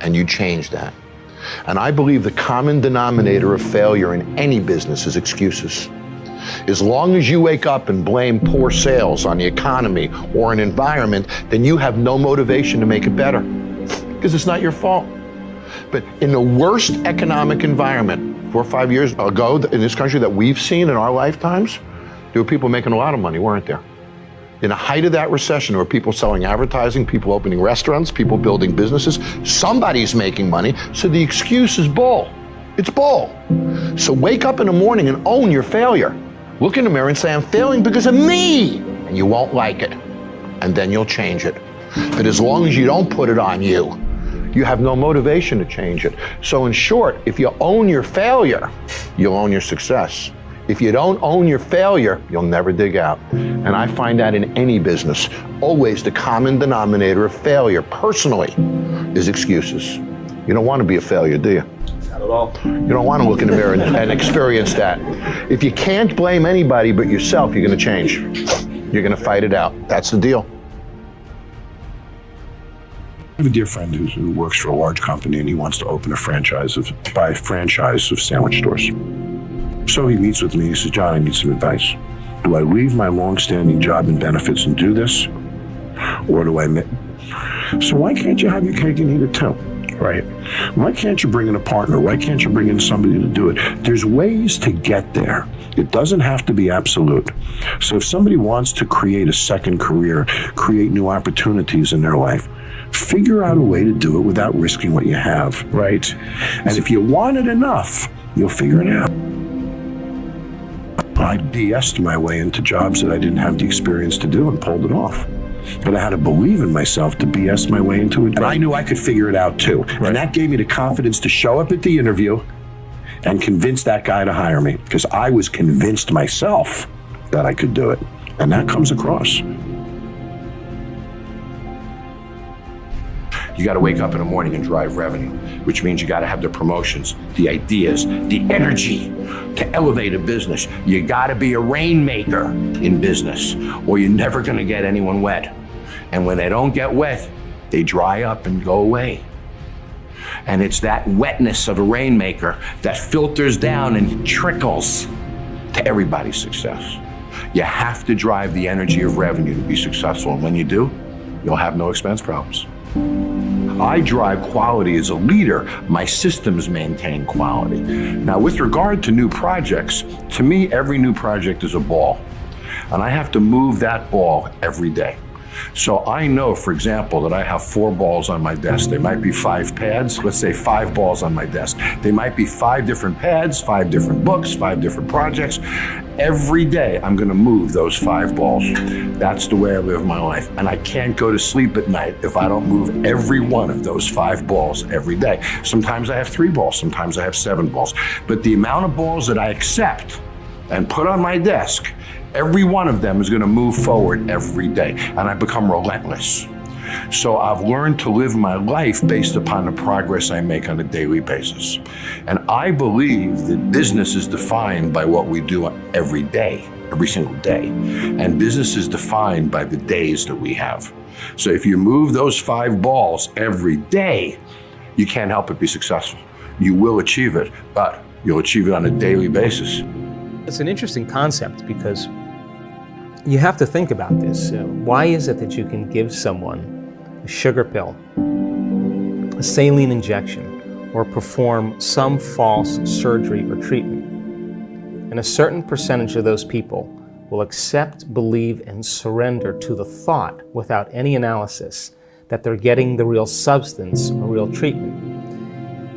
and you change that. And I believe the common denominator of failure in any business is excuses. As long as you wake up and blame poor sales on the economy or an environment, then you have no motivation to make it better, because it's not your fault. But in the worst economic environment 4 or 5 years ago in this country that we've seen in our lifetimes, there were people making a lot of money, weren't there? In the height of that recession, there were people selling advertising, people opening restaurants, people building businesses. Somebody's making money, so the excuse is bull. It's bull. So wake up in the morning and own your failure. Look in the mirror and say, I'm failing because of me, and you won't like it, and then you'll change it. But as long as you don't put it on you, you have no motivation to change it. So in short, if you own your failure, you'll own your success. If you don't own your failure, you'll never dig out. And I find that in any business. Always the common denominator of failure, personally, is excuses. You don't want to be a failure, do you? Not at all. You don't want to look in the mirror and experience that. If you can't blame anybody but yourself, you're going to change. You're going to fight it out. That's the deal. I have a dear friend who works for a large company, and he wants to open a franchise of sandwich stores. So he meets with me. He says, John, I need some advice. Do I leave my long-standing job and benefits and do this? Or do I... So why can't you have your cake and eat it too? Right? Why can't you bring in a partner? Why can't you bring in somebody to do it? There's ways to get there. It doesn't have to be absolute. So if somebody wants to create a second career, create new opportunities in their life, figure out a way to do it without risking what you have. Right? And if you want it enough, you'll figure it out. I BS'd my way into jobs that I didn't have the experience to do and pulled it off. But I had to believe in myself to BS my way into it. And I knew I could figure it out too. Right. And that gave me the confidence to show up at the interview and convince that guy to hire me, because I was convinced myself that I could do it. And that comes across. You got to wake up in the morning and drive revenue. which means you got to have the promotions, the ideas, the energy to elevate a business. You got to be a rainmaker in business, or you're never going to get anyone wet. And when they don't get wet, they dry up and go away. And it's that wetness of a rainmaker that filters down and trickles to everybody's success. You have to drive the energy of revenue to be successful. And when you do, you'll have no expense problems. I drive quality as a leader. My systems maintain quality. Now, with regard to new projects, to me, every new project is a ball. And I have to move that ball every day. So I know, for example, that I have 4 balls on my desk. They might be 5 pads. Let's say 5 balls on my desk. They might be 5 different pads, 5 different books, 5 different projects. Every day, I'm going to move those 5 balls. That's the way I live my life. And I can't go to sleep at night if I don't move every one of those 5 balls every day. Sometimes I have 3 balls. Sometimes I have 7 balls. But the amount of balls that I accept and put on my desk, every one of them is going to move forward every day, and I become relentless. So I've learned to live my life based upon the progress I make on a daily basis. And I believe that business is defined by what we do every day, every single day. And business is defined by the days that we have. So if you move those 5 balls every day, you can't help but be successful. You will achieve it, but you'll achieve it on a daily basis. It's an interesting concept because you have to think about this. Why is it that you can give someone a sugar pill, a saline injection, or perform some false surgery or treatment, and a certain percentage of those people will accept, believe, and surrender to the thought without any analysis that they're getting the real substance or real treatment?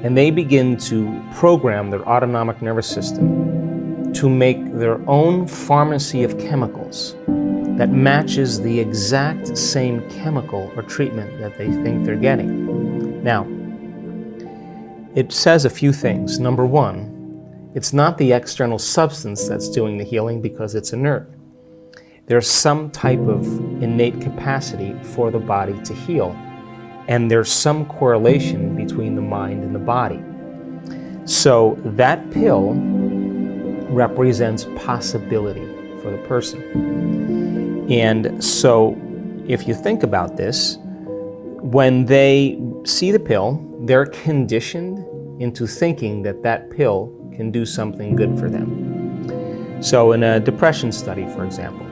And they begin to program their autonomic nervous system to make their own pharmacy of chemicals that matches the exact same chemical or treatment that they think they're getting. Now, it says a few things. Number one, it's not the external substance that's doing the healing because it's inert. There's some type of innate capacity for the body to heal, and there's some correlation between the mind and the body. So that pill represents possibility for the person. And so if you think about this, when they see the pill, they're conditioned into thinking that that pill can do something good for them. So in a depression study, for example,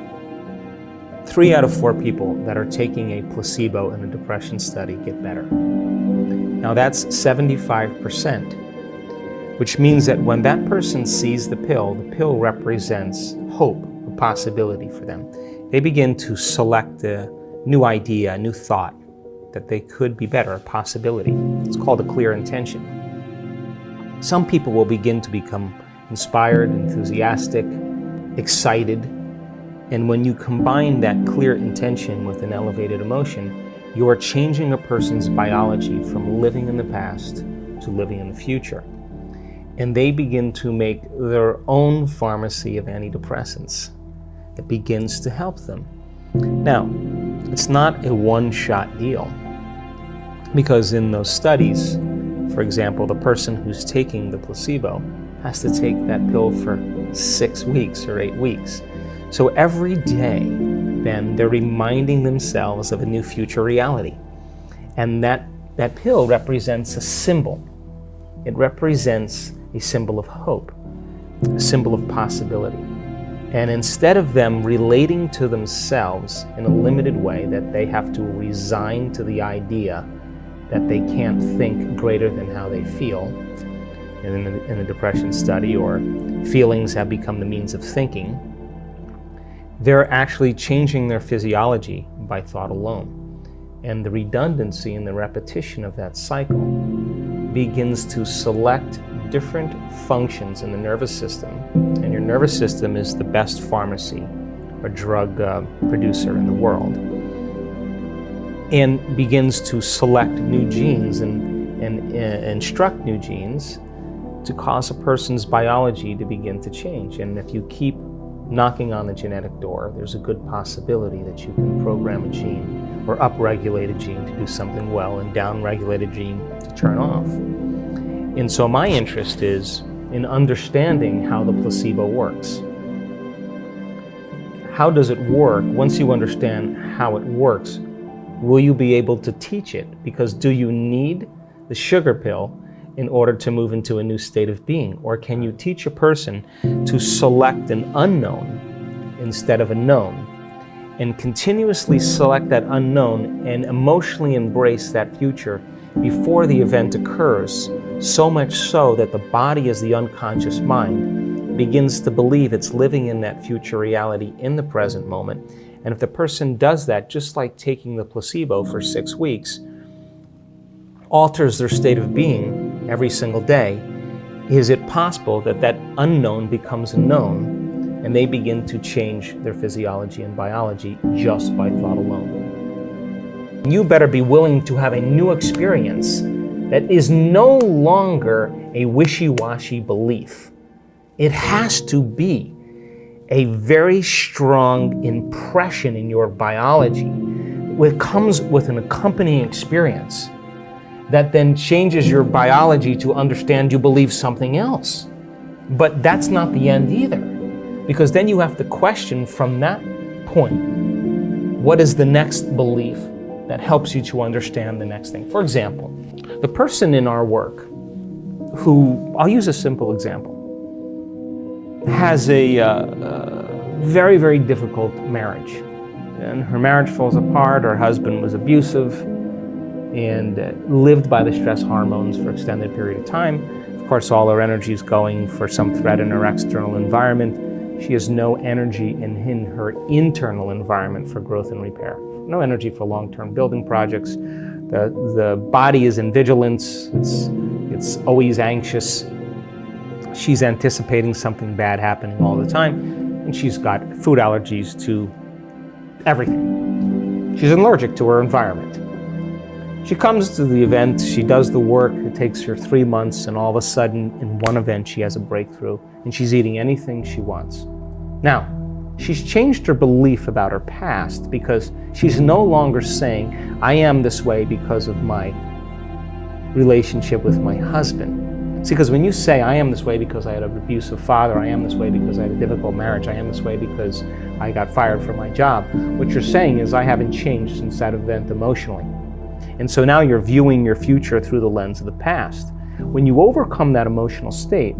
3 out of 4 people that are taking a placebo in a depression study get better. Now that's 75%, which means that when that person sees the pill represents hope, a possibility for them. They begin to select a new idea, a new thought, that they could be better, a possibility. It's called a clear intention. Some people will begin to become inspired, enthusiastic, excited, and when you combine that clear intention with an elevated emotion, you are changing a person's biology from living in the past to living in the future. And they begin to make their own pharmacy of antidepressants that begins to help them. Now, it's not a one-shot deal, because in those studies, for example, the person who's taking the placebo has to take that pill for 6 weeks or 8 weeks. So every day, then, they're reminding themselves of a new future reality. And that pill represents a symbol. It represents a symbol of hope, a symbol of possibility. And instead of them relating to themselves in a limited way, that they have to resign to the idea that they can't think greater than how they feel in a depression study, or feelings have become the means of thinking, they're actually changing their physiology by thought alone. And the redundancy and the repetition of that cycle begins to select different functions in the nervous system. And your nervous system is the best pharmacy or drug producer in the world. And begins to select new genes and instruct new genes to cause a person's biology to begin to change. And if you keep knocking on the genetic door, there's a good possibility that you can program a gene or upregulate a gene to do something well and downregulate a gene to turn off. And so my interest is in understanding how the placebo works. How does it work? Once you understand how it works, will you be able to teach it? Because do you need the sugar pill in order to move into a new state of being? Or can you teach a person to select an unknown instead of a known, and continuously select that unknown and emotionally embrace that future before the event occurs, so much so that the body, as the unconscious mind, begins to believe it's living in that future reality in the present moment. And if the person does that, just like taking the placebo for 6 weeks, alters their state of being every single day, is it possible that that unknown becomes a known and they begin to change their physiology and biology just by thought alone? You better be willing to have a new experience that is no longer a wishy-washy belief. It has to be a very strong impression in your biology, which comes with an accompanying experience that then changes your biology to understand you believe something else. But that's not the end either, because then you have to question from that point, what is the next belief that helps you to understand the next thing? For example, the person in our work who, I'll use a simple example, has a very, very difficult marriage. And her marriage falls apart, her husband was abusive, and lived by the stress hormones for an extended period of time. Of course, all her energy is going for some threat in her external environment. She has no energy in her internal environment for growth and repair. No energy for long-term building projects. The body is in vigilance. It's always anxious. She's anticipating something bad happening all the time, and she's got food allergies to everything. She's allergic to her environment. She comes to the event, she does the work, it takes her 3 months, and all of a sudden, in one event, she has a breakthrough, and she's eating anything she wants. Now, she's changed her belief about her past because she's no longer saying, I am this way because of my relationship with my husband. See, because when you say, I am this way because I had an abusive father, I am this way because I had a difficult marriage, I am this way because I got fired from my job, what you're saying is, I haven't changed since that event emotionally. And so now you're viewing your future through the lens of the past. When you overcome that emotional state,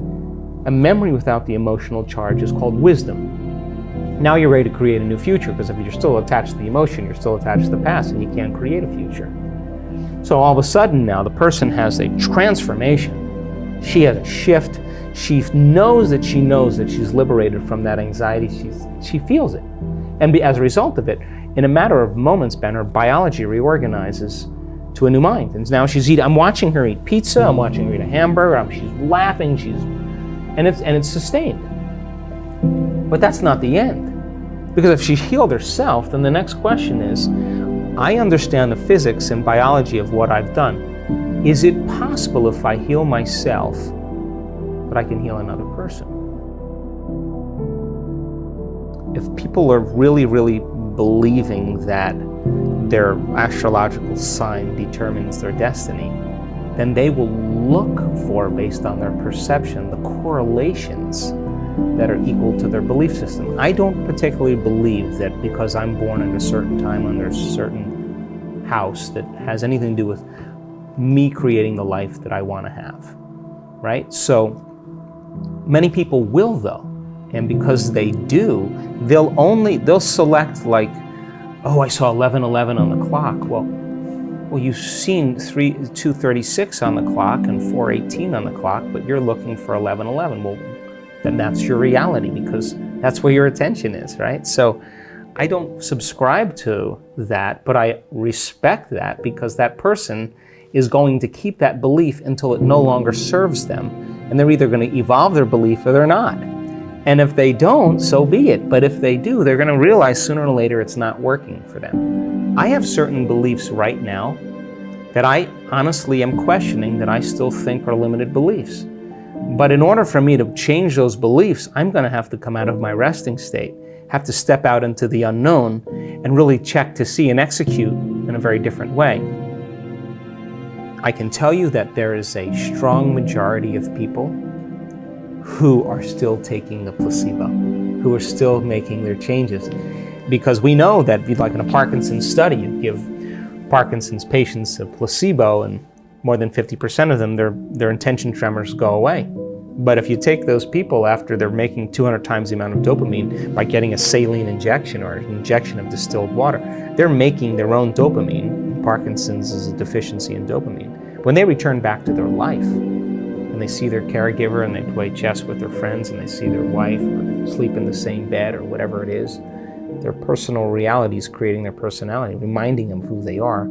a memory without the emotional charge is called wisdom. Now you're ready to create a new future, because if you're still attached to the emotion, you're still attached to the past, and you can't create a future. So all of a sudden now the person has a transformation. She has a shift. She knows that she's liberated from that anxiety. She feels it. And as a result of it, in a matter of moments, Ben, her biology reorganizes to a new mind. And now she's eating, I'm watching her eat pizza, I'm watching her eat a hamburger, she's laughing, and it's sustained. But that's not the end. Because if she's healed herself, then the next question is, I understand the physics and biology of what I've done. Is it possible if I heal myself that I can heal another person? If people are really, really believing that their astrological sign determines their destiny, then they will look for, based on their perception, the correlations that are equal to their belief system. I don't particularly believe that because I'm born at a certain time under a certain house that has anything to do with me creating the life that I want to have, right? So many people will, though, and because they do, they'll select, like, oh, I saw 11:11 on the clock. Well, you've seen 2:36 on the clock and 4:18 on the clock, but you're looking for 11:11. Well, then that's your reality, because that's where your attention is, right? So I don't subscribe to that, but I respect that, because that person is going to keep that belief until it no longer serves them, and they're either going to evolve their belief or they're not. And if they don't, so be it. But if they do, they're going to realize sooner or later it's not working for them. I have certain beliefs right now that I honestly am questioning, that I still think are limited beliefs. But in order for me to change those beliefs, I'm going to have to come out of my resting state, have to step out into the unknown and really check to see and execute in a very different way. I can tell you that there is a strong majority of people who are still taking the placebo, who are still making their changes. Because we know that, like in a Parkinson's study, you give Parkinson's patients a placebo and more than 50% of them, their intention tremors go away. But if you take those people after they're making 200 times the amount of dopamine by getting a saline injection or an injection of distilled water, they're making their own dopamine. Parkinson's is a deficiency in dopamine. When they return back to their life, and they see their caregiver and they play chess with their friends and they see their wife or sleep in the same bed or whatever it is, their personal reality is creating their personality, reminding them who they are.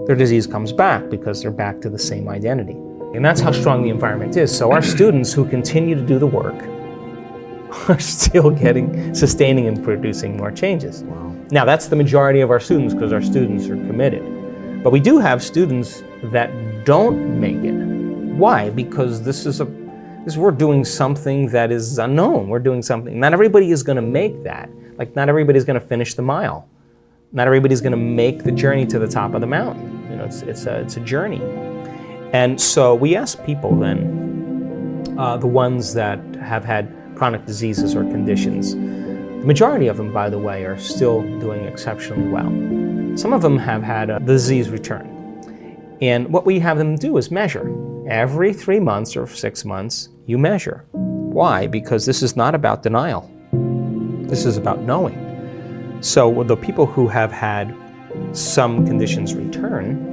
Their disease comes back because they're back to the same identity. And that's how strong the environment is. So our students who continue to do the work are still sustaining and producing more changes. Wow. Now that's the majority of our students because our students are committed. But we do have students that don't make it. Why? Because we're doing something that is unknown. We're doing something, not everybody is going to make that. Like not everybody's going to finish the mile. Not everybody's going to make the journey to the top of the mountain. You know, it's a journey. And so we ask people then, the ones that have had chronic diseases or conditions, the majority of them, by the way, are still doing exceptionally well. Some of them have had a disease return. And what we have them do is measure. Every 3 months or 6 months, you measure. Why? Because this is not about denial. This is about knowing. So with the people who have had some conditions return,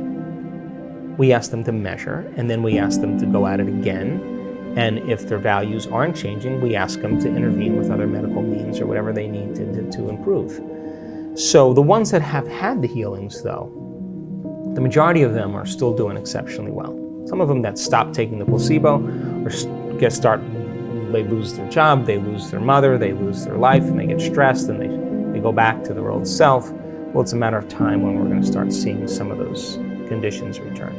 we ask them to measure, and then we ask them to go at it again. And if their values aren't changing, we ask them to intervene with other medical means or whatever they need to improve. So the ones that have had the healings, though, the majority of them are still doing exceptionally well. Some of them that stop taking the placebo or they lose their job, they lose their mother, they lose their life, and they get stressed, and they go back to their old self. Well, it's a matter of time when we're going to start seeing some of those conditions return.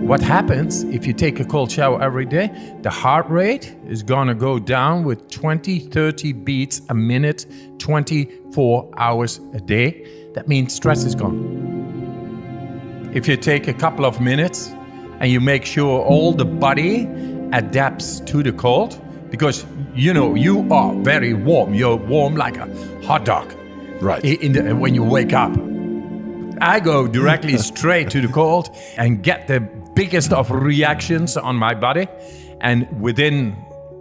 What happens if you take a cold shower every day? The heart rate is going to go down with 20-30 beats a minute, 24 hours a day. That means stress is gone. If you take a couple of minutes and you make sure all the body adapts to the cold, because you are very warm. You're warm like a hot dog. Right. When you wake up. I go directly straight to the cold and get the biggest of reactions on my body. And within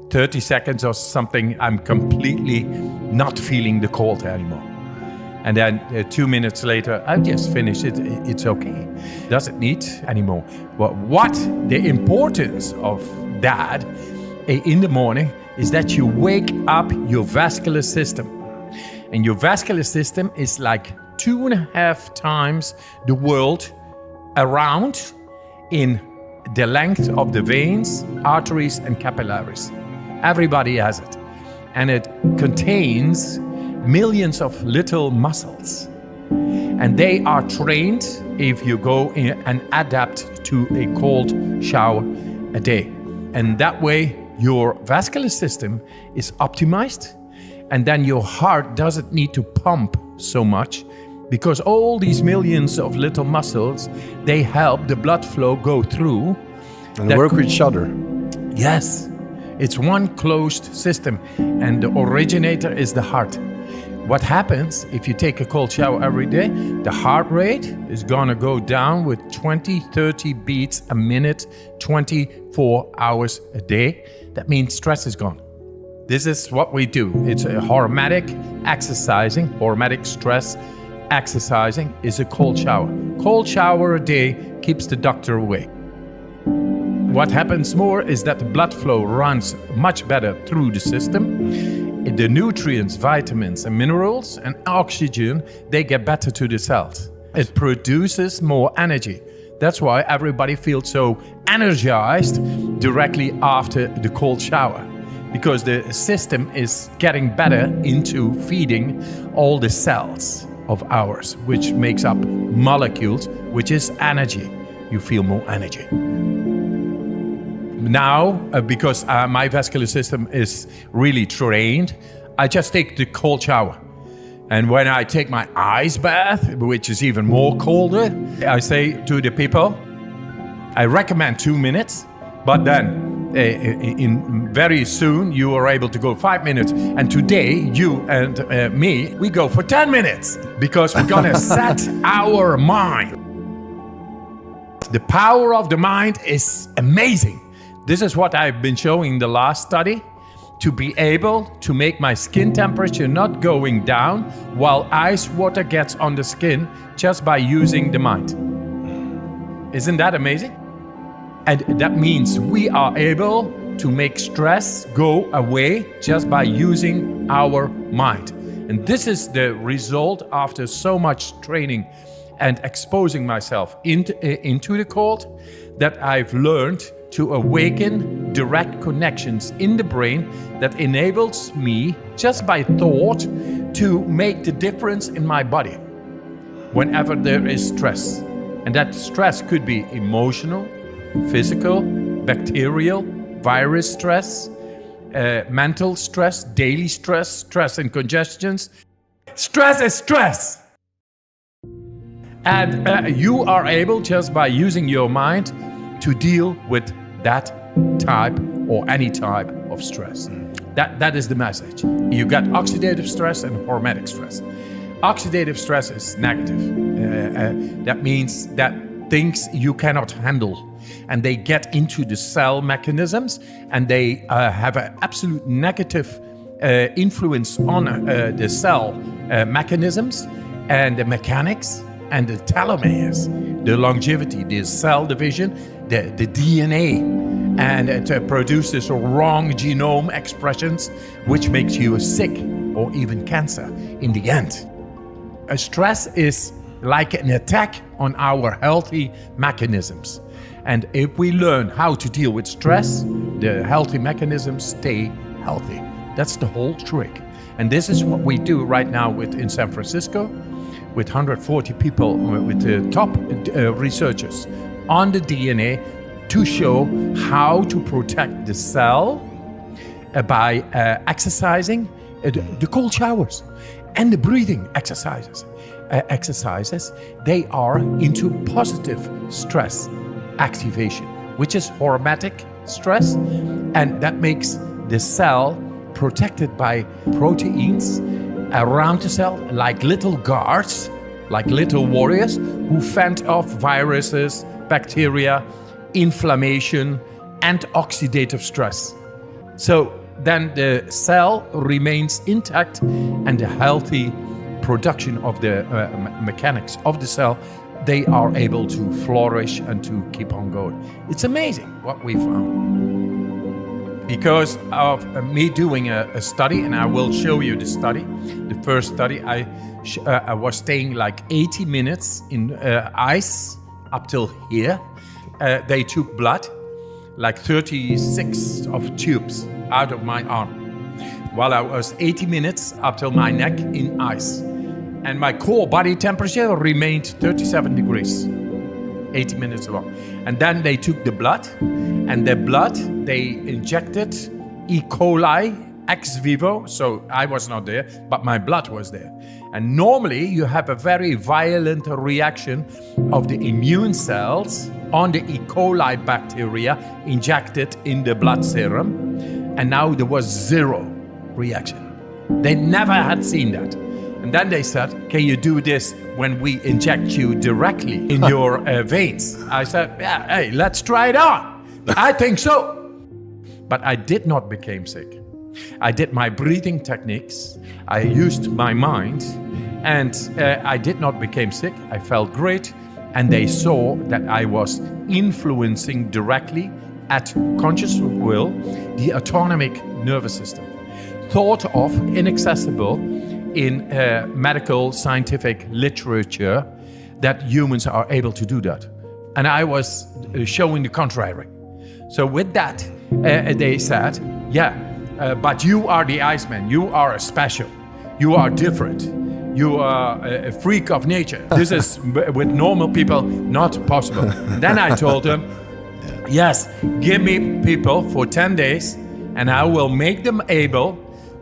30 seconds or something, I'm completely not feeling the cold anymore. And then 2 minutes later, I just finished it. It's okay. Doesn't need anymore. But what the importance of that in the morning is that you wake up your vascular system. And your vascular system is like 2.5 times the world around in the length of the veins, arteries, and capillaries. Everybody has it. And it contains millions of little muscles. And they are trained if you go in and adapt to a cold shower a day. And that way, your vascular system is optimized. And then your heart doesn't need to pump so much, because all these millions of little muscles, they help the blood flow go through. And work with each other. Yes, it's one closed system, and the originator is the heart. What happens if you take a cold shower every day? The heart rate is gonna go down with 20-30 beats a minute, 24 hours a day. That means stress is gone. This is what we do. It's a hormetic exercising, hormetic stress exercising is a cold shower. Cold shower a day keeps the doctor away. What happens more is that the blood flow runs much better through the system. The nutrients, vitamins and minerals and oxygen, they get better to the cells. It produces more energy. That's why everybody feels so energized directly after the cold shower, because the system is getting better into feeding all the cells of ours, which makes up molecules, which is energy. You feel more energy. Now, because my vascular system is really trained, I just take the cold shower. And when I take my ice bath, which is even more colder, I say to the people, I recommend 2 minutes, but then very soon you are able to go 5 minutes. And today, you and me, we go for 10 minutes because we're gonna set our mind. The power of the mind is amazing. This is what I've been showing in the last study, to be able to make my skin temperature not going down while ice water gets on the skin just by using the mind. Isn't that amazing? And that means we are able to make stress go away just by using our mind. And this is the result after so much training and exposing myself into the cold, that I've learned to awaken direct connections in the brain that enables me, just by thought, to make the difference in my body whenever there is stress. And that stress could be emotional, physical, bacterial, virus stress, mental stress, daily stress, stress and congestions. Stress is stress. And you are able, just by using your mind, to deal with that type or any type of stress. That is the message. You got oxidative stress and hormetic stress. Oxidative stress is negative. That means that things you cannot handle, and they get into the cell mechanisms, and they have an absolute negative influence on the cell mechanisms and the mechanics and the telomeres, the longevity, the cell division, the DNA, and it produces wrong genome expressions, which makes you sick or even cancer in the end. Stress is like an attack on our healthy mechanisms. And if we learn how to deal with stress, the healthy mechanisms stay healthy. That's the whole trick. And this is what we do right now in San Francisco, with 140 people, with the top researchers on the DNA, to show how to protect the cell by exercising, the cold showers and the breathing exercises. They are into positive stress activation, which is hormetic stress, and that makes the cell protected by proteins around the cell, like little guards, like little warriors who fend off viruses, bacteria, inflammation, and oxidative stress. So then the cell remains intact, and the healthy production of the mechanics of the cell, they are able to flourish and to keep on going. It's amazing what we found. Because of me doing a study, and I will show you the study. The first study, I was staying like 80 minutes in ice up till here. They took blood, like 36 of tubes out of my arm, while I was 80 minutes up till my neck in ice. And my core body temperature remained 37 degrees, 80 minutes long. And then they took the blood, and the blood, they injected E. coli ex vivo. So I was not there, but my blood was there. And normally you have a very violent reaction of the immune cells on the E. coli bacteria injected in the blood serum. And now there was zero reaction. They never had seen that. And then they said, can you do this when we inject you directly in your veins? I said, yeah, hey, let's try it on. I think so. But I did not become sick. I did my breathing techniques. I used my mind, and I did not become sick. I felt great. And they saw that I was influencing directly at conscious will the autonomic nervous system. Thought of inaccessible in medical scientific literature, that humans are able to do that. And I was showing the contrary. So with that, they said, yeah, but you are the Iceman. You are special. You are different. You are a freak of nature. This is, with normal people, not possible. Then I told them, yes, give me people for 10 days, and I will make them able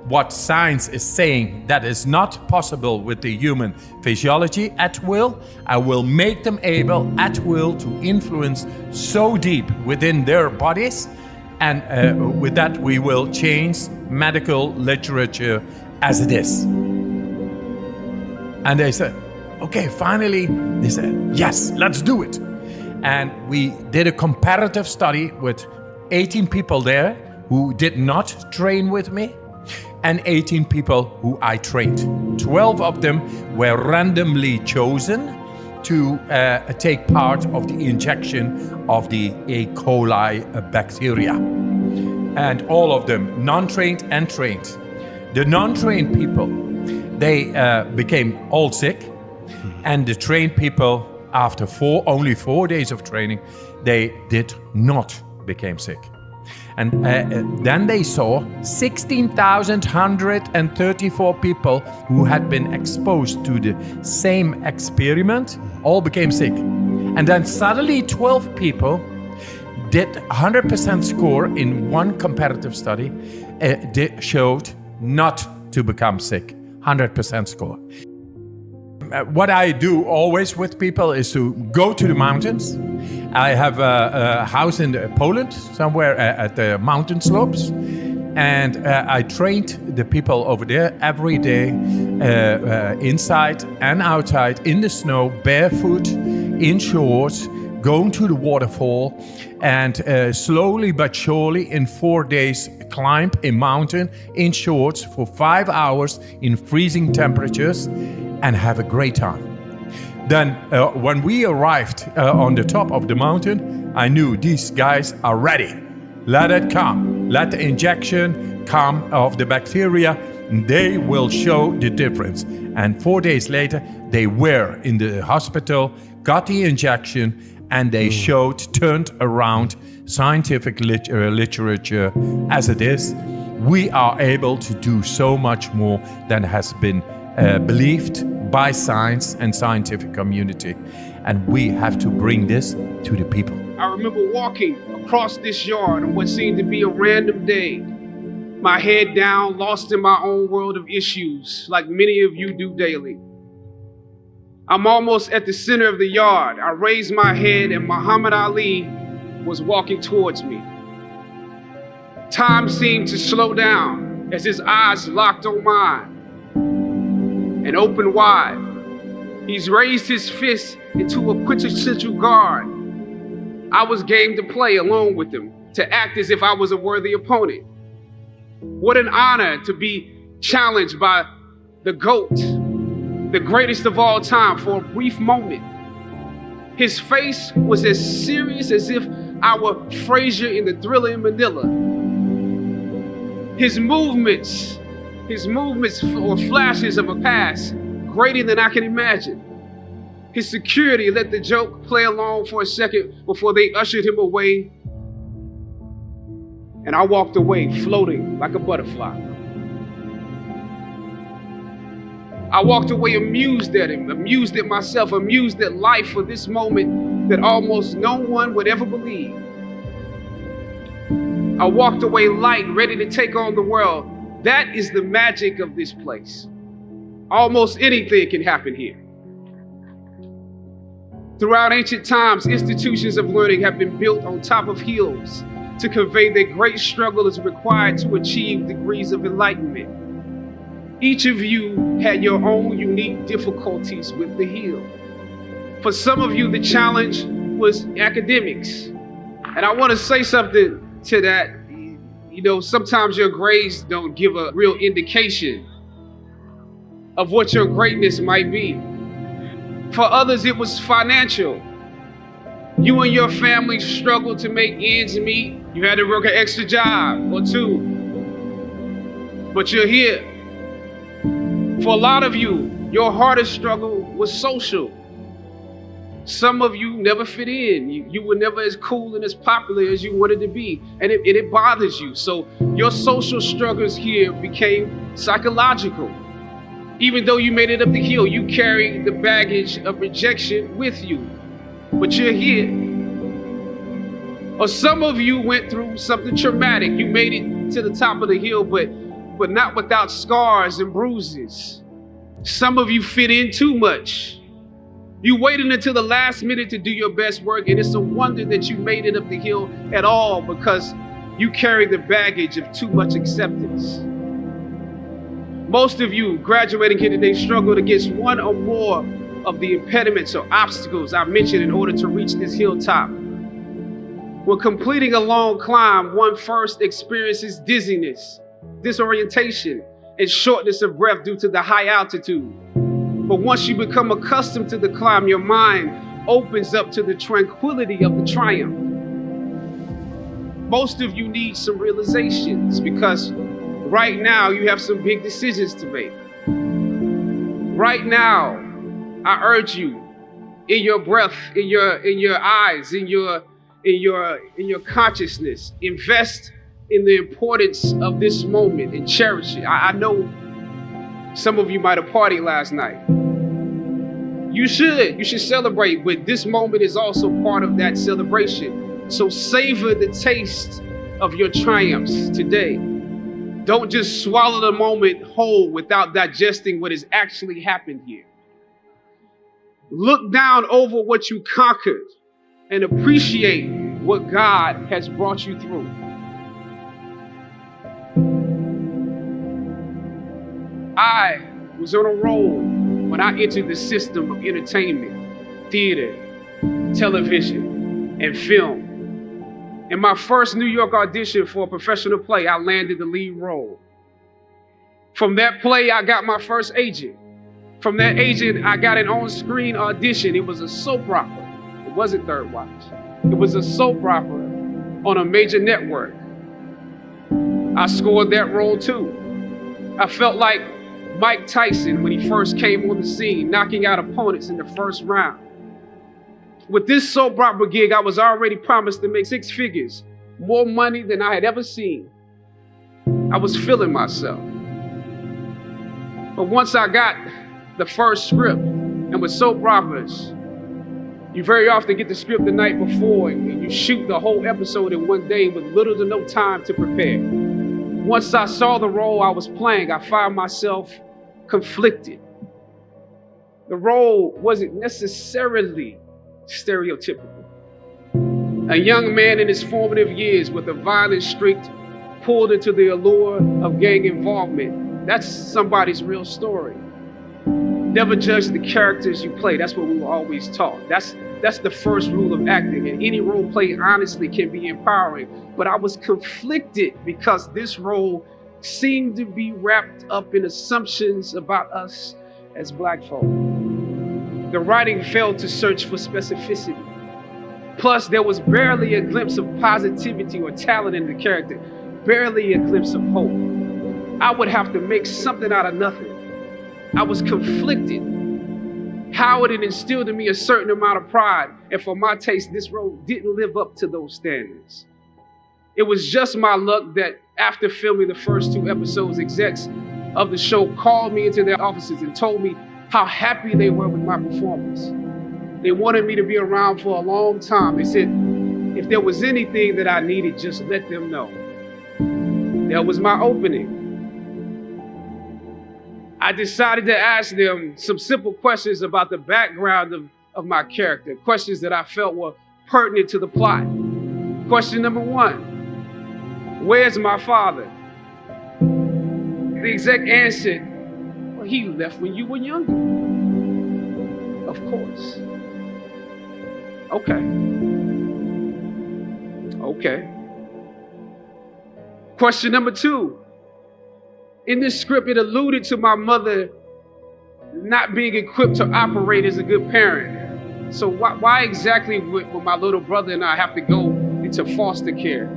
what science is saying that is not possible with the human physiology at will. I will make them able at will to influence so deep within their bodies, and with that we will change medical literature as it is. And they said, okay, finally, they said, yes, let's do it. And we did a comparative study with 18 people there who did not train with me, and 18 people who I trained. 12 of them were randomly chosen to take part of the injection of the E. coli bacteria. And all of them, non-trained and trained. The non-trained people, they became all sick, and the trained people, after only 4 days of training, they did not become sick. And then they saw 16,134 people who had been exposed to the same experiment, all became sick. And then suddenly 12 people did 100% score in one comparative study, showed not to become sick, 100% score. What I do always with people is to go to the mountains. I have a house in Poland, somewhere at the mountain slopes. And I trained the people over there every day, inside and outside, in the snow, barefoot, in shorts, going to the waterfall, and slowly but surely in 4 days climb a mountain in shorts for 5 hours in freezing temperatures and have a great time. Then when we arrived on the top of the mountain, I knew these guys are ready. Let it come. Let the injection come of the bacteria. They will show the difference. And 4 days later, they were in the hospital, got the injection, and they turned around scientific literature as it is. We are able to do so much more than has been believed by science and scientific community. And we have to bring this to the people. I remember walking across this yard on what seemed to be a random day, my head down, lost in my own world of issues, like many of you do daily. I'm almost at the center of the yard. I raised my head and Muhammad Ali was walking towards me. Time seemed to slow down as his eyes locked on mine and opened wide. He's raised his fist into a quintessential guard. I was game to play along with him, to act as if I was a worthy opponent. What an honor to be challenged by the GOAT, the greatest of all time, for a brief moment. His face was as serious as if I were Frazier in the Thriller in Manila. His movements were flashes of a past greater than I can imagine. His security let the joke play along for a second before they ushered him away. And I walked away floating like a butterfly. I walked away amused at him, amused at myself, amused at life for this moment that almost no one would ever believe. I walked away light, ready to take on the world. That is the magic of this place. Almost anything can happen here. Throughout ancient times, institutions of learning have been built on top of hills to convey that great struggle is required to achieve degrees of enlightenment. Each of you had your own unique difficulties with the hill. For some of you, the challenge was academics. And I want to say something to that. You know, sometimes your grades don't give a real indication of what your greatness might be. For others, it was financial. You and your family struggled to make ends meet. You had to work an extra job or two. But you're here. For a lot of you, your hardest struggle was social. Some of you never fit in. You were never as cool and as popular as you wanted to be. And it bothers you. So your social struggles here became psychological. Even though you made it up the hill, you carry the baggage of rejection with you. But you're here. Or some of you went through something traumatic. You made it to the top of the hill, but but not without scars and bruises. Some of you fit in too much. You waited until the last minute to do your best work, and it's a wonder that you made it up the hill at all because you carry the baggage of too much acceptance. Most of you graduating here today struggled against one or more of the impediments or obstacles I mentioned in order to reach this hilltop. When completing a long climb, one first experiences dizziness, disorientation, and shortness of breath due to the high altitude. But once you become accustomed to the climb, your mind opens up to the tranquility of the triumph. Most of you need some realizations because right now you have some big decisions to make. Right now, I urge you, in your breath, in your eyes, in your consciousness, invest in the importance of this moment and cherish it. I know some of you might have partied last night. You should celebrate, but this moment is also part of that celebration. So savor the taste of your triumphs today. Don't just swallow the moment whole without digesting what has actually happened here. Look down over what you conquered and appreciate what God has brought you through. I was on a roll when I entered the system of entertainment, theater, television, and film. In my first New York audition for a professional play, I landed the lead role. From that play, I got my first agent. From that agent, I got an on-screen audition. It was a soap opera. It wasn't Third Watch. It was a soap opera on a major network. I scored that role too. I felt like Mike Tyson when he first came on the scene, knocking out opponents in the first round. With this soap opera gig, I was already promised to make 6 figures, more money than I had ever seen. I was feeling myself. But once I got the first script, and with soap operas, you very often get the script the night before and you shoot the whole episode in one day with little to no time to prepare. Once I saw the role I was playing, I found myself conflicted. The role wasn't necessarily stereotypical. A young man in his formative years with a violent streak pulled into the allure of gang involvement. That's somebody's real story. Never judge the characters you play. That's what we were always taught. That's the first rule of acting. And any role play, honestly, can be empowering. But I was conflicted because this role seemed to be wrapped up in assumptions about us as Black folk. The writing failed to search for specificity. Plus, there was barely a glimpse of positivity or talent in the character, barely a glimpse of hope. I would have to make something out of nothing. I was conflicted. Howard had instilled in me a certain amount of pride, and for my taste, this role didn't live up to those standards. It was just my luck that after filming the first 2 episodes, execs of the show called me into their offices and told me how happy they were with my performance. They wanted me to be around for a long time. They said, if there was anything that I needed, just let them know. That was my opening. I decided to ask them some simple questions about the background of my character, questions that I felt were pertinent to the plot. Question number 1, where's my father? The exec answered, well, he left when you were younger. Of course. Okay. Question number 2. In this script, it alluded to my mother not being equipped to operate as a good parent. So why exactly would my little brother and I have to go into foster care?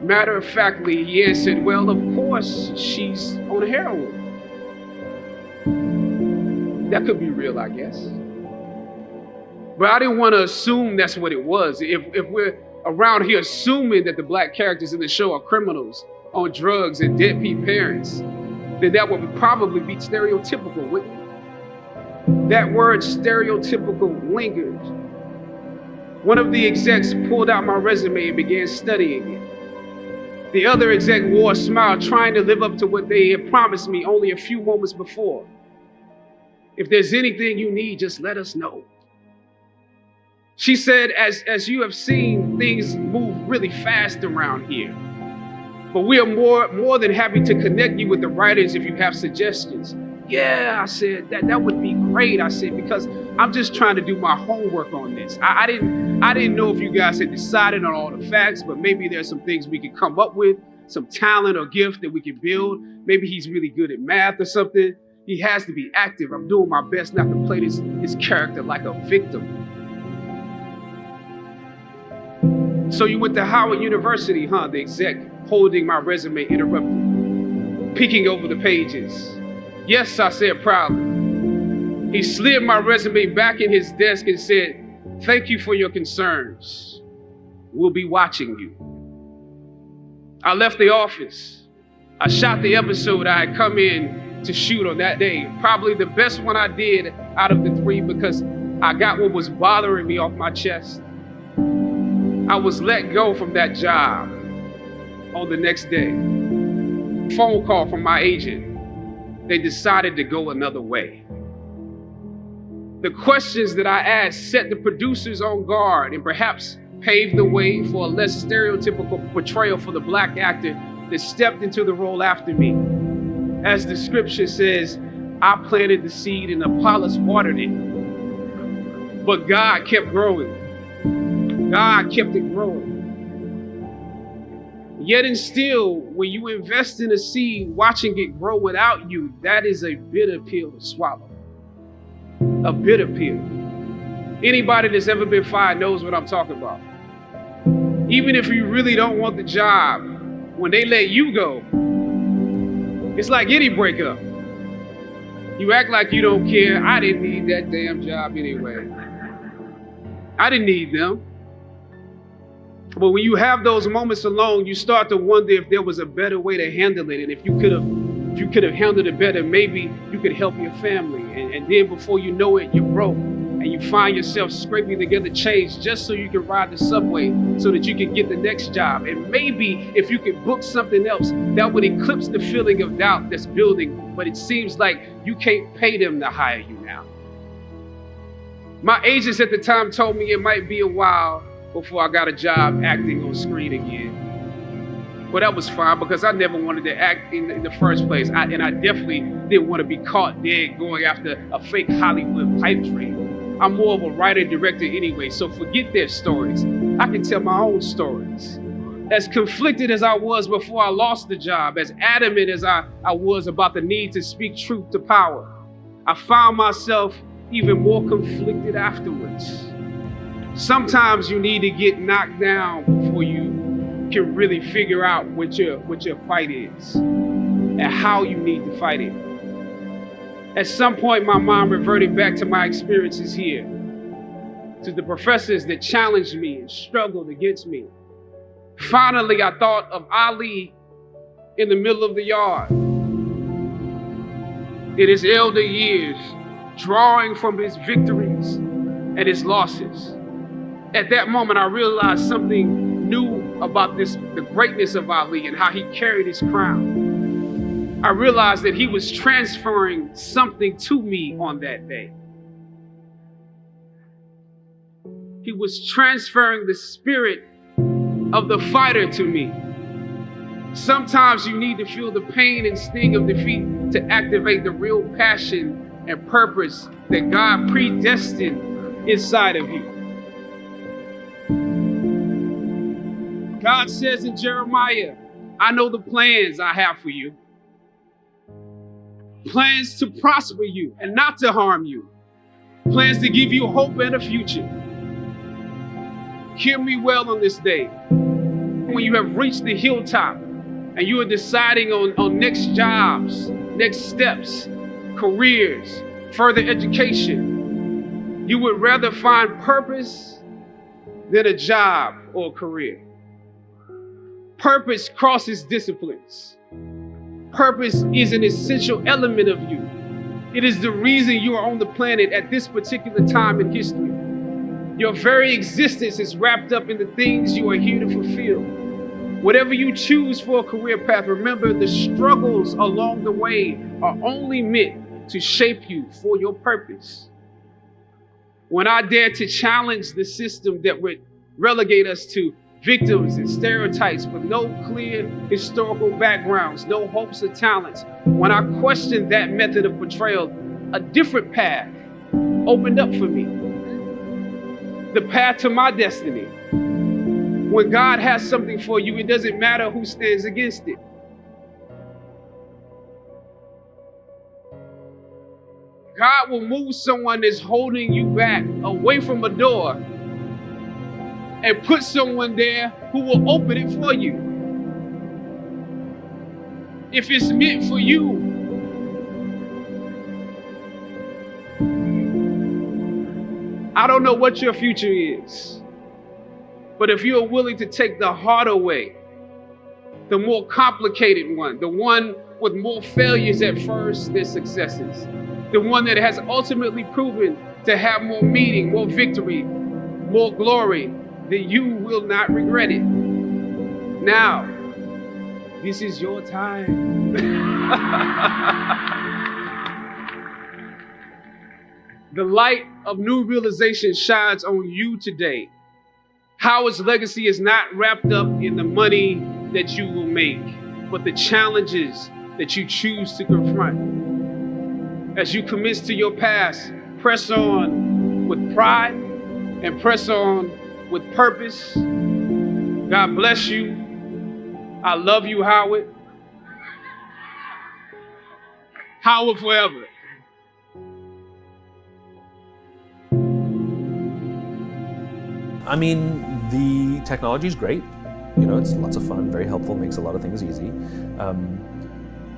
Matter of factly, he answered, well, of course, she's on heroin. That could be real, I guess. But I didn't want to assume that's what it was. If we're around here assuming that the Black characters in the show are criminals, on drugs and deadbeat parents, then that would probably be stereotypical, wouldn't it? That word stereotypical lingered. One of the execs pulled out my resume and began studying it. The other exec wore a smile, trying to live up to what they had promised me only a few moments before. If there's anything you need, just let us know. She said, as you have seen, things move really fast around here. But we are more than happy to connect you with the writers if you have suggestions. Yeah, I said, that would be great. I said, because I'm just trying to do my homework on this. I didn't know if you guys had decided on all the facts, but maybe there's some things we could come up with, some talent or gift that we can build. Maybe he's really good at math or something. He has to be active. I'm doing my best not to play his character like a victim. So you went to Howard University, huh? The exec, holding my resume, interrupted, peeking over the pages. Yes, I said proudly. He slid my resume back in his desk and said, thank you for your concerns. We'll be watching you. I left the office. I shot the episode I had come in to shoot on that day. Probably the best one I did out of the 3 because I got what was bothering me off my chest. I was let go from that job on the next day. Phone call from my agent. They decided to go another way. The questions that I asked set the producers on guard and perhaps paved the way for a less stereotypical portrayal for the black actor that stepped into the role after me. As the scripture says, I planted the seed and Apollos watered it. But God kept growing. God kept it growing. Yet and still, when you invest in a seed, watching it grow without you, that is a bitter pill to swallow. A bitter pill. Anybody that's ever been fired knows what I'm talking about. Even if you really don't want the job, when they let you go, it's like any breakup. You act like you don't care. I didn't need that damn job anyway. I didn't need them. But when you have those moments alone, you start to wonder if there was a better way to handle it. And if you could have handled it better, maybe you could help your family. And then before you know it, you're broke. And you find yourself scraping together change just so you can ride the subway so that you can get the next job. And maybe if you could book something else, that would eclipse the feeling of doubt that's building. But it seems like you can't pay them to hire you now. My agents at the time told me it might be a while before I got a job acting on screen again. But that was fine because I never wanted to act in the first place. And I definitely didn't want to be caught dead going after a fake Hollywood pipe dream. I'm more of a writer-director anyway, so forget their stories. I can tell my own stories. As conflicted as I was before I lost the job, as adamant as I was about the need to speak truth to power, I found myself even more conflicted afterwards. Sometimes you need to get knocked down before you can really figure out what your fight is and how you need to fight it. At some point, my mind reverted back to my experiences here, to the professors that challenged me and struggled against me. Finally, I thought of Ali in the middle of the yard, in his elder years, drawing from his victories and his losses. At that moment, I realized something new about the greatness of Ali and how he carried his crown. I realized that he was transferring something to me on that day. He was transferring the spirit of the fighter to me. Sometimes you need to feel the pain and sting of defeat to activate the real passion and purpose that God predestined inside of you. God says in Jeremiah, I know the plans I have for you. Plans to prosper you and not to harm you. Plans to give you hope and a future. Hear me well on this day. When you have reached the hilltop and you are deciding on next jobs, next steps, careers, further education, you would rather find purpose than a job or a career. Purpose crosses disciplines. Purpose is an essential element of you. It is the reason you are on the planet at this particular time in history. Your very existence is wrapped up in the things you are here to fulfill. Whatever you choose for a career path, remember the struggles along the way are only meant to shape you for your purpose. When I dare to challenge the system that would relegate us to victims and stereotypes with no clear historical backgrounds, no hopes or talents, when I questioned that method of portrayal, a different path opened up for me. The path to my destiny. When God has something for you, it doesn't matter who stands against it. God will move someone that's holding you back away from a door and put someone there who will open it for you. If it's meant for you, I don't know what your future is, but if you're willing to take the harder way, the more complicated one, the one with more failures at first than successes, the one that has ultimately proven to have more meaning, more victory, more glory, then you will not regret it. Now, this is your time. The light of new realization shines on you today. Howard's legacy is not wrapped up in the money that you will make, but the challenges that you choose to confront. As you commit to your past, press on with pride and press on with purpose. God bless you. I love you, Howard. Howard forever. I mean, the technology is great. You know, it's lots of fun, very helpful, makes a lot of things easy.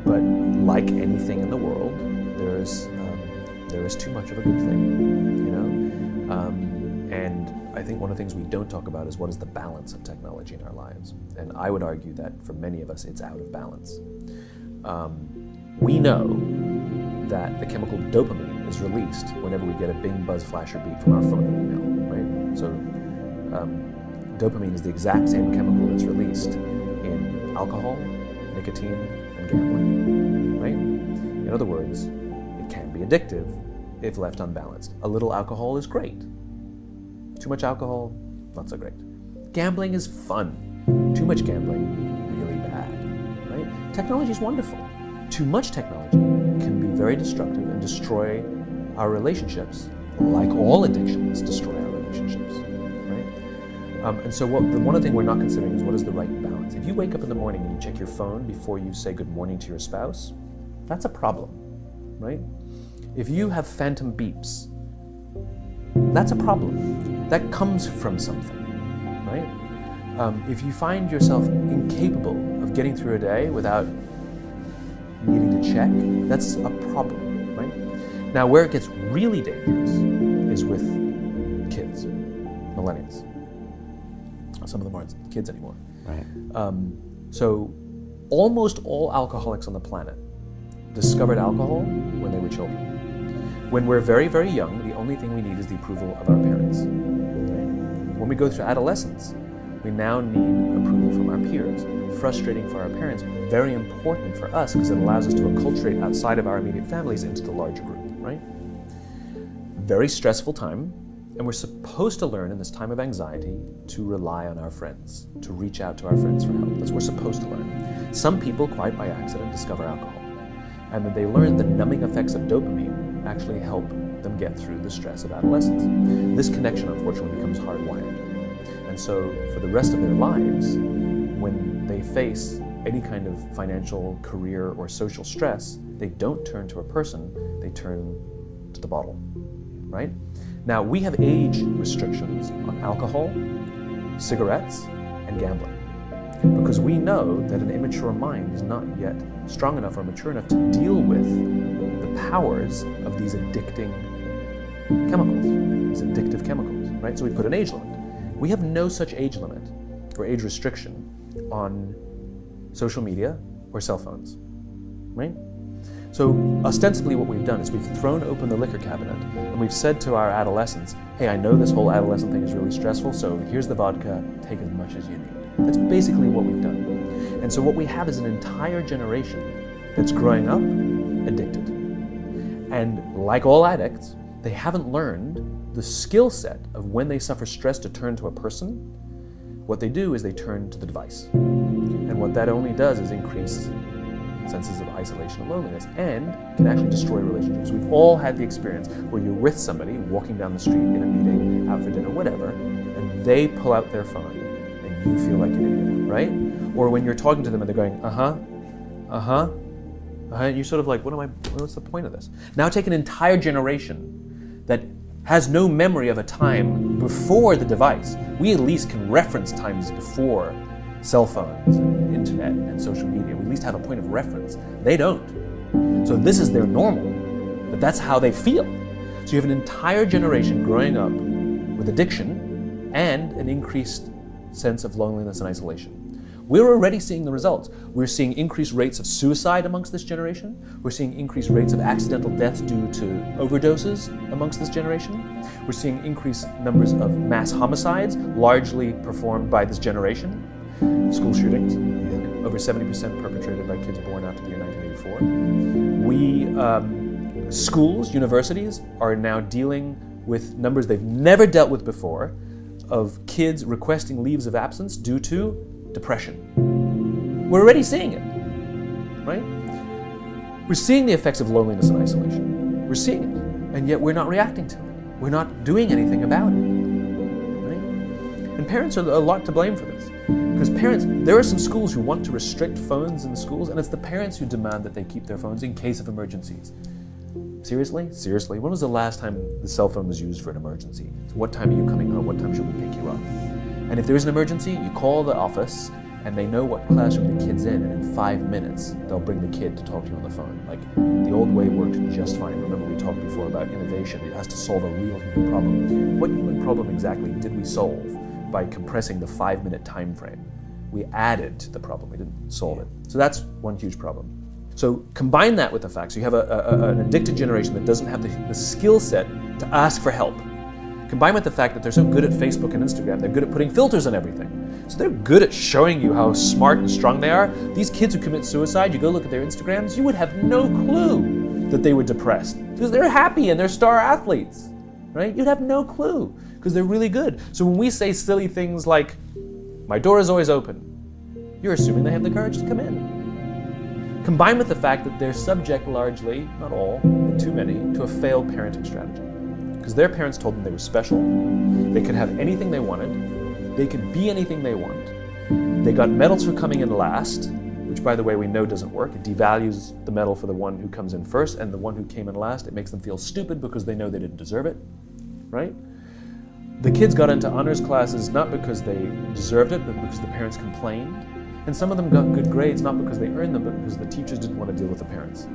But like anything in the world, there is too much of a good thing, you know? And I think one of the things we don't talk about is what is the balance of technology in our lives. And I would argue that for many of us, it's out of balance. We know that the chemical dopamine is released whenever we get a bing, buzz, flash, or beep from our phone or email, right? So dopamine is the exact same chemical that's released in alcohol, nicotine, and gambling, right? In other words, it can be addictive if left unbalanced. A little alcohol is great. Too much alcohol, not so great. Gambling is fun. Too much gambling, really bad, right? Technology is wonderful. Too much technology can be very destructive and destroy our relationships, like all addictions destroy our relationships, right? And so one of the things we're not considering is what is the right balance. If you wake up in the morning and you check your phone before you say good morning to your spouse, that's a problem, right? If you have phantom beeps, that's a problem. That comes from something, right? If you find yourself incapable of getting through a day without needing to check, that's a problem, right? Now, where it gets really dangerous is with kids, millennials. Some of them aren't kids anymore. Right. So almost all alcoholics on the planet discovered alcohol when they were children. When we're very, very young, the only thing we need is the approval of our parents. Right? When we go through adolescence, we now need approval from our peers. Frustrating for our parents, very important for us because it allows us to acculturate outside of our immediate families into the larger group, right? Very stressful time, and we're supposed to learn in this time of anxiety to rely on our friends, to reach out to our friends for help. That's what we're supposed to learn. Some people, quite by accident, discover alcohol. And then they learn the numbing effects of dopamine actually help them get through the stress of adolescence. This connection, unfortunately, becomes hardwired. And so for the rest of their lives, when they face any kind of financial, career, or social stress, they don't turn to a person, they turn to the bottle, right? Now, we have age restrictions on alcohol, cigarettes, and gambling, because we know that an immature mind is not yet strong enough or mature enough to deal with the powers of these addicting chemicals, these addictive chemicals, right? So we put an age limit. We have no such age limit or age restriction on social media or cell phones, right? So ostensibly what we've done is we've thrown open the liquor cabinet and we've said to our adolescents, hey, I know this whole adolescent thing is really stressful, so here's the vodka, take as much as you need. That's basically what we've done. And so what we have is an entire generation that's growing up addicted. And like all addicts, they haven't learned the skill set of when they suffer stress to turn to a person. What they do is they turn to the device. And what that only does is increase senses of isolation and loneliness, and can actually destroy relationships. We've all had the experience where you're with somebody walking down the street in a meeting, out for dinner, whatever, and they pull out their phone and you feel like an idiot, right? Or when you're talking to them and they're going, and you're sort of like, what's the point of this? Now take an entire generation that has no memory of a time before the device. We at least can reference times before cell phones and internet and social media. We at least have a point of reference. They don't. So this is their normal, but that's how they feel. So you have an entire generation growing up with addiction and an increased sense of loneliness and isolation. We're already seeing the results. We're seeing increased rates of suicide amongst this generation. We're seeing increased rates of accidental deaths due to overdoses amongst this generation. We're seeing increased numbers of mass homicides, largely performed by this generation. School shootings, over 70% perpetrated by kids born after the year 1984. Schools, universities are now dealing with numbers they've never dealt with before of kids requesting leaves of absence due to depression. We're already seeing it, right? We're seeing the effects of loneliness and isolation. We're seeing it, and yet we're not reacting to it. We're not doing anything about it, right? And parents are a lot to blame for this. Because parents, there are some schools who want to restrict phones in the schools, and it's the parents who demand that they keep their phones in case of emergencies. Seriously? Seriously? When was the last time the cell phone was used for an emergency? So what time are you coming home? What time should we pick you up? And if there is an emergency, you call the office, and they know what classroom the kid's in, and in 5 minutes, they'll bring the kid to talk to you on the phone. Like, the old way worked just fine. Remember we talked before about innovation. It has to solve a real human problem. What human problem exactly did we solve by compressing the 5-minute time frame? We added to the problem, we didn't solve it. So that's one huge problem. So combine that with the fact, so you have an addicted generation that doesn't have the skill set to ask for help. Combined with the fact that they're so good at Facebook and Instagram, they're good at putting filters on everything. So they're good at showing you how smart and strong they are. These kids who commit suicide, you go look at their Instagrams, you would have no clue that they were depressed because they're happy and they're star athletes, right? You'd have no clue because they're really good. So when we say silly things like, my door is always open, you're assuming they have the courage to come in. Combined with the fact that they're subject largely, not all, but too many, to a failed parenting strategy. Because their parents told them they were special, they could have anything they wanted, they could be anything they want. They got medals for coming in last, which by the way we know doesn't work. It devalues the medal for the one who comes in first, and the one who came in last, it makes them feel stupid because they know they didn't deserve it, right? The kids got into honors classes not because they deserved it, but because the parents complained. And some of them got good grades not because they earned them, but because the teachers didn't want to deal with the parents.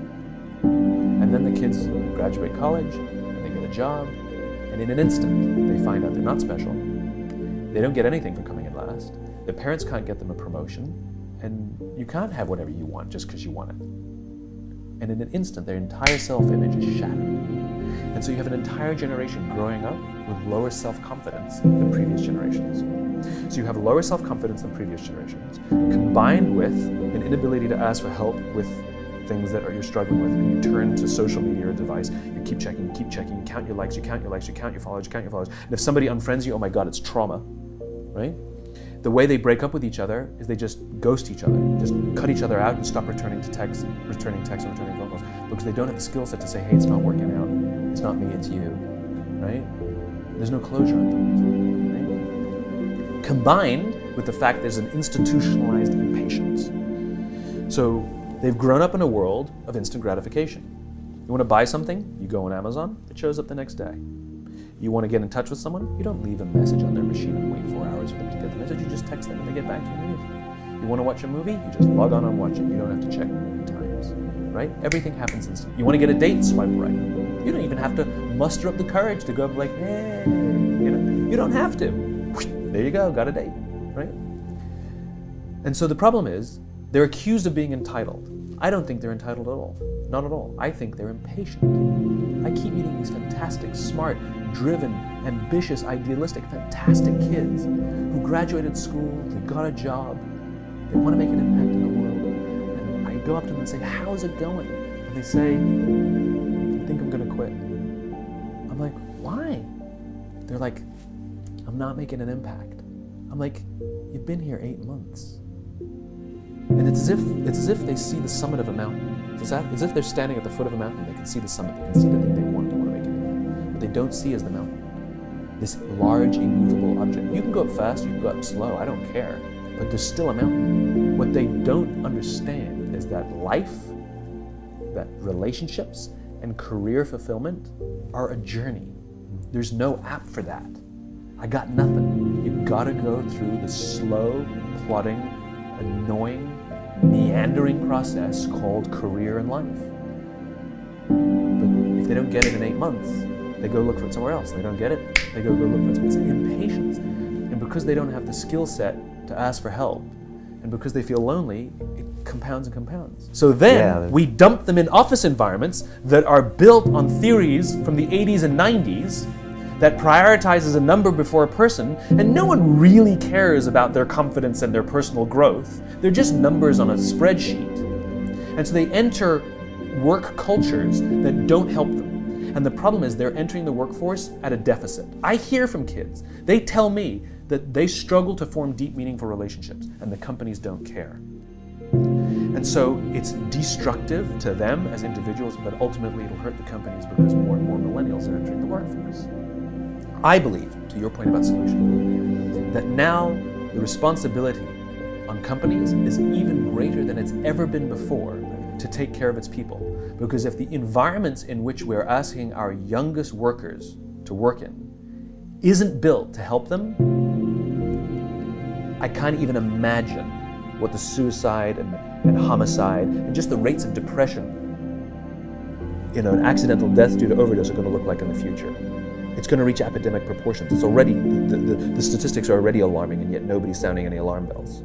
And then the kids graduate college, and they get a job, and in an instant, they find out they're not special. They don't get anything for coming in last. Their parents can't get them a promotion, and you can't have whatever you want just because you want it. And in an instant, their entire self-image is shattered. And so you have an entire generation growing up with lower self-confidence than previous generations. So you have lower self-confidence than previous generations, combined with an inability to ask for help with things that you're struggling with, and you turn to social media or a device, you keep checking, you count your likes, you count your likes, you count your followers, you count your followers. And if somebody unfriends you, oh my God, it's trauma, right? The way they break up with each other is they just ghost each other, just cut each other out and stop returning texts and returning phone calls because they don't have the skill set to say, hey, it's not working out. It's not me, it's you, right? There's no closure on things, right? Combined with the fact there's an institutionalized impatience. So they've grown up in a world of instant gratification. You want to buy something, you go on Amazon, it shows up the next day. You want to get in touch with someone, you don't leave a message on their machine and wait 4 hours for them to get the message, you just text them and they get back to you immediately. You want to watch a movie, you just log on and watch it. You don't have to check movie times, right? Everything happens instantly. You want to get a date, swipe right. You don't even have to muster up the courage to go up like, hey, you don't have to. There you go, got a date, right? And so the problem is, They're accused of being entitled. I don't think they're entitled at all. Not at all. I think they're impatient. I keep meeting these fantastic, smart, driven, ambitious, idealistic, fantastic kids who graduated school, they got a job, they want to make an impact in the world. And I go up to them and say, how's it going? And they say, I think I'm going to quit. I'm like, why? They're like, I'm not making an impact. I'm like, you've been here 8 months. And it's as if they see the summit of a mountain. It's as if they're standing at the foot of a mountain. They can see the summit. They can see the thing they want to make it impact. What they don't see is the mountain. This large, immovable object. You can go up fast, you can go up slow, I don't care. But there's still a mountain. What they don't understand is that life, that relationships, and career fulfillment are a journey. There's no app for that. I got nothing. You gotta go through the slow, plodding, annoying, meandering process called career and life. But if they don't get it in 8 months, they go look for it somewhere else. They don't get it, they go look for it. It's impatience. And because they don't have the skill set to ask for help, and because they feel lonely, it compounds and compounds. So then we dump them in office environments that are built on theories from the 80s and 90s that prioritizes a number before a person, and no one really cares about their confidence and their personal growth. They're just numbers on a spreadsheet. And so they enter work cultures that don't help them. And the problem is they're entering the workforce at a deficit. I hear from kids, they tell me that they struggle to form deep, meaningful relationships, and the companies don't care. And so it's destructive to them as individuals, but ultimately it'll hurt the companies because more and more millennials are entering the workforce. I believe, to your point about solution, that now the responsibility on companies is even greater than it's ever been before to take care of its people. Because if the environments in which we're asking our youngest workers to work in isn't built to help them, I can't even imagine what the suicide and homicide and just the rates of depression, an accidental death due to overdose are going to look like in the future. It's going to reach epidemic proportions. It's already, the statistics are already alarming, and yet nobody's sounding any alarm bells.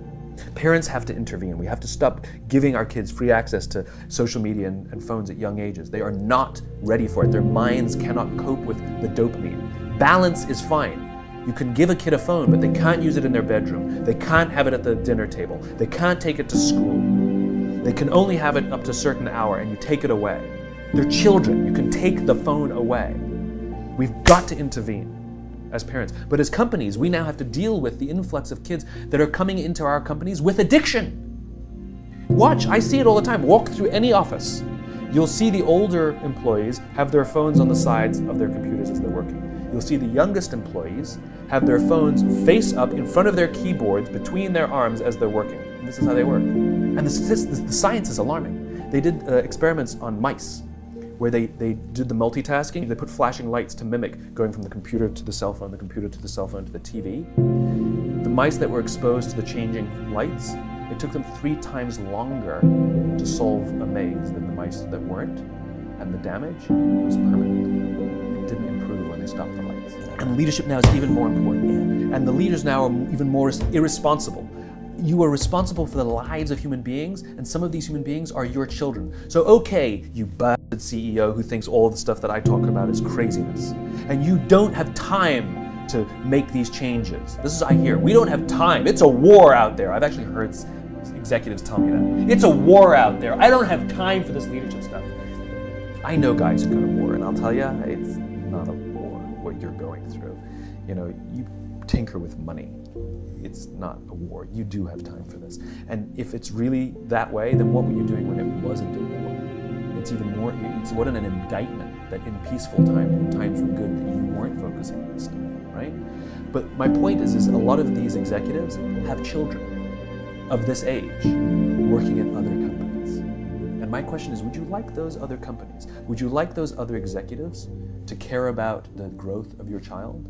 Parents have to intervene. We have to stop giving our kids free access to social media and phones at young ages. They are not ready for it. Their minds cannot cope with the dopamine. Balance is fine. You can give a kid a phone, but they can't use it in their bedroom. They can't have it at the dinner table. They can't take it to school. They can only have it up to a certain hour, and you take it away. They're children. You can take the phone away. We've got to intervene as parents. But as companies, we now have to deal with the influx of kids that are coming into our companies with addiction. Watch, I see it all the time. Walk through any office. You'll see the older employees have their phones on the sides of their computers as they're working. You'll see the youngest employees have their phones face up in front of their keyboards between their arms as they're working. And this is how they work. And the science is alarming. They did experiments on mice where they did the multitasking. They put flashing lights to mimic going from the computer to the cell phone, the computer to the cell phone to the TV. The mice that were exposed to the changing lights, it took them 3 times longer to solve a maze than the mice that weren't, and the damage was permanent. It didn't improve when they stopped the lights. And leadership now is even more important. And the leaders now are even more irresponsible. You are responsible for the lives of human beings, and some of these human beings are your children. So okay, you bastard CEO who thinks all the stuff that I talk about is craziness, and you don't have time to make these changes. This is I hear. We don't have time. It's a war out there. I've actually heard executives tell me that. It's a war out there. I don't have time for this leadership stuff. I know guys who go to war, and I'll tell you, it's not a war, what you're going through. You tinker with money. It's not a war. You do have time for this. And if it's really that way, then what were you doing when it wasn't a war? It's even more, it's what an indictment that in peaceful times, when times were good, that you weren't focusing on this stuff, right? But my point is a lot of these executives have children of this age working at other companies. And my question is, would you like those other companies? Would you like those other executives to care about the growth of your child,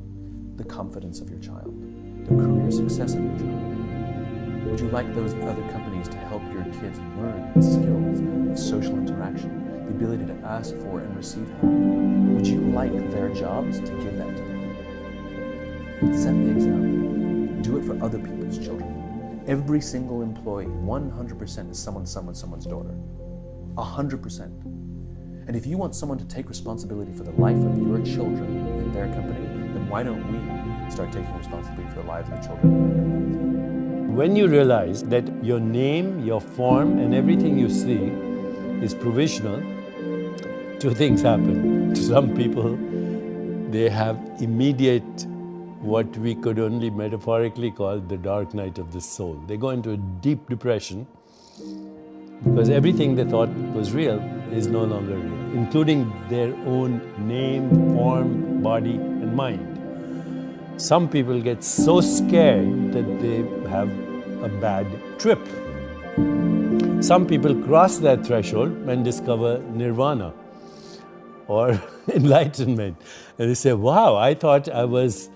the confidence of your child, the career success of your child? Would you like those other companies to help your kids learn the skills of social interaction, the ability to ask for and receive help? Would you like their jobs to give that to them? Set the example. Do it for other people's children. Every single employee, 100% is someone's daughter. 100%. And if you want someone to take responsibility for the life of your children in their company, then why don't we start taking responsibility for the lives of the children in their companies? When you realize that your name, your form, and everything you see is provisional, two things happen. To some people, they have immediate, what we could only metaphorically call the dark night of the soul. They go into a deep depression because everything they thought was real is no longer real, including their own name, form, body, and mind. Some people get so scared that they have a bad trip. Some people cross that threshold and discover nirvana or enlightenment. And they say, wow, I thought I was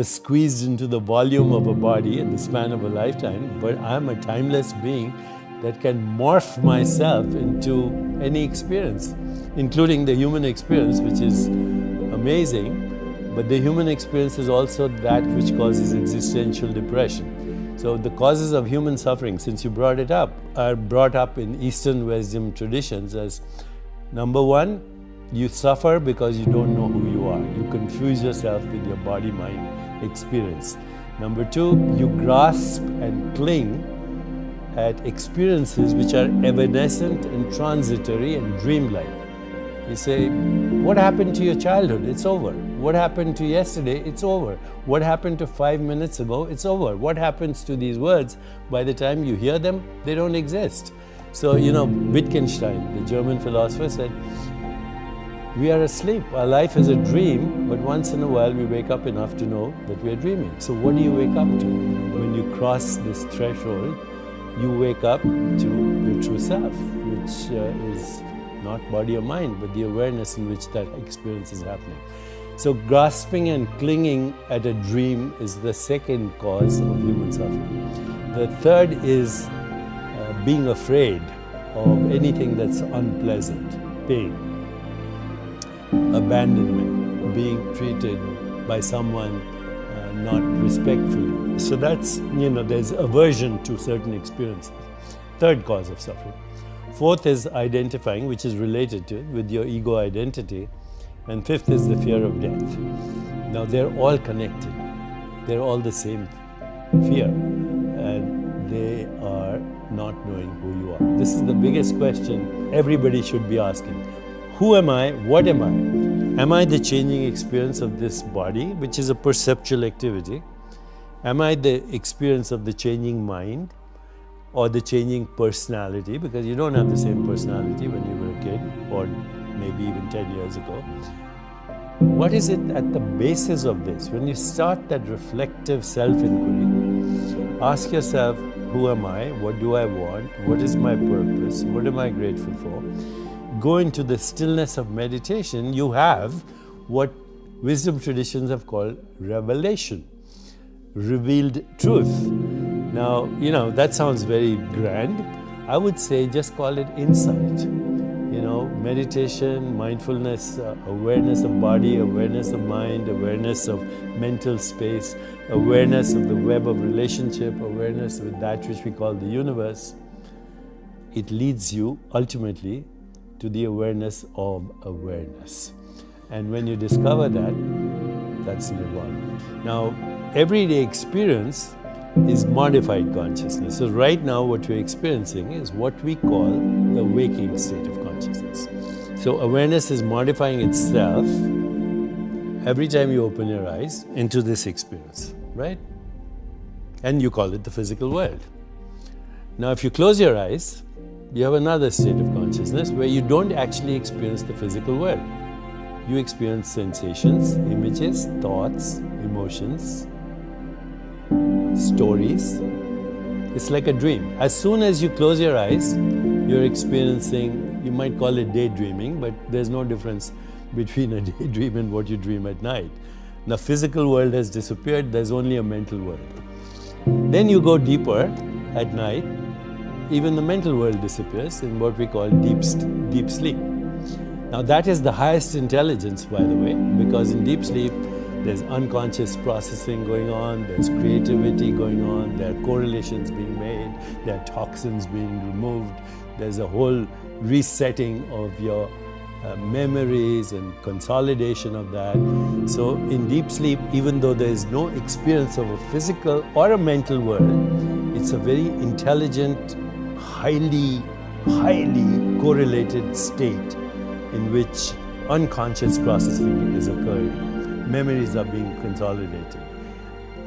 squeezed into the volume of a body in the span of a lifetime, but I'm a timeless being that can morph myself into any experience, including the human experience, which is amazing. But the human experience is also that which causes existential depression. So the causes of human suffering, since you brought it up, are brought up in Eastern wisdom traditions as, number one, you suffer because you don't know who you are. You confuse yourself with your body-mind experience. Number two, you grasp and cling at experiences which are evanescent and transitory and dreamlike. You say, what happened to your childhood? It's over. What happened to yesterday? It's over. What happened to 5 minutes ago? It's over. What happens to these words? By the time you hear them, they don't exist. So, Wittgenstein, the German philosopher, said, we are asleep. Our life is a dream, but once in a while we wake up enough to know that we are dreaming. So what do you wake up to? When you cross this threshold, you wake up to your true self, which is not body or mind, but the awareness in which that experience is happening. So grasping and clinging at a dream is the second cause of human suffering. The third is being afraid of anything that's unpleasant, pain, abandonment, being treated by someone not respectfully. So that's, there's aversion to certain experiences. Third cause of suffering. Fourth is identifying, which is related to it, with your ego identity. And fifth is the fear of death. Now they're all connected. They're all the same fear. And they are not knowing who you are. This is the biggest question everybody should be asking. Who am I? What am I? Am I the changing experience of this body, which is a perceptual activity? Am I the experience of the changing mind or the changing personality? Because you don't have the same personality when you were a kid or maybe even 10 years ago. What is it at the basis of this? When you start that reflective self-inquiry, ask yourself, who am I? What do I want? What is my purpose? What am I grateful for? Go into the stillness of meditation, you have what wisdom traditions have called revelation, revealed truth. Now, that sounds very grand. I would say just call it insight. Meditation, mindfulness, awareness of body, awareness of mind, awareness of mental space, awareness of the web of relationship, awareness with that which we call the universe. It leads you ultimately to the awareness of awareness. And when you discover that, that's nirvana. Now, everyday experience is modified consciousness. So right now what we're experiencing is what we call the waking state of consciousness. So awareness is modifying itself every time you open your eyes into this experience, right? And you call it the physical world. Now if you close your eyes, you have another state of consciousness where you don't actually experience the physical world. You experience sensations, images, thoughts, emotions, stories. It's like a dream. As soon as you close your eyes, you're experiencing, you might call it daydreaming, but there's no difference between a daydream and what you dream at night. The physical world has disappeared, there's only a mental world. Then you go deeper at night, even the mental world disappears in what we call deep sleep. Now that is the highest intelligence, by the way, because in deep sleep, there's unconscious processing going on, there's creativity going on, there are correlations being made, there are toxins being removed, there's a whole resetting of your memories and consolidation of that. So in deep sleep, even though there is no experience of a physical or a mental world, it's a very intelligent, highly correlated state in which unconscious processing is occurring. Memories are being consolidated.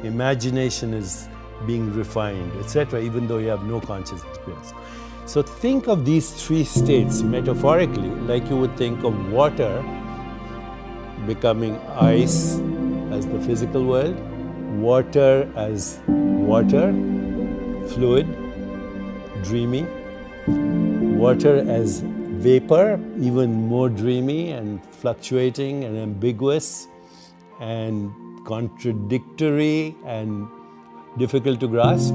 Imagination is being refined, etc., even though you have no conscious experience. So think of these three states metaphorically like you would think of water becoming ice as the physical world, water as water, fluid, dreamy, water as vapor, even more dreamy and fluctuating and ambiguous and contradictory and difficult to grasp.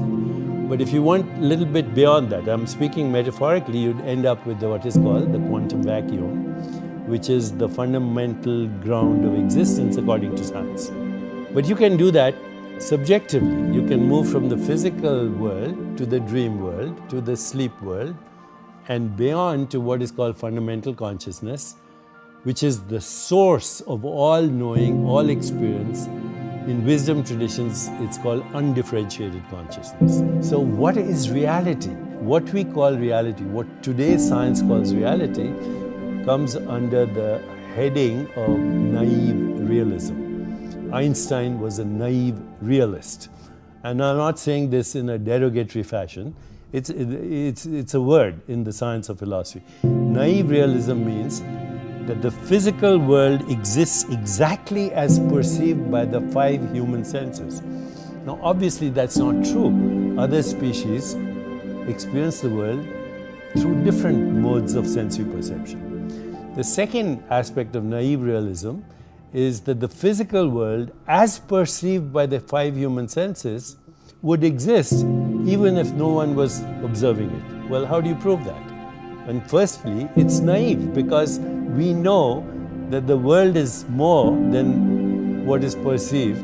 But if you want a little bit beyond that, I'm speaking metaphorically, you'd end up with what is called the quantum vacuum, which is the fundamental ground of existence according to science. But you can do that subjectively. You can move from the physical world to the dream world, to the sleep world, and beyond to what is called fundamental consciousness, which is the source of all knowing, all experience. In wisdom traditions, it's called undifferentiated consciousness. So what is reality? What we call reality, what today's science calls reality, comes under the heading of naive realism. Einstein was a naive realist. And I'm not saying this in a derogatory fashion. It's a word in the science of philosophy. Naive realism means that the physical world exists exactly as perceived by the five human senses. Now, obviously, that's not true. Other species experience the world through different modes of sensory perception. The second aspect of naive realism is that the physical world, as perceived by the five human senses, would exist even if no one was observing it. Well, how do you prove that? And firstly, it's naive because we know that the world is more than what is perceived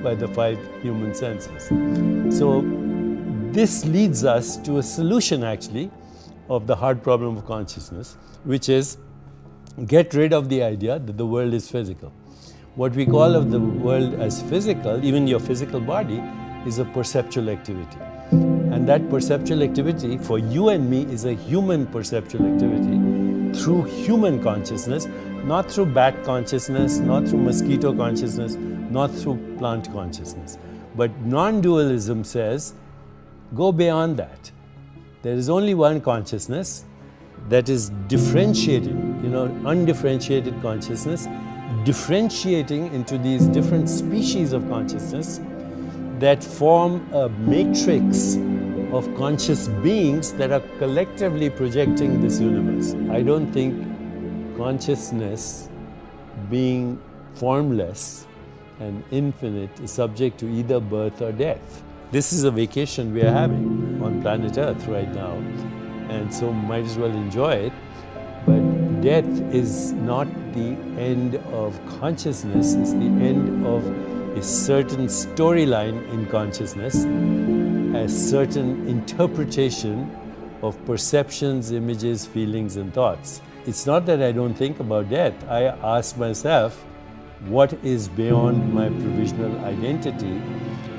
by the five human senses. So this leads us to a solution actually of the hard problem of consciousness, which is get rid of the idea that the world is physical. What we call of the world as physical, even your physical body, is a perceptual activity. And that perceptual activity for you and me is a human perceptual activity through human consciousness, not through bat consciousness, not through mosquito consciousness, not through plant consciousness. But non-dualism says, go beyond that. There is only one consciousness that is differentiating, undifferentiated consciousness, differentiating into these different species of consciousness that form a matrix of conscious beings that are collectively projecting this universe. I don't think consciousness, being formless and infinite, is subject to either birth or death. This is a vacation we are having on planet Earth right now, and so might as well enjoy it. But death is not the end of consciousness, it's the end of a certain storyline in consciousness, a certain interpretation of perceptions, images, feelings, and thoughts. It's not that I don't think about death. I ask myself, what is beyond my provisional identity?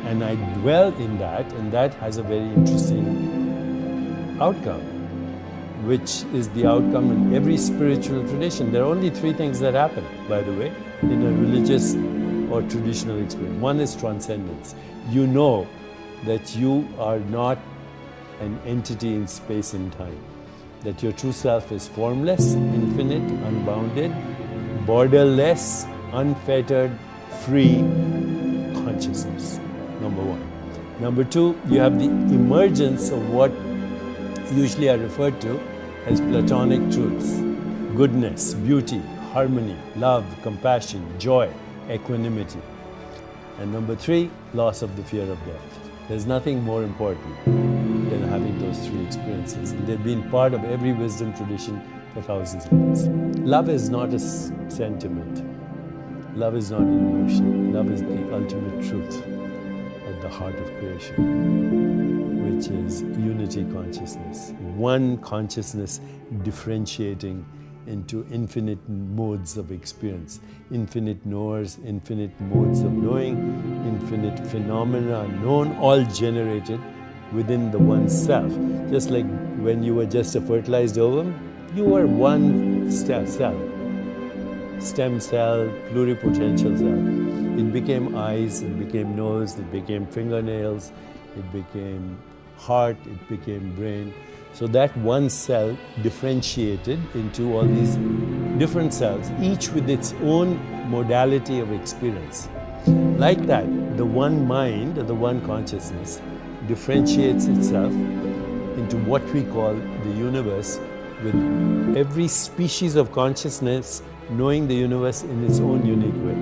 And I dwell in that, and that has a very interesting outcome, which is the outcome in every spiritual tradition. There are only three things that happen, by the way, in a religious or traditional experience. One is transcendence. You know that you are not an entity in space and time, that your true self is formless, infinite, unbounded, borderless, unfettered, free consciousness, number one. Number two, you have the emergence of what usually are referred to as Platonic truths: goodness, beauty, harmony, love, compassion, joy, equanimity. And number three, loss of the fear of death. There's nothing more important than having those three experiences. And they've been part of every wisdom tradition for thousands of years. Love is not a sentiment. Love is not an emotion. Love is the ultimate truth at the heart of creation, which is unity consciousness. One consciousness differentiating into infinite modes of experience, infinite knowers, infinite modes of knowing, infinite phenomena known, all generated within the one self. Just like when you were just a fertilized ovum, you were one cell, stem cell, pluripotential cell. It became eyes, it became nose, it became fingernails, it became heart, it became brain. So that one cell differentiated into all these different cells, each with its own modality of experience. Like that, the one mind, or the one consciousness, differentiates itself into what we call the universe, with every species of consciousness knowing the universe in its own unique way.